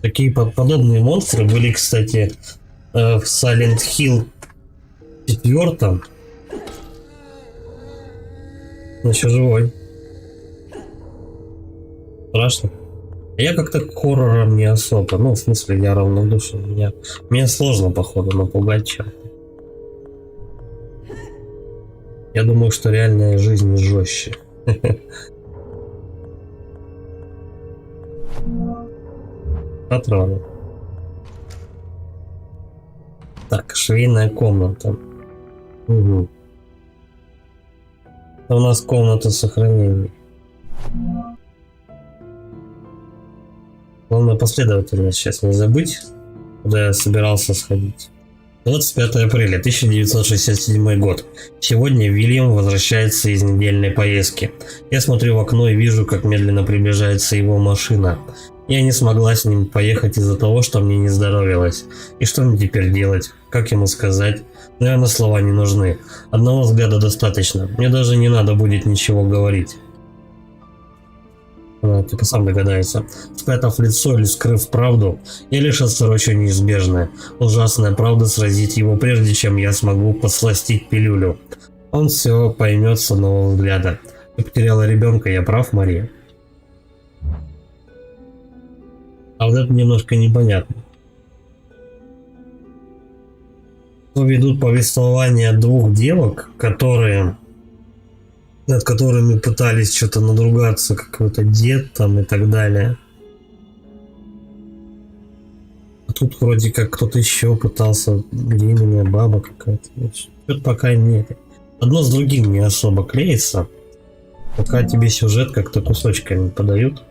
Такие подобные монстры были, кстати, в Silent Hill 4. Он еще живой. Страшно. Я как-то к хоррорам не особо. Ну, в смысле, я равнодушен. Мне сложно, походу, напугать чем-то. Я думаю, что реальная жизнь жестче. Патроны. Так, швейная комната. Угу. У нас комната сохранения. Главное последовательно сейчас не забыть, куда я собирался сходить. 25 апреля 1967 год. Сегодня Вильям возвращается из недельной поездки. Я смотрю в окно и вижу, как медленно приближается его машина. Я не смогла с ним поехать из-за того, что мне не здоровилось. И что мне теперь делать? Как ему сказать? Наверное, слова не нужны. Одного взгляда достаточно. Мне даже не надо будет ничего говорить. Типа сам догадается. Спрятав лицо или скрыв правду, я лишь отсрочу неизбежное. Ужасная правда сразит его, прежде чем я смогу подсластить пилюлю. Он все поймет с одного взгляда. Ты потеряла ребенка, я прав, Мария? А вот это немножко непонятно. Ведут повествование двух девок, которые... над которыми пытались что-то надругаться, какой-то дед там и так далее. А тут вроде как кто-то еще пытался, беременная баба какая-то. Что-то пока нет. Одно с другим не особо клеится. Пока тебе сюжет как-то кусочками подают.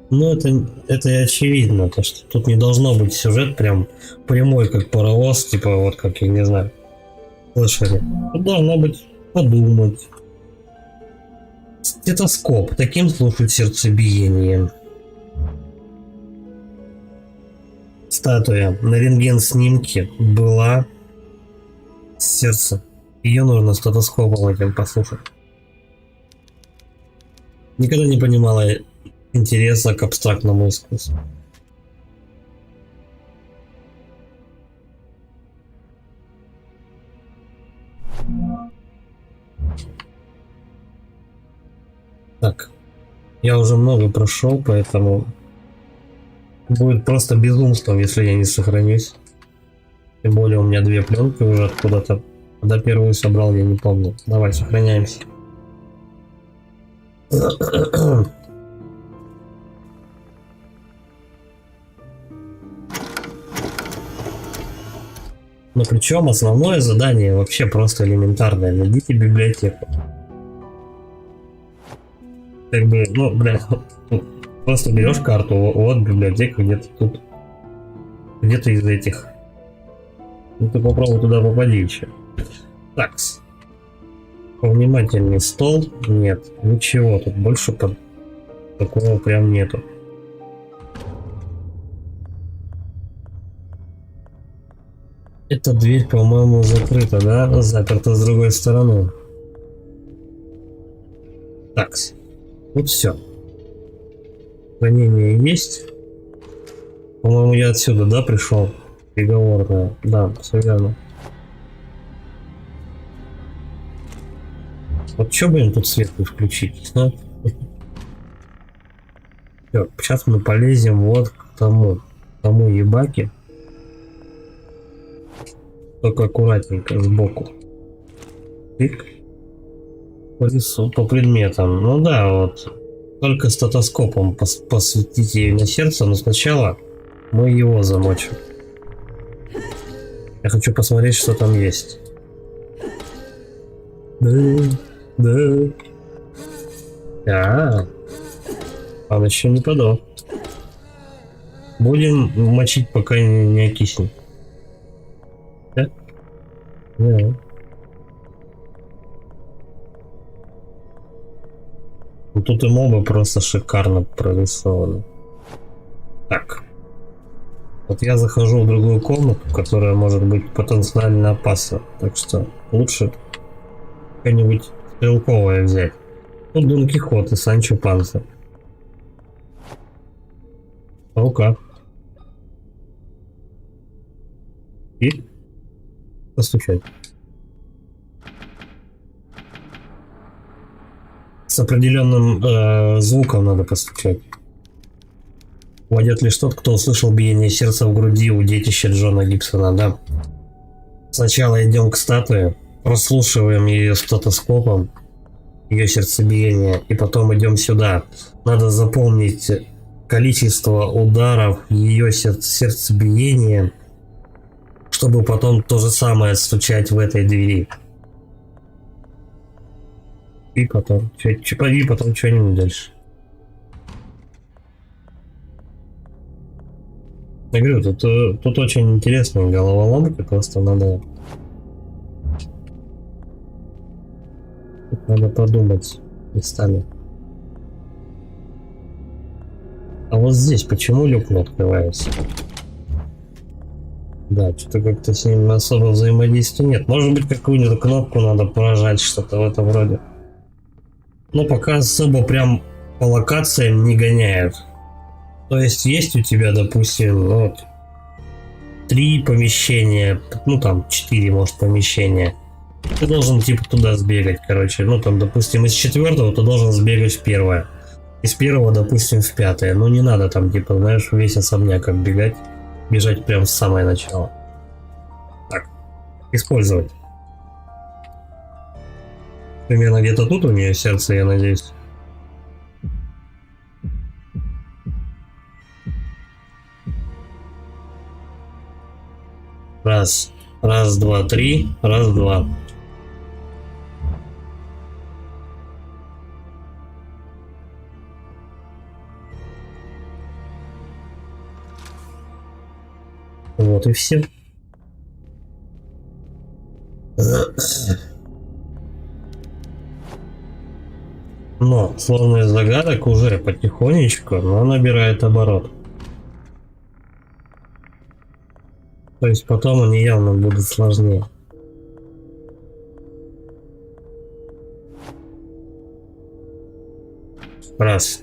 Но это и очевидно, то что тут не должно быть сюжет прям прямой, как паровоз, типа вот как, я не знаю, слышали. Тут должно быть подумать. Стетоскоп. Таким слушать сердцебиение. Статуя на рентген-снимке была сердце. Ее нужно стетоскопом этим послушать. Никогда не понимала интереса к абстрактному искусству. Так, я уже много прошел, поэтому будет просто безумством, если я не сохранюсь. Тем более у меня две пленки уже откуда-то. Когда первую собрал, я не помню. Давай, сохраняемся. Но причем основное задание вообще просто элементарное. Найдите библиотеку. Как бы, ну, бля, просто берешь карту, вот библиотека где-то тут. Где-то из этих. Ну ты попробуй туда попади еще. Такс. Повнимательней стол. Нет, ничего, тут больше такого прям нету. Эта дверь, по-моему, закрыта, да? Заперта с другой стороны. Такс. Вот все. Хранение есть. По-моему, я отсюда, да, пришел? Переговорная. Да, все верно. Вот что бы им тут свет включить, а? Всё, сейчас мы полезем вот к тому ебаке. Только аккуратненько сбоку. Тык. По предметам. Ну да, вот. Только стетоскопом посветите ей на сердце, но сначала мы его замочим. Я хочу посмотреть, что там есть. Да. Он еще не подал. Будем мочить, пока не окиснет. Да? Да. Тут и мобы просто шикарно прорисованы. Так. Вот я захожу в другую комнату, которая может быть потенциально опасна. Так что лучше что-нибудь стрелковое взять. Тут Дон Кихот и Санчо Панса. Рука. И постучать. С определенным звуком надо постучать. Войдет лишь тот, кто услышал биение сердца в груди у детища Джона Гибсона, да. Сначала идем к статуе, прослушиваем ее стетоскопом, ее сердцебиение, и потом идем сюда. Надо запомнить количество ударов ее сердцебиения, чтобы потом то же самое стучать в этой двери. И потом что-нибудь дальше. Я говорю, тут очень интересные головоломки, просто надо подумать местами. А вот здесь почему люк не открывается? Да, что-то как-то с ним особо взаимодействия нет. Может быть, какую-нибудь кнопку надо поражать, что-то в этом роде. Но пока особо прям по локациям не гоняют. То есть у тебя, допустим, ну, вот, 3 помещения, ну там 4, может, помещения. Ты должен типа туда сбегать, короче. Ну там, допустим, из 4-го ты должен сбегать в 1-е. Из 1-го, допустим, в 5-е. Ну не надо там, типа, знаешь, весь особняк оббегать. Бежать прям с самого начала. Так, использовать. Примерно где-то тут у нее сердце, я надеюсь. Раз, два, три, раз, два. Вот и все. Но сложность загадок уже потихонечку, но набирает оборот. То есть потом они явно будут сложнее. Раз,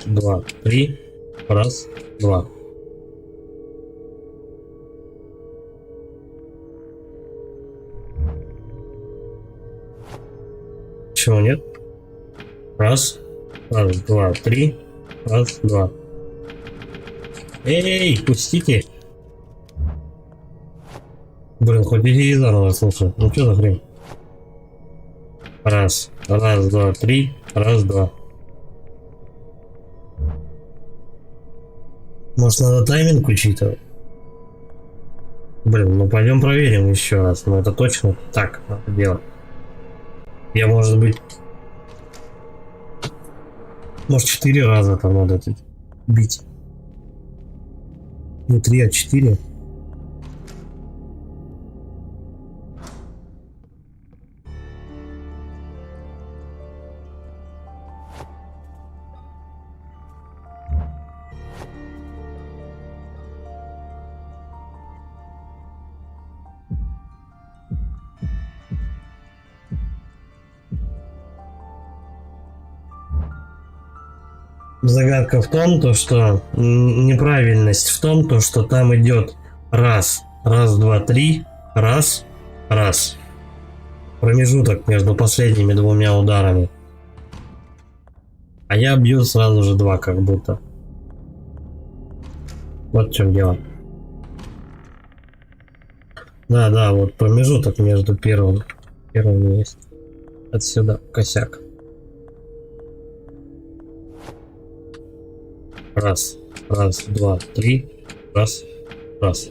два, три, раз, два. Чего нет? Раз, два, три, раз, два. Эй, пустите! Блин, хоть иди заново, слушай. Ну что за хрень? Раз, два, три, раз, два. Может, надо тайминг учитывать? Блин, ну пойдем проверим еще раз. Ну это точно так надо делать. Я, может быть... Может, 4 раза там надо бить. Не 3, а 4. Загадка в том, то, что неправильность в том, то, что там идет раз, два, три, раз, раз. Промежуток между последними 2 ударами. А я бью сразу же 2, как будто. Вот в чем дело. Да, вот промежуток между первым есть. Отсюда косяк. Раз, два, три, раз. Раз,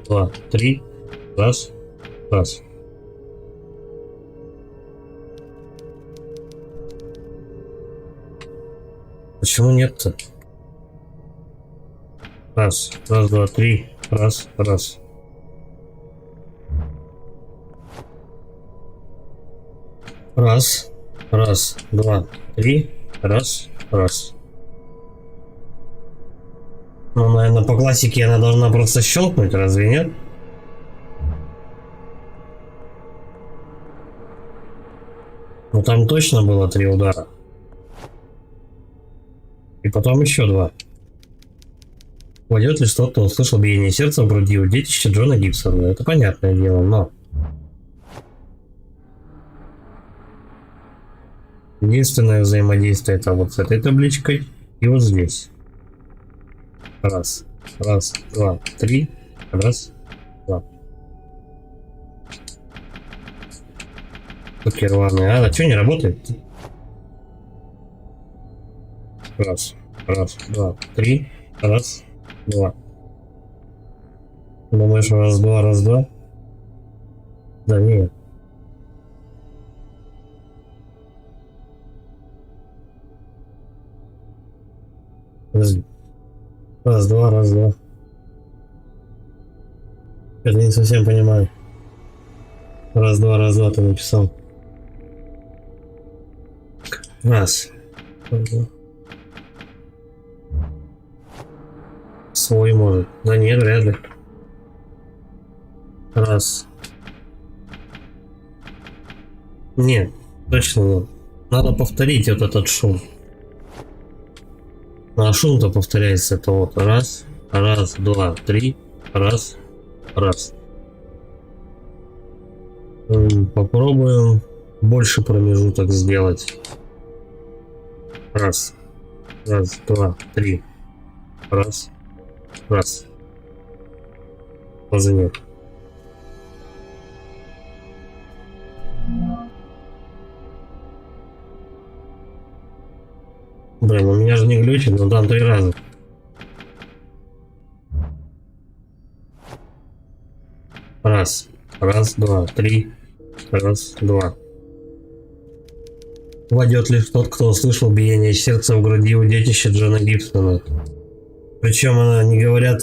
два, три, раз. Почему нет-то? Раз, два, три, раз. Раз, два, три, раз. Ну, наверное, по классике она должна просто щелкнуть, разве нет? Ну, там точно было 3 удара. И потом еще 2. Пойдет ли что-то, услышал биение сердца в груди у детища Джона Гибсона. Это понятное дело, но... Единственное взаимодействие это вот с этой табличкой и вот здесь. Раз, два, три, раз, два. Такие рваные. А что не работает? Раз, два, три, раз, два. Думаешь, раз, два? Да нет. Раз, два, раз, два. Я не совсем понимаю. Раз, два ты написал. Раз. Свой может. Да нет, вряд ли. Раз. Нет, точно нет. Надо повторить вот этот шум. А шум-то повторяется. Это вот раз, раз, два, три, раз, раз. Попробуем больше промежуток сделать. Раз, раз, два, три, раз, раз. Тоже нет. Блин, у меня же не глючит, но там 3 раза. Раз, раз, два, три, раз, два. Войдет лишь тот, кто услышал биение сердца в груди у детища Джона Гибсона. Причем они говорят,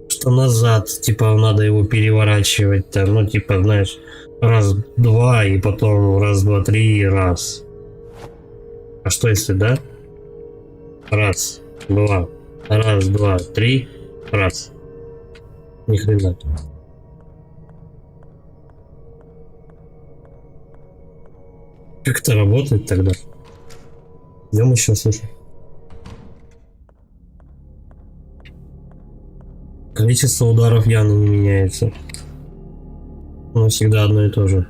что назад, типа надо его переворачивать, там, ну типа, знаешь, раз, два, и потом раз, два, три, и раз. А что если, да? Раз, два, три, раз. Ни хрена. Как это работает тогда? Идем еще слушать. Количество ударов явно не меняется. Но всегда одно и то же.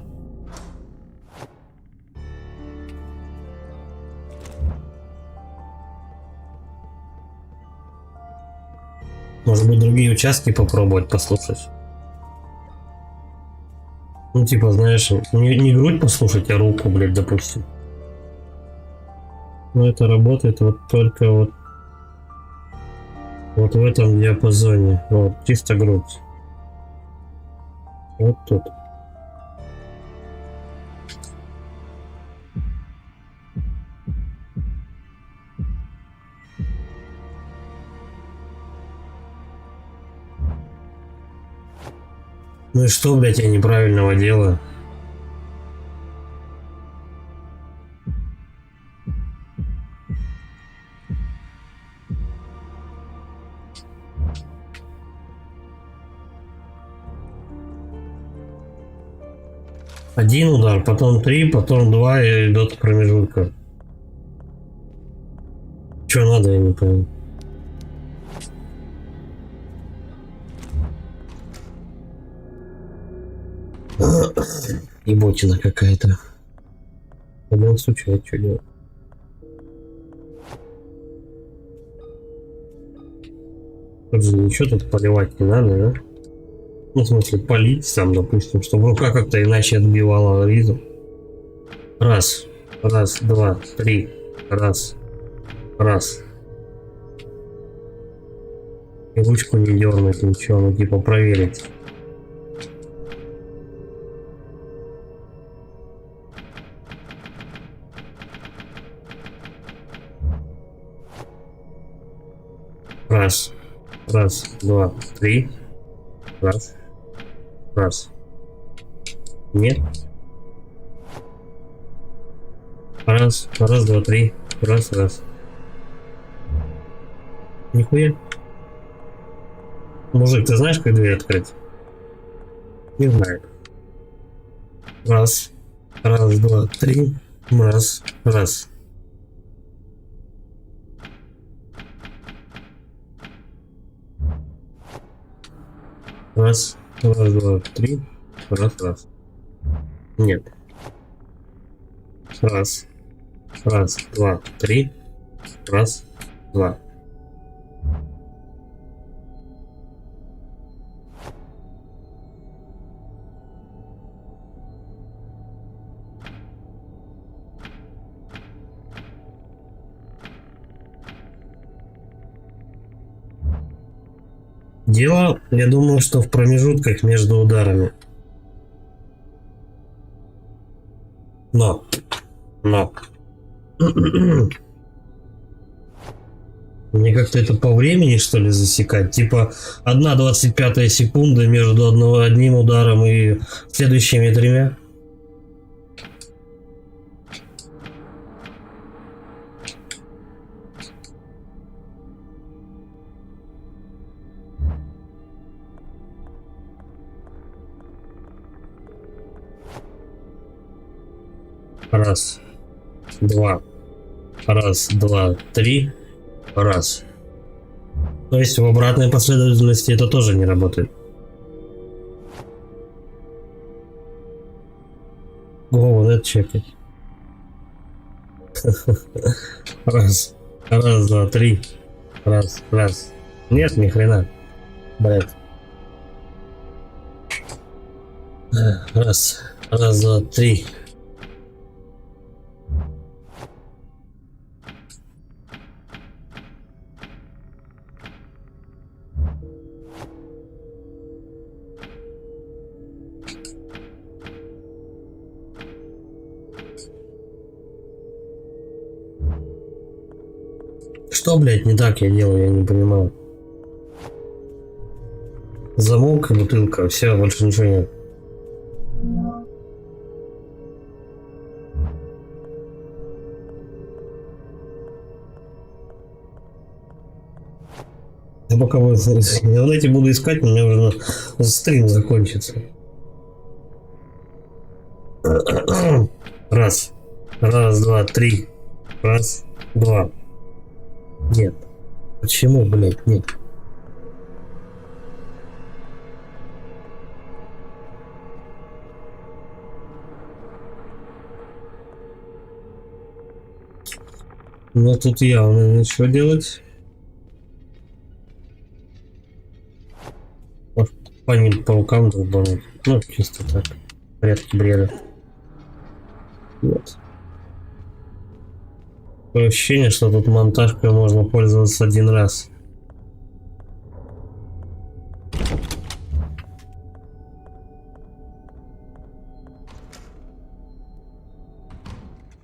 Может быть, другие участки попробовать послушать? Ну, типа, знаешь, не грудь послушать, а руку, блядь, допустим. Но это работает вот только вот в этом диапазоне. Вот, чисто грудь. Вот тут. Ну и что, блядь, я неправильного делаю? Один удар, потом 3, потом 2 и идет промежутка. Что надо, я не понял. Еботина какая-то. В любом случае, я что делаю? Тут же ничего тут поливать не надо, да? Ну, в смысле, полить там, допустим, чтобы рука как-то иначе отбивала ритм. Раз, раз, два, три, раз, раз. И ручку не дернуть, ничего, ну типа проверить. Раз, раз, два, три, раз, раз. Нет. Раз, раз, два, три, раз, раз. Нихуя. Мужик, ты знаешь, как дверь открыть? Не знаю. Раз, раз, два, три, раз, раз. Раз, раз, два, три, раз, раз. Нет. Раз, раз, два, три, раз, два. Дело, я думаю, что в промежутках между ударами. Но. Мне как-то это по времени, что ли, засекать? Типа 1/25 секунды между одним ударом и следующими тремя? Раз, два, раз, два, три, раз. То есть в обратной последовательности это тоже не работает. О, вот это чекать. Раз, раз, два, три, раз, раз. Нет, ни хрена. Блядь. Раз, раз, два, три. Что, блядь, не так я делаю, я не понимаю. Замок и бутылка, все, больше ничего нет. Я пока я вот эти буду искать, у меня уже стрим закончится. Раз. Раз, два, три. Раз, два. Нет. Почему, блядь, нет? Ну тут явно ничего делать. Может, по рукам долбануть. Ну, чисто так. В порядке бреда. Вот. Такое ощущение, что тут монтажкой можно пользоваться один раз.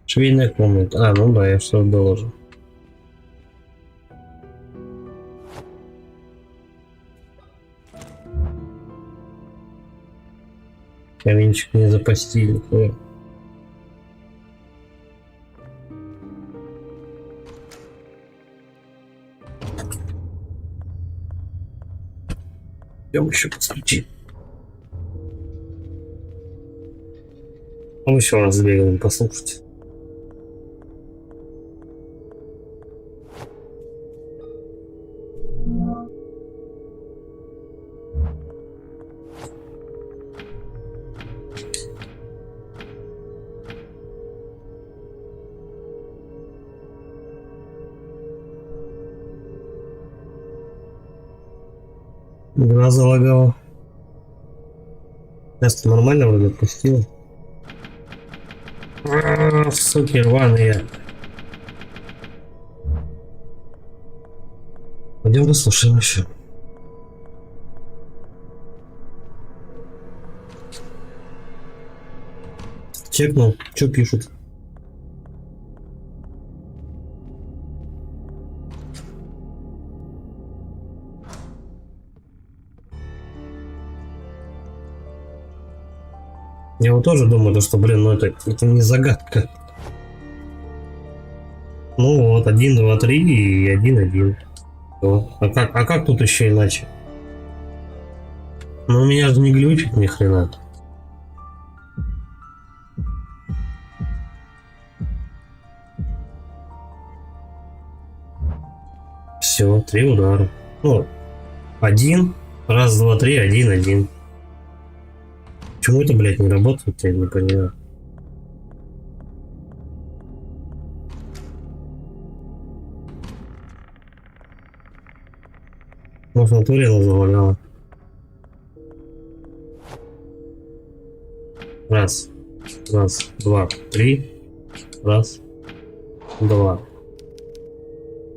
Швейная комната. А, ну да, я что-то доложил. Каменчик не запастили. Идем еще подключить. Ну еще раз сбегаем, послушайте. Игра залагала. Сейчас нормально вроде отпустила. Суки рваные. Пойдем выслушаем еще. Чекнул, что пишут. Я вот тоже думаю, что, блин, ну это не загадка. Ну вот, 1, 2, 3 и 1, 1. А как тут еще иначе? Ну у меня же не глючит ни хрена. Все, 3 удара. Ну, 1, раз, два, три, 1, 1. Почему это, блядь, не работает, я не понимаю. Может, в натуре она заваляла. Раз, раз, два, три. Раз, два.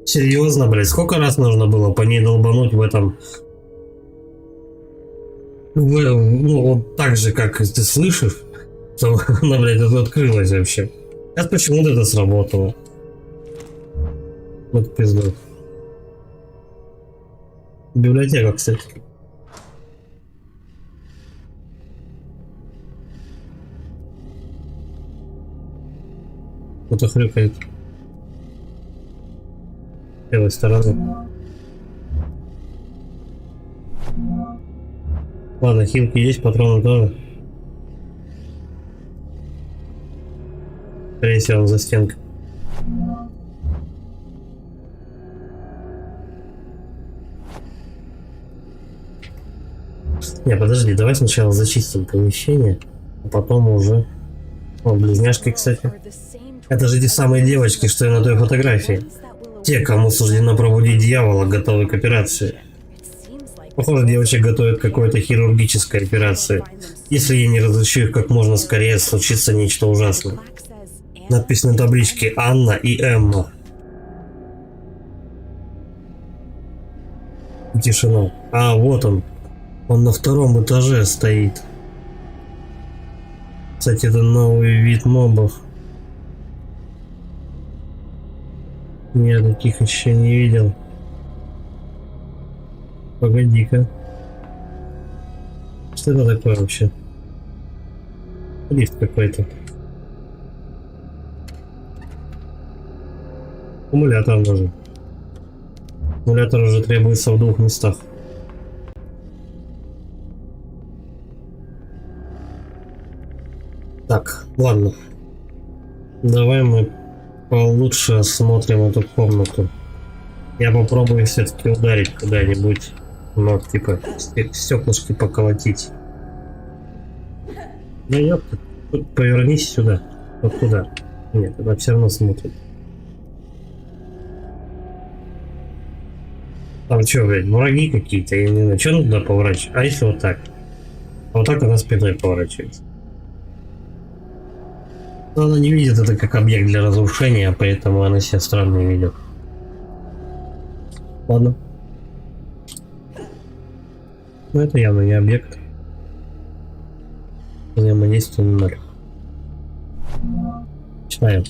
Серьезно, блядь, сколько раз нужно было по ней долбануть в этом... Ну, вот так же, как ты слышишь, что она, блядь, это открылась вообще. Сейчас почему-то это сработало. Вот пизду. Библиотека, кстати. Кто-то хрюкает. С левой стороны. Ладно, хилки есть, патроны тоже. Скорее всего, он за стенкой. Не, подожди, давай сначала зачистим помещение, а потом уже... О, близняшки, кстати. Это же те самые девочки, что и на той фотографии. Те, кому суждено пробудить дьявола, готовы к операции. Похоже, девочек готовят к какой-то хирургической операции. Если я не разыщу их как можно скорее, случится нечто ужасное. Надпись на табличке «Анна» и «Эмма». Тишина. А, вот он. Он на втором этаже стоит. Кстати, это новый вид мобов. Я таких еще не видел. Погоди-ка. Что это такое вообще? Лифт какой-то. Аккумулятор нужен. Аккумулятор уже требуется в 2 местах. Так, ладно. Давай мы получше осмотрим эту комнату. Я попробую все-таки ударить куда-нибудь. Ну, типа, стеклышки поколотить. Да ёпта, повернись сюда. Вот туда. Нет, она все равно смотрит. Там что, блядь, враги какие-то? Я не знаю, что надо туда поворачивать? А если вот так? А вот так она спиной поворачивается. Но она не видит это как объект для разрушения, поэтому она себя странно видит. Ладно. Ну это явно не объект. Взаимодействие 0. Читаем.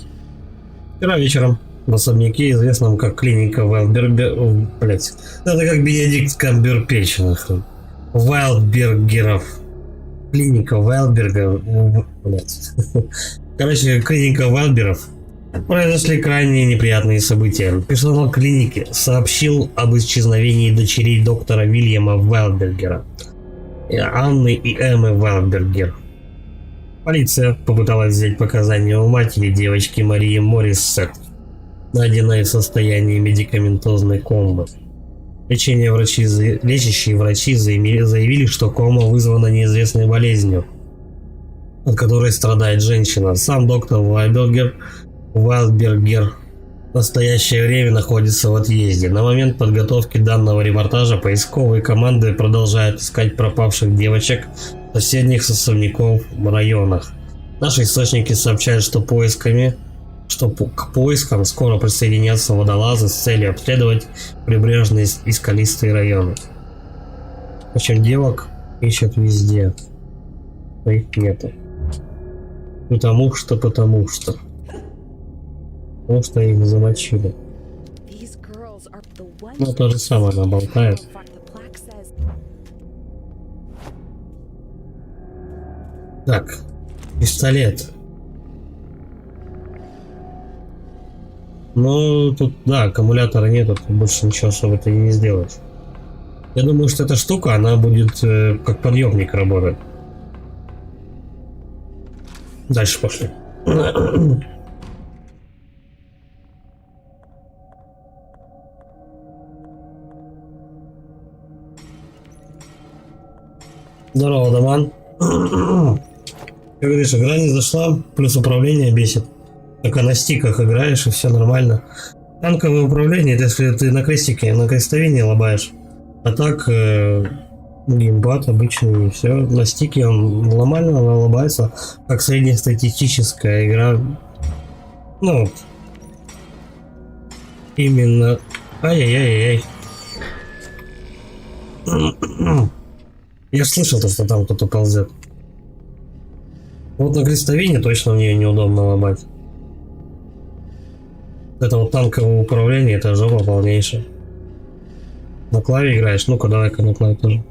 Вчера вечером в особняке, известном как клиника Вайлдбергеров, блять, это как Бенедикт Камбербэтч, Вайлдбергеров. Клиника Вайлдбергеров, блять. Короче, клиника Вайлдбергеров. Произошли крайне неприятные события. Персонал клиники сообщил об исчезновении дочерей доктора Вильяма Вайлдбергера, Анны и Эммы Вайлдбергер. Полиция попыталась взять показания у матери девочки Марии Морриссет, найденной в состоянии медикаментозной комы. Лечащие врачи заявили, что кома вызвана неизвестной болезнью, от которой страдает женщина. Сам доктор Вайлдбергер в настоящее время находится в отъезде. На момент подготовки данного репортажа поисковые команды продолжают искать пропавших девочек в соседних особняков в районах. Наши источники сообщают, что к поискам скоро присоединятся водолазы с целью обследовать прибрежные и скалистые районы. В общем, девок ищут везде, но их нету. Потому что их замочили. Ну, то же самое она болтает. Так, пистолет. Ну, тут, да, аккумулятора нету, тут больше ничего особо ты не сделаешь. Я думаю, что эта штука, она будет как подъемник работать. Дальше пошли. Здорово, Даман. Как говоришь, игра не зашла, плюс управление бесит. Только на стиках играешь и все нормально. Танковое управление, это если ты на крестике, на крестовине лобаешь. А так, геймпад обычный и все. На стике он нормально лобается, как среднестатистическая игра. Ну вот. Именно. Ай-яй-яй-яй. Я ж слышал, что там кто-то ползет. Вот на крестовине точно в нее неудобно ломать. Это вот танковое управление, это жопа полнейшая. На клаве играешь? Ну-ка, давай-ка на клаве тоже.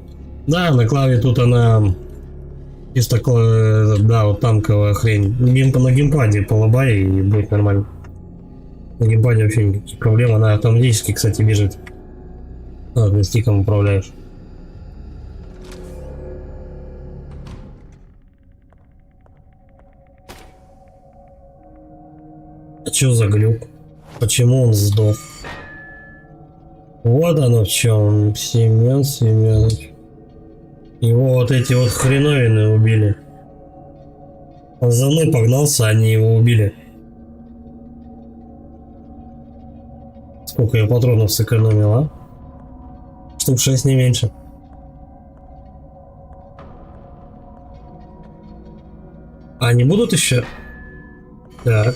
Да, на клаве тут она чисто, да, вот танковая хрень. На геймпаде полобай и будет нормально. На геймпаде вообще никаких проблем. Она автоматически, кстати, бежит. Ты стиком управляешь. А чё за глюк? Почему он сдох? Вот оно в чем. Семен Семенович. Его вот эти вот хреновины убили. Он за мной погнался, они его убили. Сколько я патронов сэкономил, а? Штук 6, не меньше. А они будут еще? Так.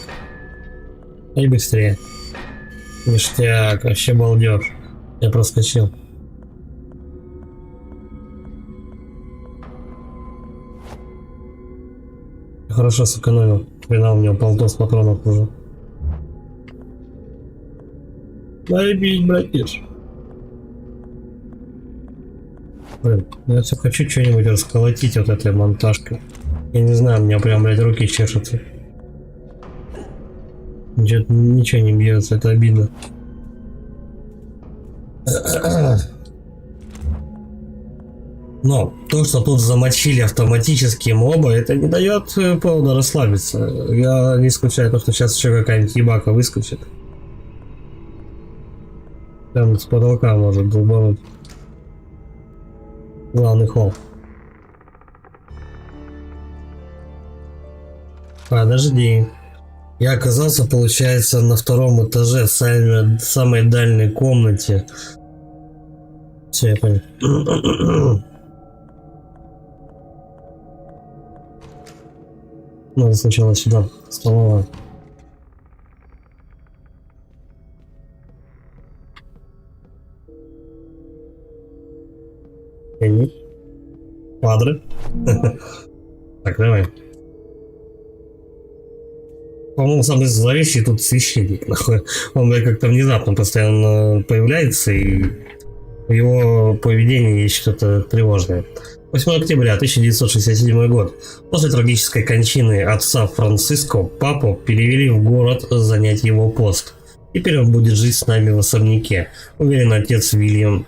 И быстрее. Ништяк, вообще балдеж. Я проскочил. Хорошо сэкономил. Хрена, у него полтос патронов уже. Дай бить, братиш. Блин, я все хочу что-нибудь расколотить вот этой монтажкой. Я не знаю, у меня прям, блядь, руки чешутся. Ничего не бьется, это обидно. Но то, что тут замочили автоматические мобы, это не дает повода расслабиться. Я не исключаю то, что сейчас еще какая-нибудь ебака выскочит. Прям с потолка может долбануть. Главный холл. Подожди. Я оказался, получается, на втором этаже, в самой дальней комнате. Все, я понял. Надо сначала сюда, столовая. Падры. Так, давай. По-моему, самый зловещий тут священник, нахуй. Он как-то внезапно постоянно появляется, и в его поведении есть что-то тревожное. 8 октября 1967 год. После трагической кончины отца Франциско, папу перевели в город занять его пост. Теперь он будет жить с нами в особняке, уверен отец Вильям,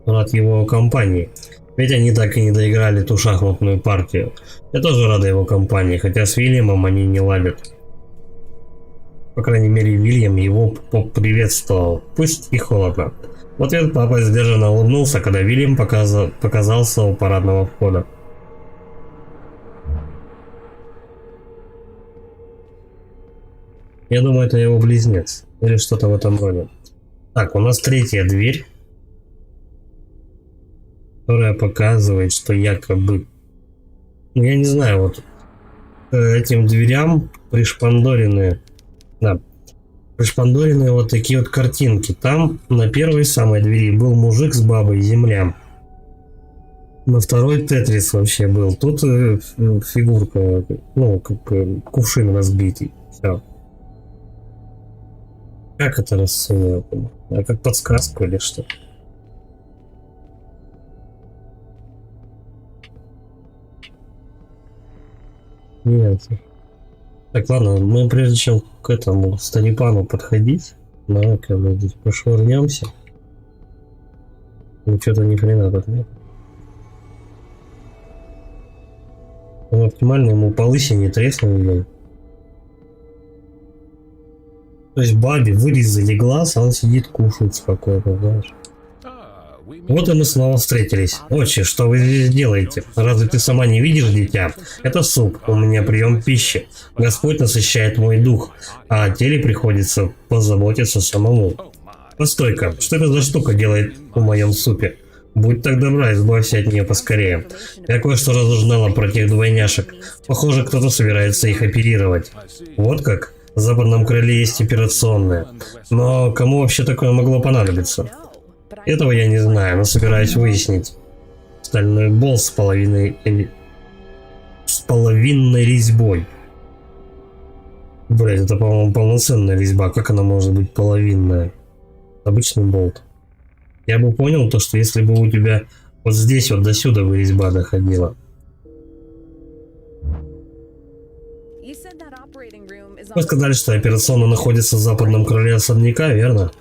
рад его компании. Ведь они так и не доиграли ту шахматную партию. Я тоже рада его компании, хотя с Вильямом они не ладят. По крайней мере, Вильям его поприветствовал, пусть и холодно. В ответ папа сдержанно улыбнулся, когда Вильям показался у парадного входа. Я думаю, это его близнец. Или что-то в этом роде. Так, у нас третья дверь, которая показывает, что якобы... Ну, я не знаю, вот этим дверям пришпандорены... Да, пришпандорены вот такие вот картинки. Там на первой самой двери был мужик с бабой, земля. На второй Тетрис вообще был. Тут фигурка, ну, как кувшин разбитый. Все. Как это расценивать? А как подсказку или что? Нет. Так, ладно, мы прежде чем к этому Станипану подходить, давай-ка мы здесь пошвырнемся. Ну что-то ни хрена тут нет. Он оптимально, ему по лысине треснули, блин. То есть бабе вырезали глаз, а он сидит кушает спокойно, знаешь. Вот и мы снова встретились. Отче, что вы здесь делаете? Разве ты сама не видишь, дитя? Это суп, у меня прием пищи. Господь насыщает мой дух, а о теле приходится позаботиться самому. Постой-ка, что это за штука делает в моем супе? Будь так добра, избавься от нее поскорее. Я кое-что разузнала про тех двойняшек. Похоже, кто-то собирается их оперировать. Вот как? В западном крыле есть операционная. Но кому вообще такое могло понадобиться? Этого я не знаю, но собираюсь выяснить. Стальной болт с половинной резьбой. Блять, это, по-моему, полноценная резьба. Как она может быть половинная? Обычный болт. Я бы понял то, что если бы у тебя вот здесь вот до сюда бы резьба доходила. Вы сказали, что операционная находится в западном крыле особняка, верно?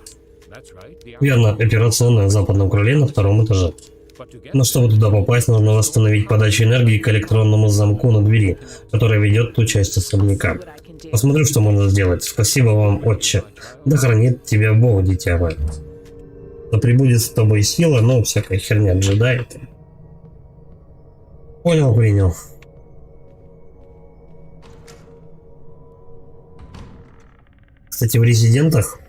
Верно, операционная в западном крыле на 2-м этаже. Но чтобы туда попасть, нужно восстановить подачу энергии к электронному замку на двери, которая ведет в ту часть особняка. Посмотрю, что можно сделать. Спасибо вам, отче. Да хранит тебя Бог, дитя мое. Да прибудет с тобой сила, но всякая херня ожидает. Понял, принял. Кстати, в резидентах,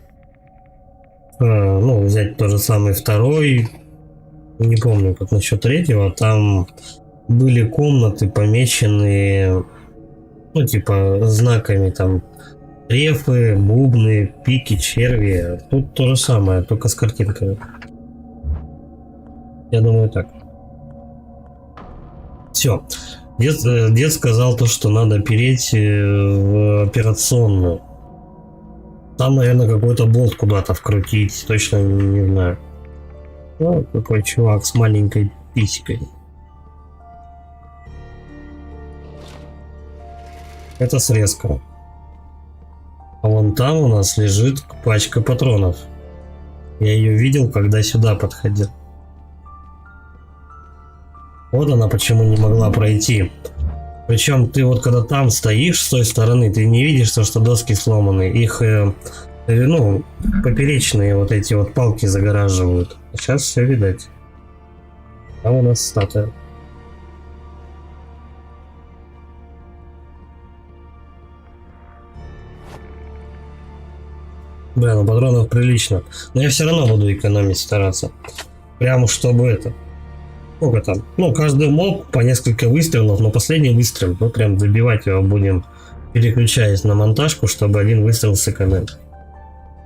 ну, взять тот же самый 2-й, не помню, как насчет 3-го, там были комнаты, помеченные, ну, типа, знаками, там, рефы, бубны, пики, черви. Тут то же самое, только с картинками. Я думаю, так. Все. Дед сказал то, что надо переть в операционную. Там, наверное, какой-то болт куда-то вкрутить, точно не знаю. Ну, какой чувак с маленькой писькой. Это срезка. А вон там у нас лежит пачка патронов. Я ее видел, когда сюда подходил. Вот она почему не могла пройти. Причем ты вот когда там стоишь с той стороны, ты не видишь, что доски сломаны. Их, ну, поперечные вот эти вот палки загораживают. Сейчас все видать. Там у нас статуя. Бля, ну патронов прилично. Но я все равно буду экономить, стараться. Прямо чтобы это... Сколько там? Ну, каждый моб по несколько выстрелов, но последний выстрел, мы прям добивать его будем, переключаясь на монтажку, чтобы один выстрел сэкономить.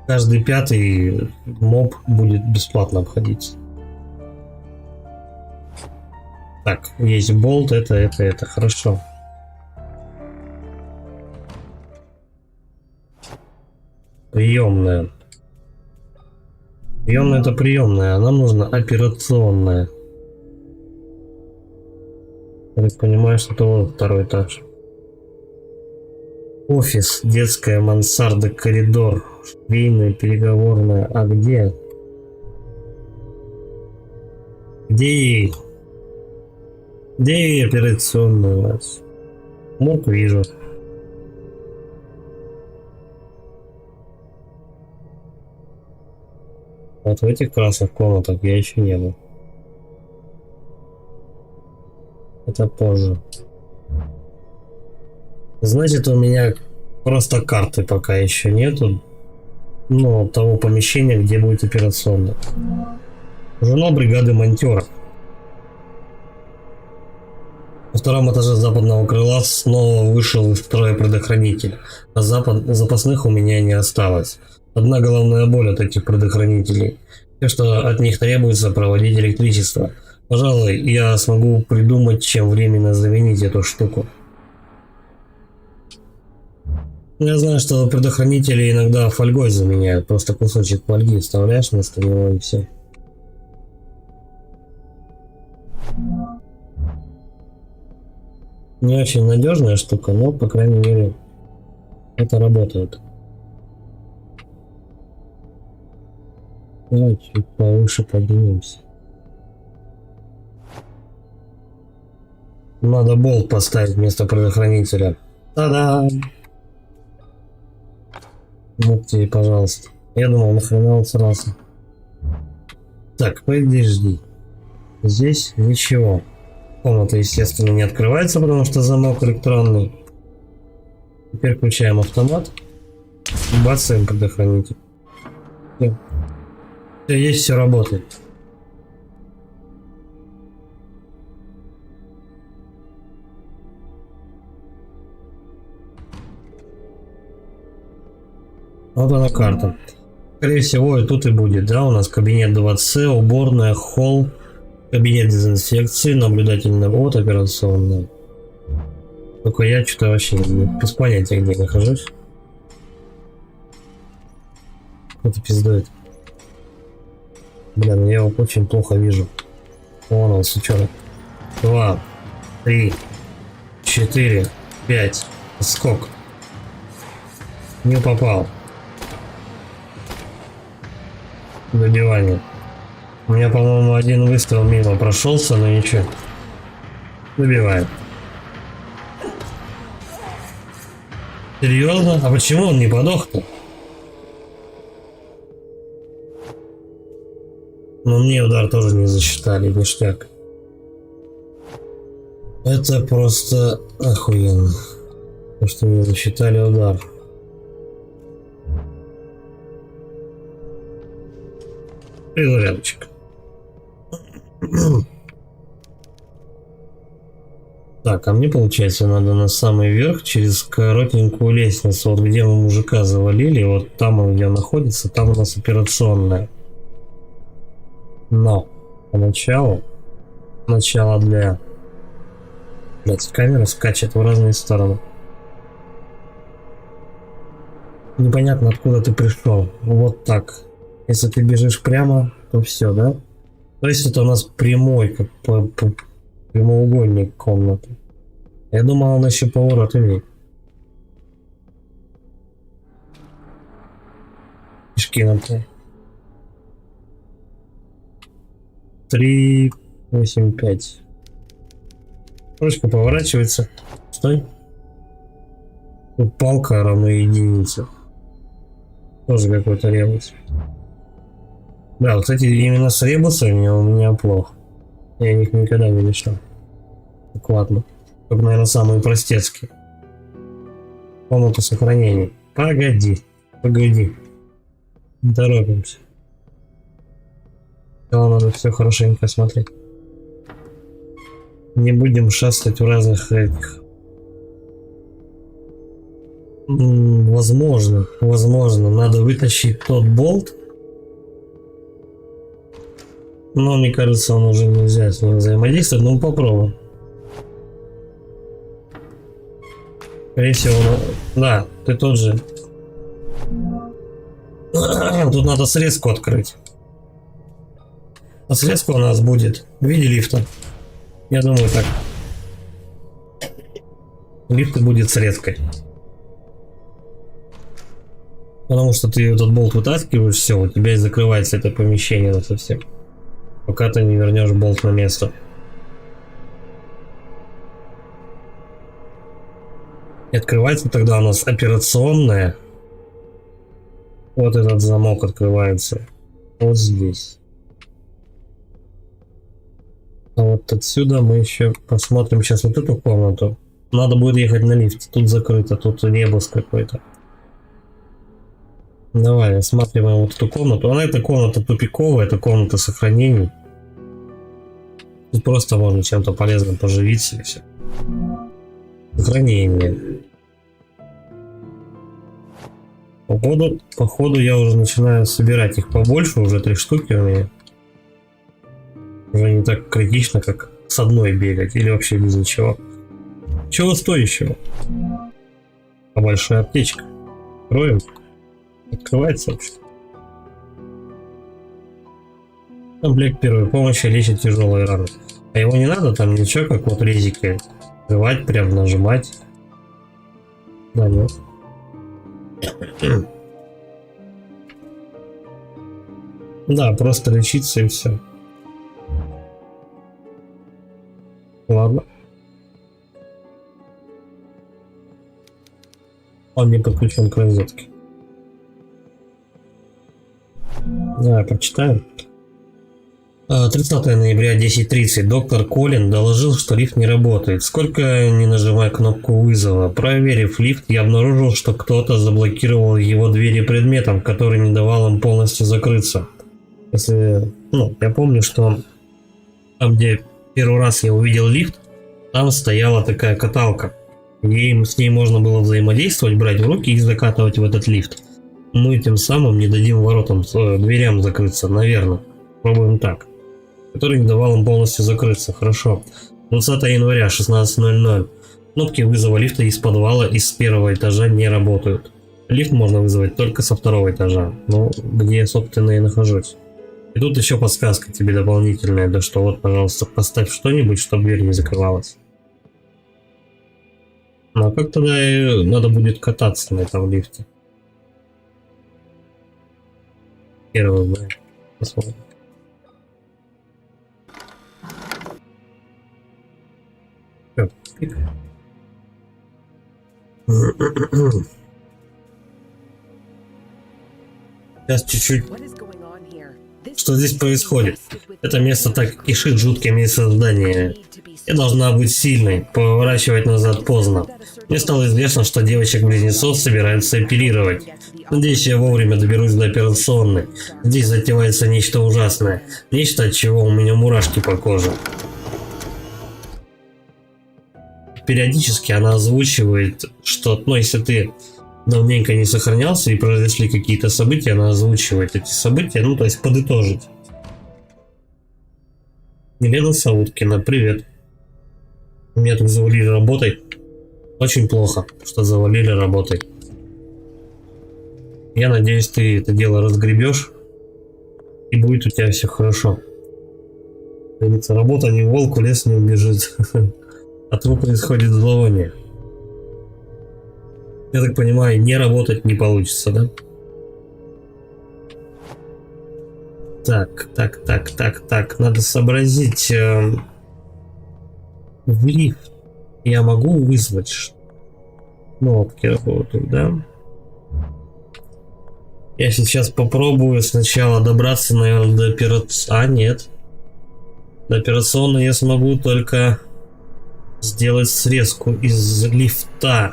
Каждый 5-й моб будет бесплатно обходиться. Так, есть болт, это, хорошо. Приемная. Приемная это приемная, а нам нужна операционная. Я так понимаю, что это вот 2-й этаж. Офис, детская мансарда, коридор, швейная, переговорная. А где? Где операционная у нас? Морг вижу. Вот в этих красных комнатах я еще не был. Это позже. Значит, у меня просто карты пока еще нету. Ну, того помещения, где будет операционная. Журнал бригады монтера. На 2-м этаже западного крыла снова вышел из строя предохранитель. А запасных у меня не осталось. Одна головная боль от этих предохранителей. Все, что от них требуется, проводить электричество. Пожалуй, я смогу придумать, чем временно заменить эту штуку. Я знаю, что предохранители иногда фольгой заменяют. Просто кусочек фольги вставляешь вместо него и все. Не очень надежная штука, но, по крайней мере, это работает. Давай чуть повыше поднимемся. Надо болт поставить вместо предохранителя. Та-да! Вот тебе, пожалуйста. Я думал, нахрена он сразу. Так, подожди. Здесь ничего. Комната, естественно, не открывается, потому что замок электронный. Теперь включаем автомат. Бацаем предохранитель. Все, есть, все работает. Вот она карта. Скорее всего, и тут и будет, да, у нас кабинет 2С, уборная, холл, кабинет дезинфекции, наблюдательный вот операционная. Только я что-то вообще без понятия, где нахожусь. Это пиздует. Блин, я его очень плохо вижу. Вон он, сучонок. 2, 3, 4, 5. Скок. Не попал. Добивание. У меня, по-моему, один выстрел мимо прошелся, но ничего. Добивает. Серьезно? А почему он не подох-то? Но мне удар тоже не засчитали, ништяк. Это просто охуенно. То, что мне засчитали удар. Перезарядочек. Так, а мне получается надо на самый верх через коротенькую лестницу. Вот где мы мужика завалили, вот там он где находится, там у нас операционная. Но поначалу, начало для... Блять, камера скачет в разные стороны. Непонятно, откуда ты пришел. Вот так. Если ты бежишь прямо, то все, да? То есть это у нас прямой, как прямоугольник комнаты. Я думал, он еще поворот имеет. Кишки на 3, 8, 5. Ручка поворачивается. Стой. Тут палка равно единице. Тоже какой-то ребус. Да, кстати, именно с ребусами у меня плохо. Я их никогда не мечтал. Так, ладно. Только, наверное, самые простецкие. Комната сохранения. Погоди. Не торопимся. Надо все хорошенько смотреть. Не будем шастать в разных этих. Возможно, надо вытащить тот болт. Но мне кажется, он уже нельзя с ним взаимодействовать. Ну попробуем. Скорее всего, да, ты тот же. Тут надо срезку открыть. А срезка у нас будет в виде лифта. Я думаю так. Лифт будет срезкой. Потому что ты этот болт вытаскиваешь, все, у тебя и закрывается это помещение совсем. Пока ты не вернешь болт на место. И открывается тогда у нас операционная. Вот этот замок открывается. Вот здесь. А вот отсюда мы еще посмотрим сейчас вот эту комнату. Надо будет ехать на лифте. Тут закрыто, тут ребус какой-то. Давай осматриваем вот эту комнату. Она эта комната тупиковая, это комната сохранений. Тут просто можно чем-то полезным поживиться и все. Сохранение. Походу я уже начинаю собирать их побольше, уже 3 штуки у меня. Уже не так критично, как с одной бегать или вообще без ничего. Чего стоящего? А большая аптечка. Откроем. Открывается вообще. Комплект первой помощи лечит тяжелые раны. А его не надо там ничего, как вот резики. Открывать, прям нажимать. Да, нет. Да, просто лечиться и все. Ладно. Он не подключен к розетке. Давай прочитаем. 30 ноября 10:30. Доктор Колин доложил, что лифт не работает. Сколько не нажимая кнопку вызова. Проверив лифт, я обнаружил, что кто-то заблокировал его двери предметом, который не давал им полностью закрыться. Если, я помню, что там, где первый раз я увидел лифт, там стояла такая каталка. И с ней можно было взаимодействовать, брать в руки и закатывать в этот лифт. Мы тем самым не дадим воротам, дверям закрыться, наверное. Пробуем так. Который не давал им полностью закрыться. Хорошо. 20 января 16:00. Кнопки вызова лифта из подвала и с первого этажа не работают. Лифт можно вызвать только со второго этажа. Ну, где я, собственно, и нахожусь. И тут еще подсказка тебе дополнительная, да что вот, пожалуйста, поставь что-нибудь, чтобы дверь не закрывалась. Ну а как тогда надо будет кататься на этом лифте? Первый, да. Посмотрим. Сейчас чуть-чуть. Что здесь происходит? Это место так кишит жуткими созданиями. Я должна быть сильной, поворачивать назад поздно. Мне стало известно, что девочек-близнецов собираются оперировать. Надеюсь, я вовремя доберусь до операционной. Здесь затевается нечто ужасное. Нечто, от чего у меня мурашки по коже. Периодически она озвучивает, что, ну, если ты давненько не сохранялся и произошли какие-то события, она озвучивает эти события, ну, то есть подытожить. Елена Сауткина, привет. Меня тут завалили работой. Очень плохо, что завалили работой. Я надеюсь, ты это дело разгребешь, и будет у тебя все хорошо. Говорится, работа не волку, лес не убежит. От трупа исходит зловоние. Я так понимаю, не работать не получится, да? Так. Надо сообразить. В лифт я могу вызвать кнопки работают, да? Я сейчас попробую сначала добраться, наверное, до операционной. А, нет. До операционной я смогу только сделать срезку из лифта.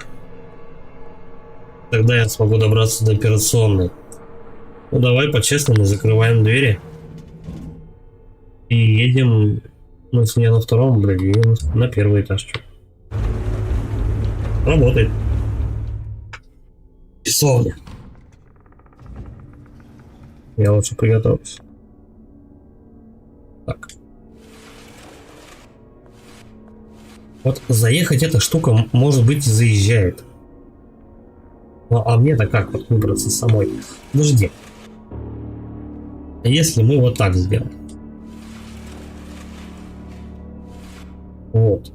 Тогда я смогу добраться до операционной. Ну давай по-честному закрываем двери. И едем. Ну если не на втором, блядь, едем на первый этаж. Работает. Часовня. Я лучше приготовлюсь. Так. Вот заехать эта штука, может быть, заезжает. Ну, а мне-то как вот выбраться самой? Подожди. А если мы вот так сделаем? Вот.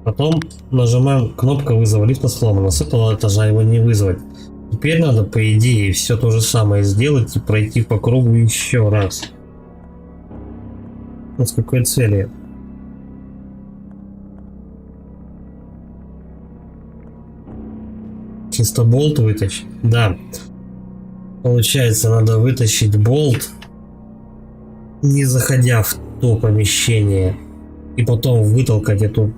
Потом нажимаем кнопку вызова лифта сломана. С этого этажа его не вызвать. Теперь надо, по идее, все то же самое сделать и пройти по кругу еще раз. Вот с какой целью? Чисто болт вытащить? Да. Получается, надо вытащить болт, не заходя в то помещение. И потом вытолкать эту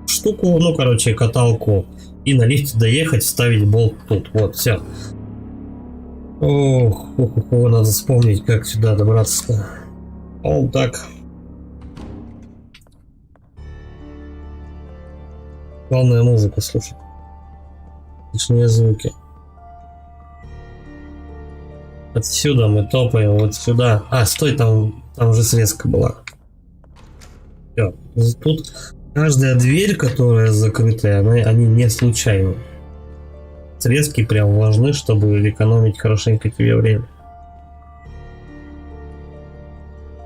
штуку, ну, короче, каталку. И на лифте доехать, вставить болт тут. Вот, все. Ох, надо вспомнить, как сюда добраться. Вот так. Главное музыку слушать. Отличные звуки. Отсюда мы топаем вот сюда. А, стой, там уже срезка была. Все. Тут каждая дверь, которая закрытая, они не случайны. Срезки прям важны, чтобы экономить хорошенько тебе время.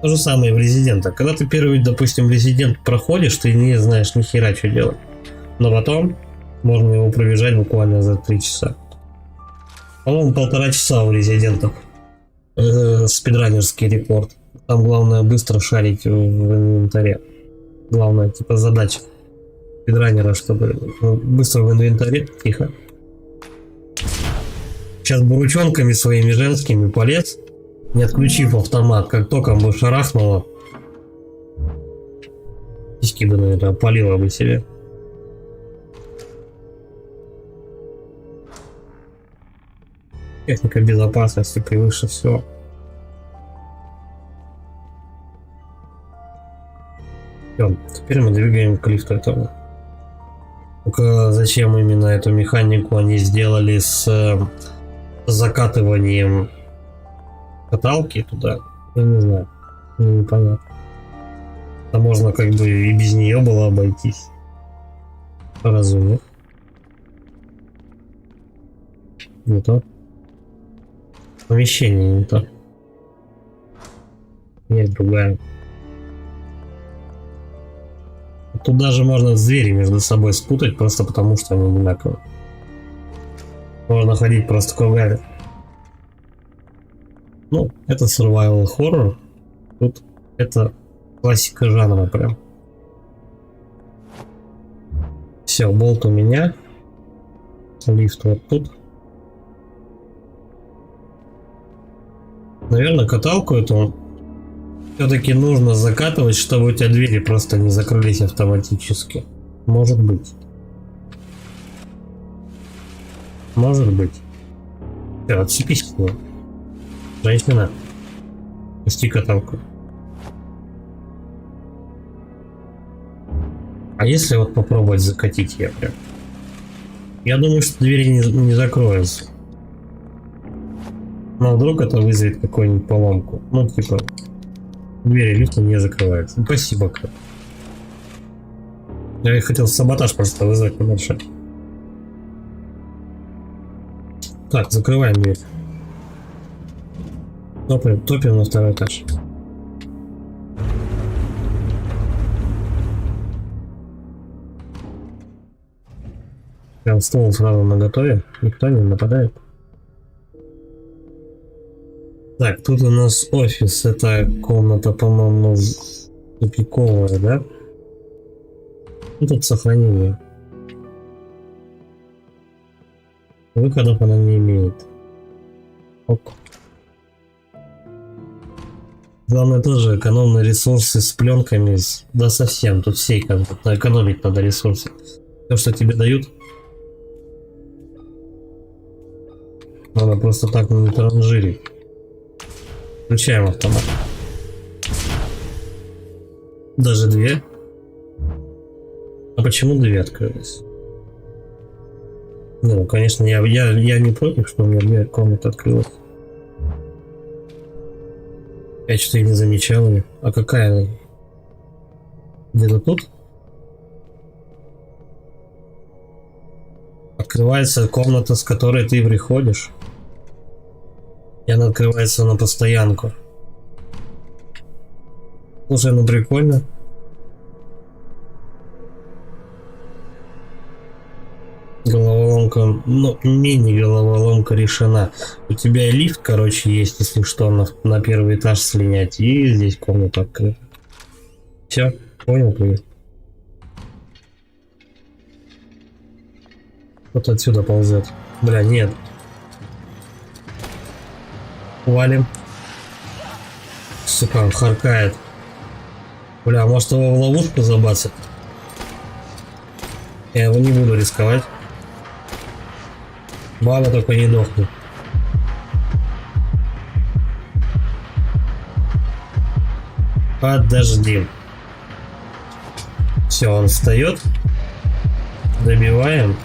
То же самое в Резидентах. Когда ты первый, допустим, Резидент проходишь, ты не знаешь ни хера что делать. Но потом можно его пробежать буквально за 3 часа. По-моему, 1,5 часа у Резидентов. Спидранерский рекорд. Там главное быстро шарить в инвентаре. Главная типа задача спидранера, чтобы быстро в инвентаре. Тихо. Сейчас бы ручонками своими женскими полез, не отключив автомат. Как только бы шарахнуло, письки бы, наверное, опалило бы себе. Техника безопасности превыше всего. Все, теперь мы двигаем к лифту этого. Только зачем именно эту механику они сделали с закатыванием каталки туда? Я не знаю. Непонятно. А можно как бы и без нее было обойтись. Разумно. Не то. Помещение не то. Нет, другая. Тут даже можно звери между собой спутать, просто потому что они одинаковые. Можно ходить просто кругами. Ну, это survival horror. Тут это классика жанра прям. Все, болт у меня. Лифт вот тут. Наверное, каталку эту все-таки нужно закатывать, чтобы у тебя двери просто не закрылись автоматически. Может быть. Может быть. Все, отцепись от него. Женщина. Пусти каталку. А если вот попробовать закатить ее прям? Я думаю, что двери не закроются. Но вдруг это вызовет какую-нибудь поломку. Ну, типа, двери лифта не закрываются. Ну, спасибо, как. Я хотел саботаж просто вызвать небольшой. Так, закрываем дверь. Топим на второй этаж. Прям стол сразу наготове. Никто не нападает. Так, тут у нас офис. Это комната, по-моему, тупиковая, да? И тут сохранение. Выходов она не имеет. Ок. Главное тоже экономные ресурсы с пленками. Да совсем. Тут все экономить надо ресурсы. То, что тебе дают, надо просто так не транжирить. Включаем автомат. Даже две. А почему две открылись? Ну, конечно, я не против, что у меня две комнаты открылась. Я что-то и не замечал ее. А какая она? Где-то тут? Открывается комната, с которой ты приходишь. И она открывается на постоянку. Слушай, ну прикольно. Головоломка, ну, мини-головоломка решена. У тебя и лифт, короче, есть, если что, на первый этаж слинять. И здесь комната открыта. Все, понял, привет. Вот отсюда ползет. Бля, нет. Валим. Сука, он харкает. Бля, может его в ловушку забацать? Я его не буду рисковать. Баба только не дохнет. Подожди. Все, он встает. Добиваем.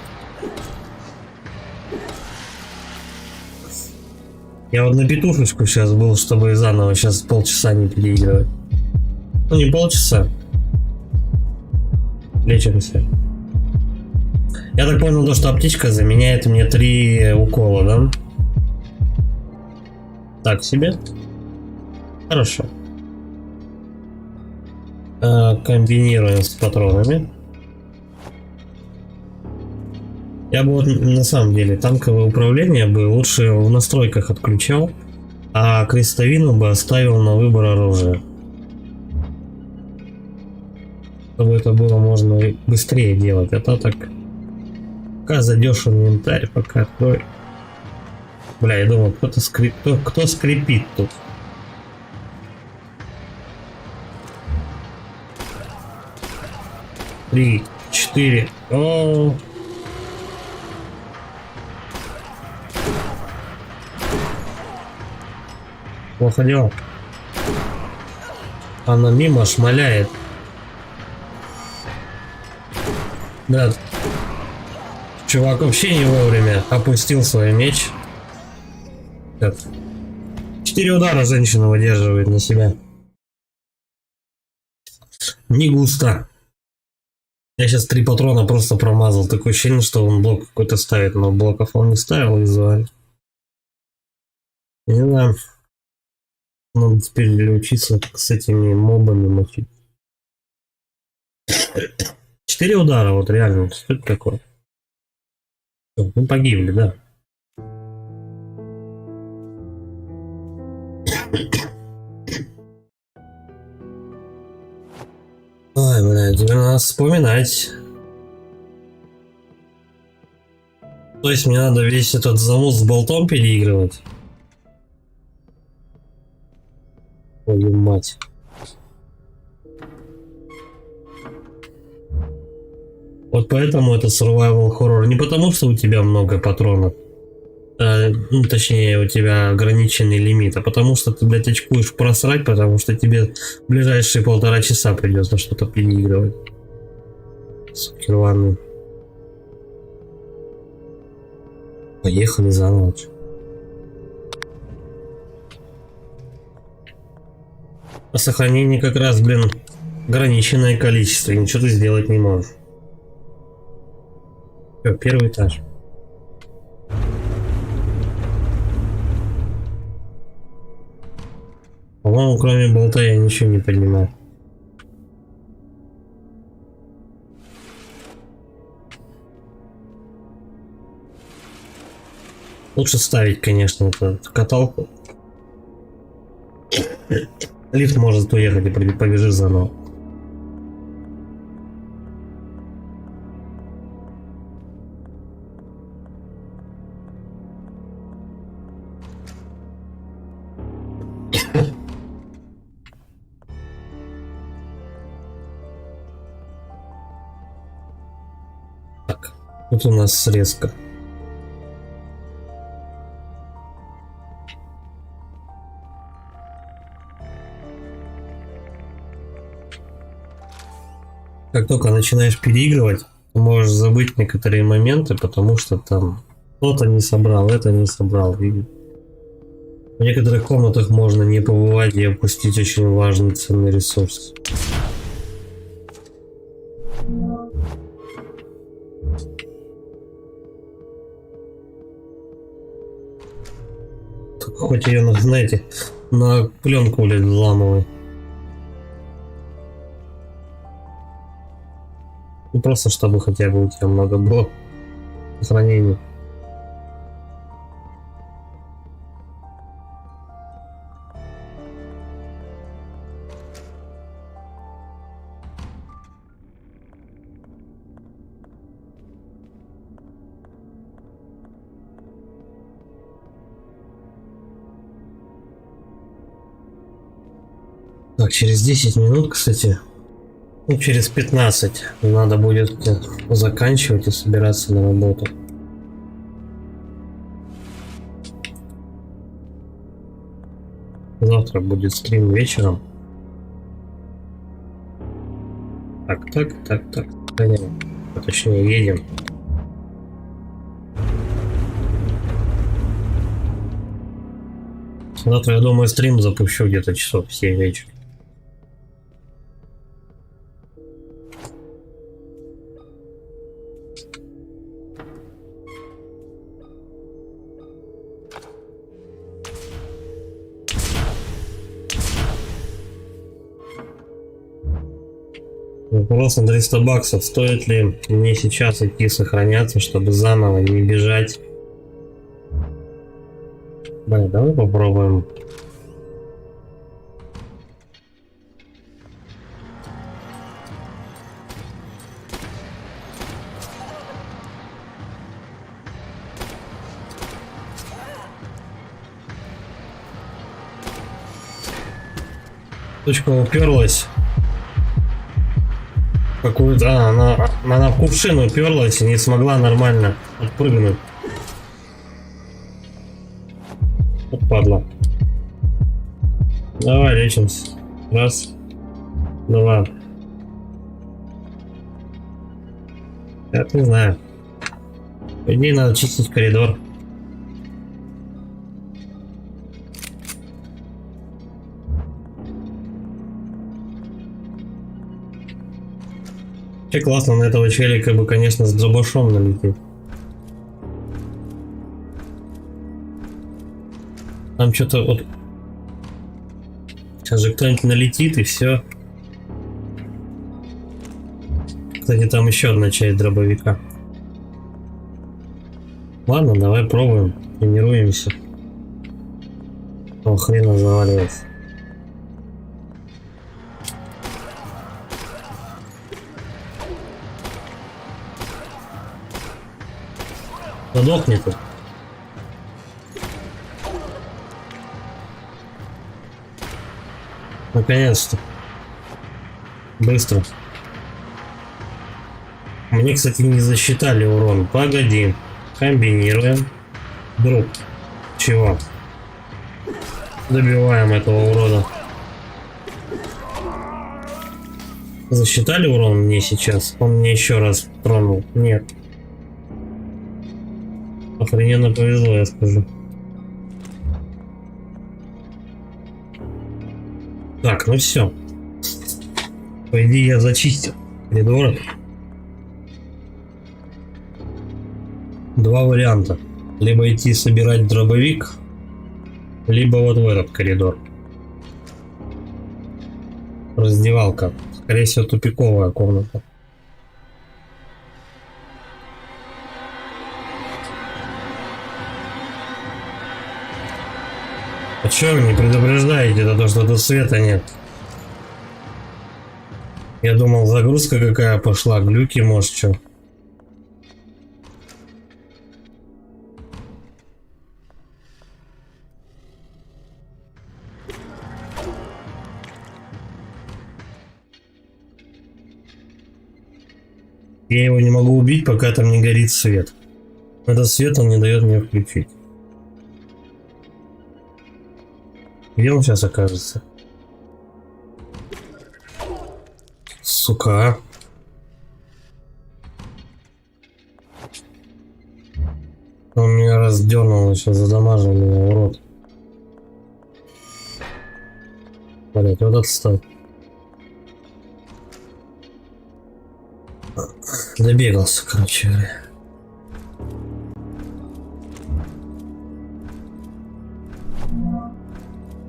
Я вот на петушечку сейчас был, чтобы заново сейчас полчаса не переигрывать. Ну не полчаса. Лечимся. Я так понял, то, что аптечка заменяет мне 3 укола, да? Так себе. Хорошо. Комбинируем с патронами. Я бы вот на самом деле танковое управление бы лучше в настройках отключал, а крестовину бы оставил на выбор оружия. Чтобы это было можно быстрее делать, а то так. Пока зайдешь в инвентарь, пока открой. Бля, я думал, кто скрипит тут. Три, 4. О. Плохо дело. Она мимо шмаляет. Да. Чувак вообще не вовремя опустил свой меч. Так. 4 удара женщина выдерживает на себя. Не густо. Я сейчас 3 патрона просто промазал. Такое ощущение, что он блок какой-то ставит, но блоков он не ставил визуально. Не знаю. Надо теперь учиться с этими мобами мочить. 4 удара, вот реально. Что это такое? Ну, погибли, да. Ой, блядь, теперь надо вспоминать. То есть мне надо весь этот замут с болтом переигрывать? Твою мать. Вот поэтому это survival horror. Не потому, что у тебя много патронов. Ну, точнее, у тебя ограниченный лимит, а потому что ты, блядь, очкуешь просрать, потому что тебе в ближайшие 1,5 часа придется что-то переигрывать. Суки рваные. Поехали за ночь. А сохранение как раз, блин, ограниченное количество, и ничего ты сделать не можешь. Всё, первый этаж. По-моему, кроме болта я ничего не понимаю. Лучше ставить, конечно, эту каталку. Лифт может уехать и побежишь заново. Так, тут у нас срезка. Как только начинаешь переигрывать, ты можешь забыть некоторые моменты, потому что там кто-то не собрал, это не собрал. И в некоторых комнатах можно не побывать и опустить очень важный ценный ресурс. Только хоть ее, знаете, на пленку, блядь, взламывай. Ну, просто чтобы хотя бы у тебя много было сохранений. Так, через 10 минут, кстати, ну, через 15 надо будет заканчивать и собираться на работу. Завтра будет стрим вечером. Так. Гоняем. А точнее, едем. Завтра, я думаю, стрим запущу где-то часов в 7 вечера. Вопрос на 300 баксов. Стоит ли мне сейчас идти сохраняться, чтобы заново не бежать? Блин, давай попробуем. Точка уперлась. Какую-то. Она в кувшин уперлась и не смогла нормально отпрыгнуть. Вот падла. Давай лечимся. Раз. Два. Я не знаю. По идее надо чистить коридор. Вообще классно на этого челика бы, конечно, с дробашом налететь. Там что-то вот... Сейчас же кто-нибудь налетит и все. Кстати, там еще одна часть дробовика. Ладно, давай пробуем. Тренируемся. О, хрена заваливается. Подохни тут. Наконец-то. Быстро. Мне, кстати, не засчитали урон. Погоди. Комбинируем. Друг. Чего? Добиваем этого урода. Засчитали урон мне сейчас? Он мне еще раз тронул. Нет. Охрененно повезло, я скажу. Так, ну все. По идее, я зачистил коридоры. Два варианта. Либо идти собирать дробовик, либо вот в этот коридор. Раздевалка. Скорее всего, тупиковая комната. А чё вы не предупреждаете, то что тут света нет? Я думал, загрузка какая пошла, глюки, может, что. Я его не могу убить, пока там не горит свет. Этот свет он не дает мне включить. Где он сейчас окажется? Сука. Он меня раздернул, сейчас задамажил меня, урод. Блять, вот отстой. Добегался, короче говоря.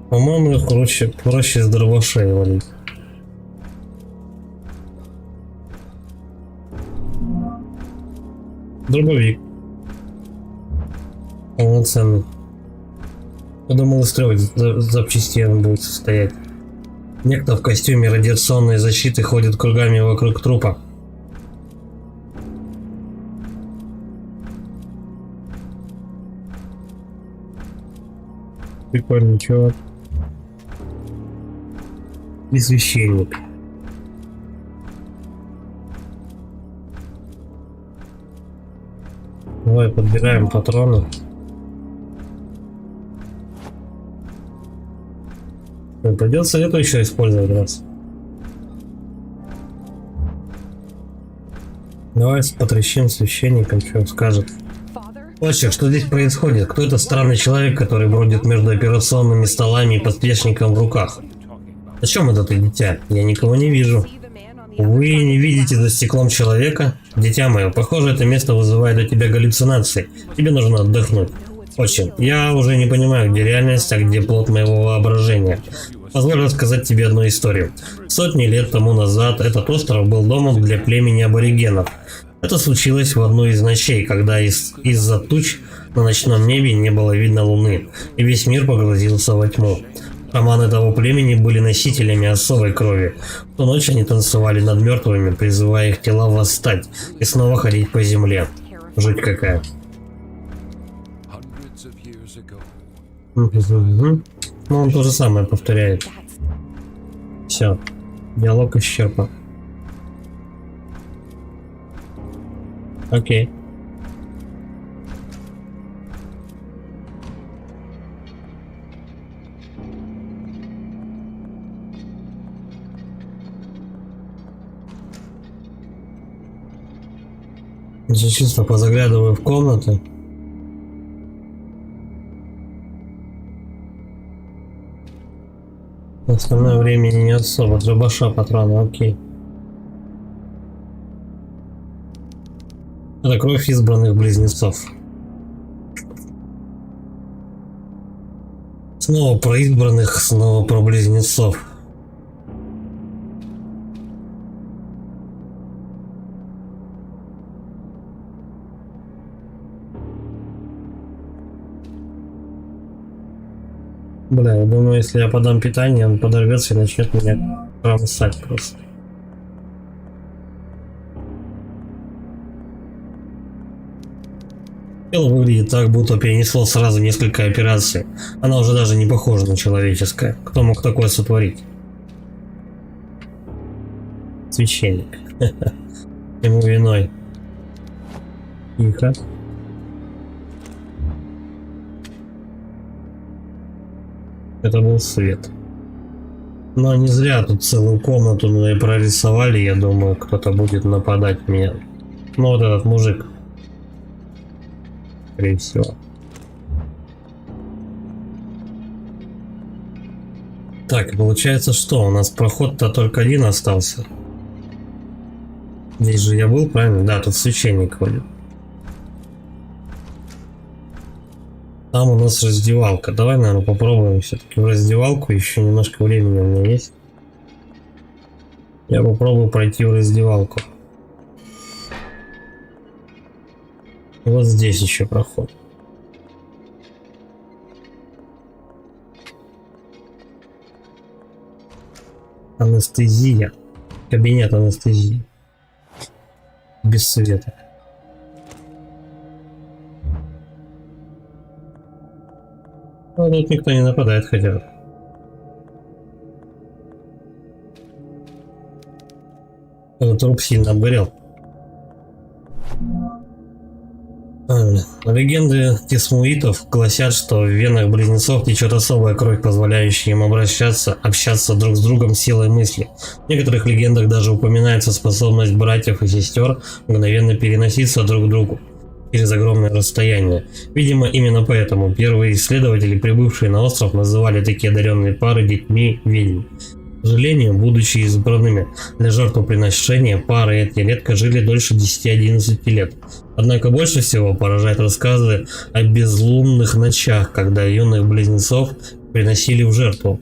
По-моему, их проще с дробашей валить. Дробовик. Полноценный. Я думал, из трех запчастей он будет состоять. Некто в костюме радиационной защиты ходит кругами вокруг трупа. Прикольный чувак. И священник. Давай подбираем патроны. Придется это еще использовать раз. Давай потрещим священником, что он скажет. Отче, что здесь происходит? Кто этот странный человек, который бродит между операционными столами и подсвечником в руках? О чем это ты, дитя? Я никого не вижу. Вы не видите за стеклом человека? Дитя мое, похоже, это место вызывает у тебя галлюцинации. Тебе нужно отдохнуть. Отче, я уже не понимаю, где реальность, а где плод моего воображения. Позволь рассказать тебе одну историю. Сотни лет тому назад этот остров был домом для племени аборигенов. Это случилось в одну из ночей, когда из-за туч на ночном небе не было видно луны, и весь мир погрузился во тьму. Шаманы того племени были носителями особой крови. В ту ночь они танцевали над мертвыми, призывая их тела восстать и снова ходить по земле. Жуть какая. Ну, он то же самое повторяет. Все, диалог исчерпан. Окей. Я чисто позаглядываю в комнаты. В остальное времени не особо. Дробаша патрона, окей. Это кровь избранных близнецов. Снова про избранных, снова про близнецов. Бля, я думаю, если я подам питание, он подорвется и начнет меня кромсать просто. Тело выглядит так, будто перенесло сразу несколько операций. Она уже даже не похожа на человеческое. Кто мог такое сотворить? Священник. Ему виной. Тихо. Это был свет. Но не зря тут целую комнату прорисовали, я думаю, кто-то будет нападать меня. Ну вот этот мужик. Скорее всего. Так, получается, что у нас проход-то только один остался. Здесь же я был, правильно? Да, тут священник ходит. Там у нас раздевалка. Давай, наверное, попробуем все-таки в раздевалку. Еще немножко времени у меня есть. Я попробую пройти в раздевалку. Вот здесь еще проход. Анестезия. Кабинет анестезии. Без света. Ну, тут никто не нападает хотя бы. Этот труп сильно обгорел. Легенды тесмуитов гласят, что в венах близнецов течет особая кровь, позволяющая им общаться друг с другом силой мысли. В некоторых легендах даже упоминается способность братьев и сестер мгновенно переноситься друг к другу через огромное расстояние. Видимо, именно поэтому первые исследователи, прибывшие на остров, называли такие одаренные пары детьми ведьм. К сожалению, будучи избранными для жертвоприношения, пары эти редко жили дольше 10-11 лет. Однако больше всего поражают рассказы о безлунных ночах, когда юных близнецов приносили в жертву.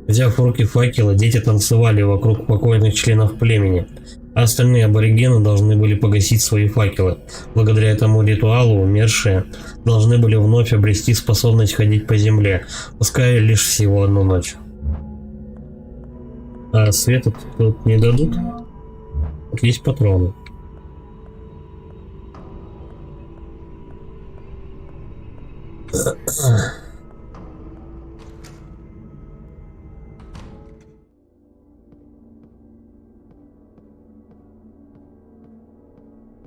Взяв в руки факелы, дети танцевали вокруг покойных членов племени, а остальные аборигены должны были погасить свои факелы. Благодаря этому ритуалу умершие должны были вновь обрести способность ходить по земле, пускай лишь всего одну ночь. А света тут не дадут? Тут есть патроны.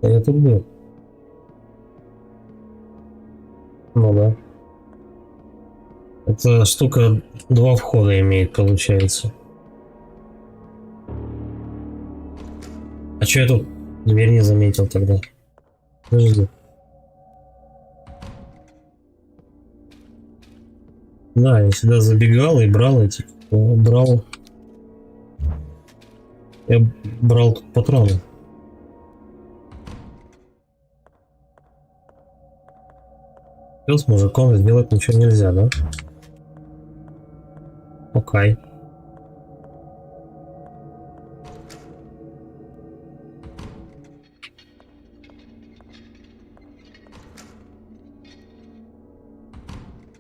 Я тут был. Ну да. Эта штука 2 входа имеет, получается. А чё я тут дверь не заметил тогда? Подожди. Да, я сюда забегал и брал эти... Я брал тут патроны. С мужиком сделать ничего нельзя, да? Окей.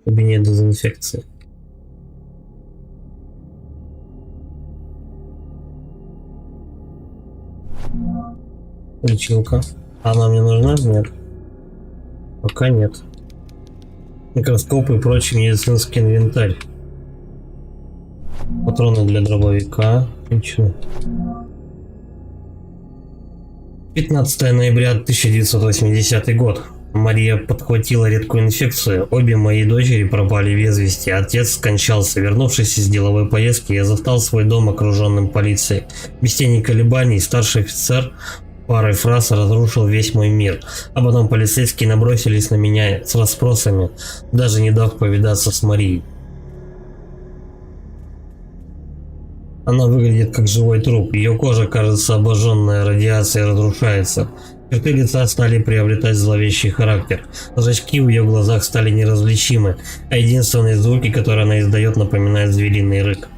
Кабинет дезинфекции. Лечилка. Она мне нужна? Нет. Пока нет. Микроскопы и прочий медицинский инвентарь. Патроны для дробовика. Ничего. 15 ноября 1980 год. Мария подхватила редкую инфекцию. Обе мои дочери пропали без вести. Отец скончался. Вернувшись из деловой поездки, я застал свой дом окруженным полицией. Без тени колебаний старший офицер парой фраз разрушил весь мой мир. А потом полицейские набросились на меня с расспросами, даже не дав повидаться с Марией. Она выглядит как живой труп. Ее кожа, кажется, обожженная радиацией, разрушается. Черты лица стали приобретать зловещий характер. Зрачки в ее глазах стали неразличимы, а единственные звуки, которые она издает, напоминают звериный рык.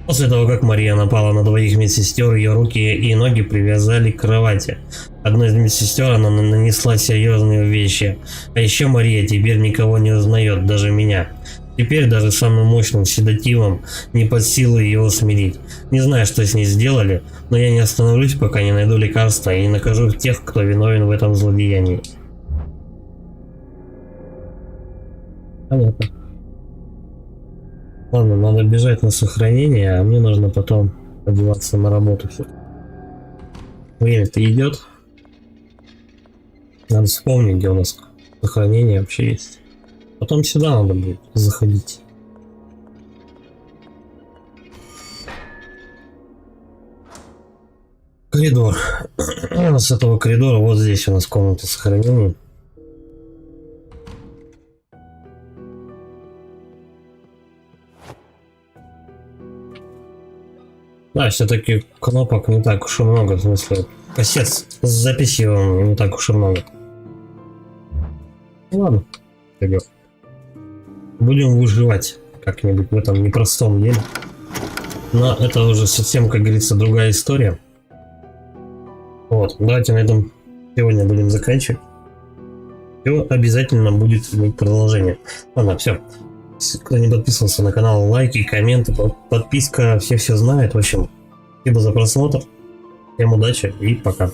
После того, как Мария напала на двоих медсестер, ее руки и ноги привязали к кровати. Одной из медсестер она нанесла серьезные вещи. А еще Мария теперь никого не узнает, даже меня. Теперь даже самым мощным седативом не под силу ее усмирить. Не знаю, что с ней сделали, но я не остановлюсь, пока не найду лекарства и не накажу тех, кто виновен в этом злодеянии. Понятно. Ладно, надо бежать на сохранение, а мне нужно потом одеваться на работу. Все. Время-то идет. Надо вспомнить, где у нас сохранение вообще есть. Потом сюда надо будет заходить. Коридор. С этого коридора вот здесь у нас комната сохранения. Да, все-таки кнопок не так уж и много, в смысле, кассет с записью не так уж и много. Ладно, пойдем. Будем выживать как-нибудь в этом непростом деле. Но это уже совсем, как говорится, другая история. Вот, давайте на этом сегодня будем заканчивать. Все обязательно будет продолжение. Ладно, все. Кто не подписывался на канал, лайки, комменты, подписка, все знают. В общем, спасибо за просмотр. Всем удачи и пока.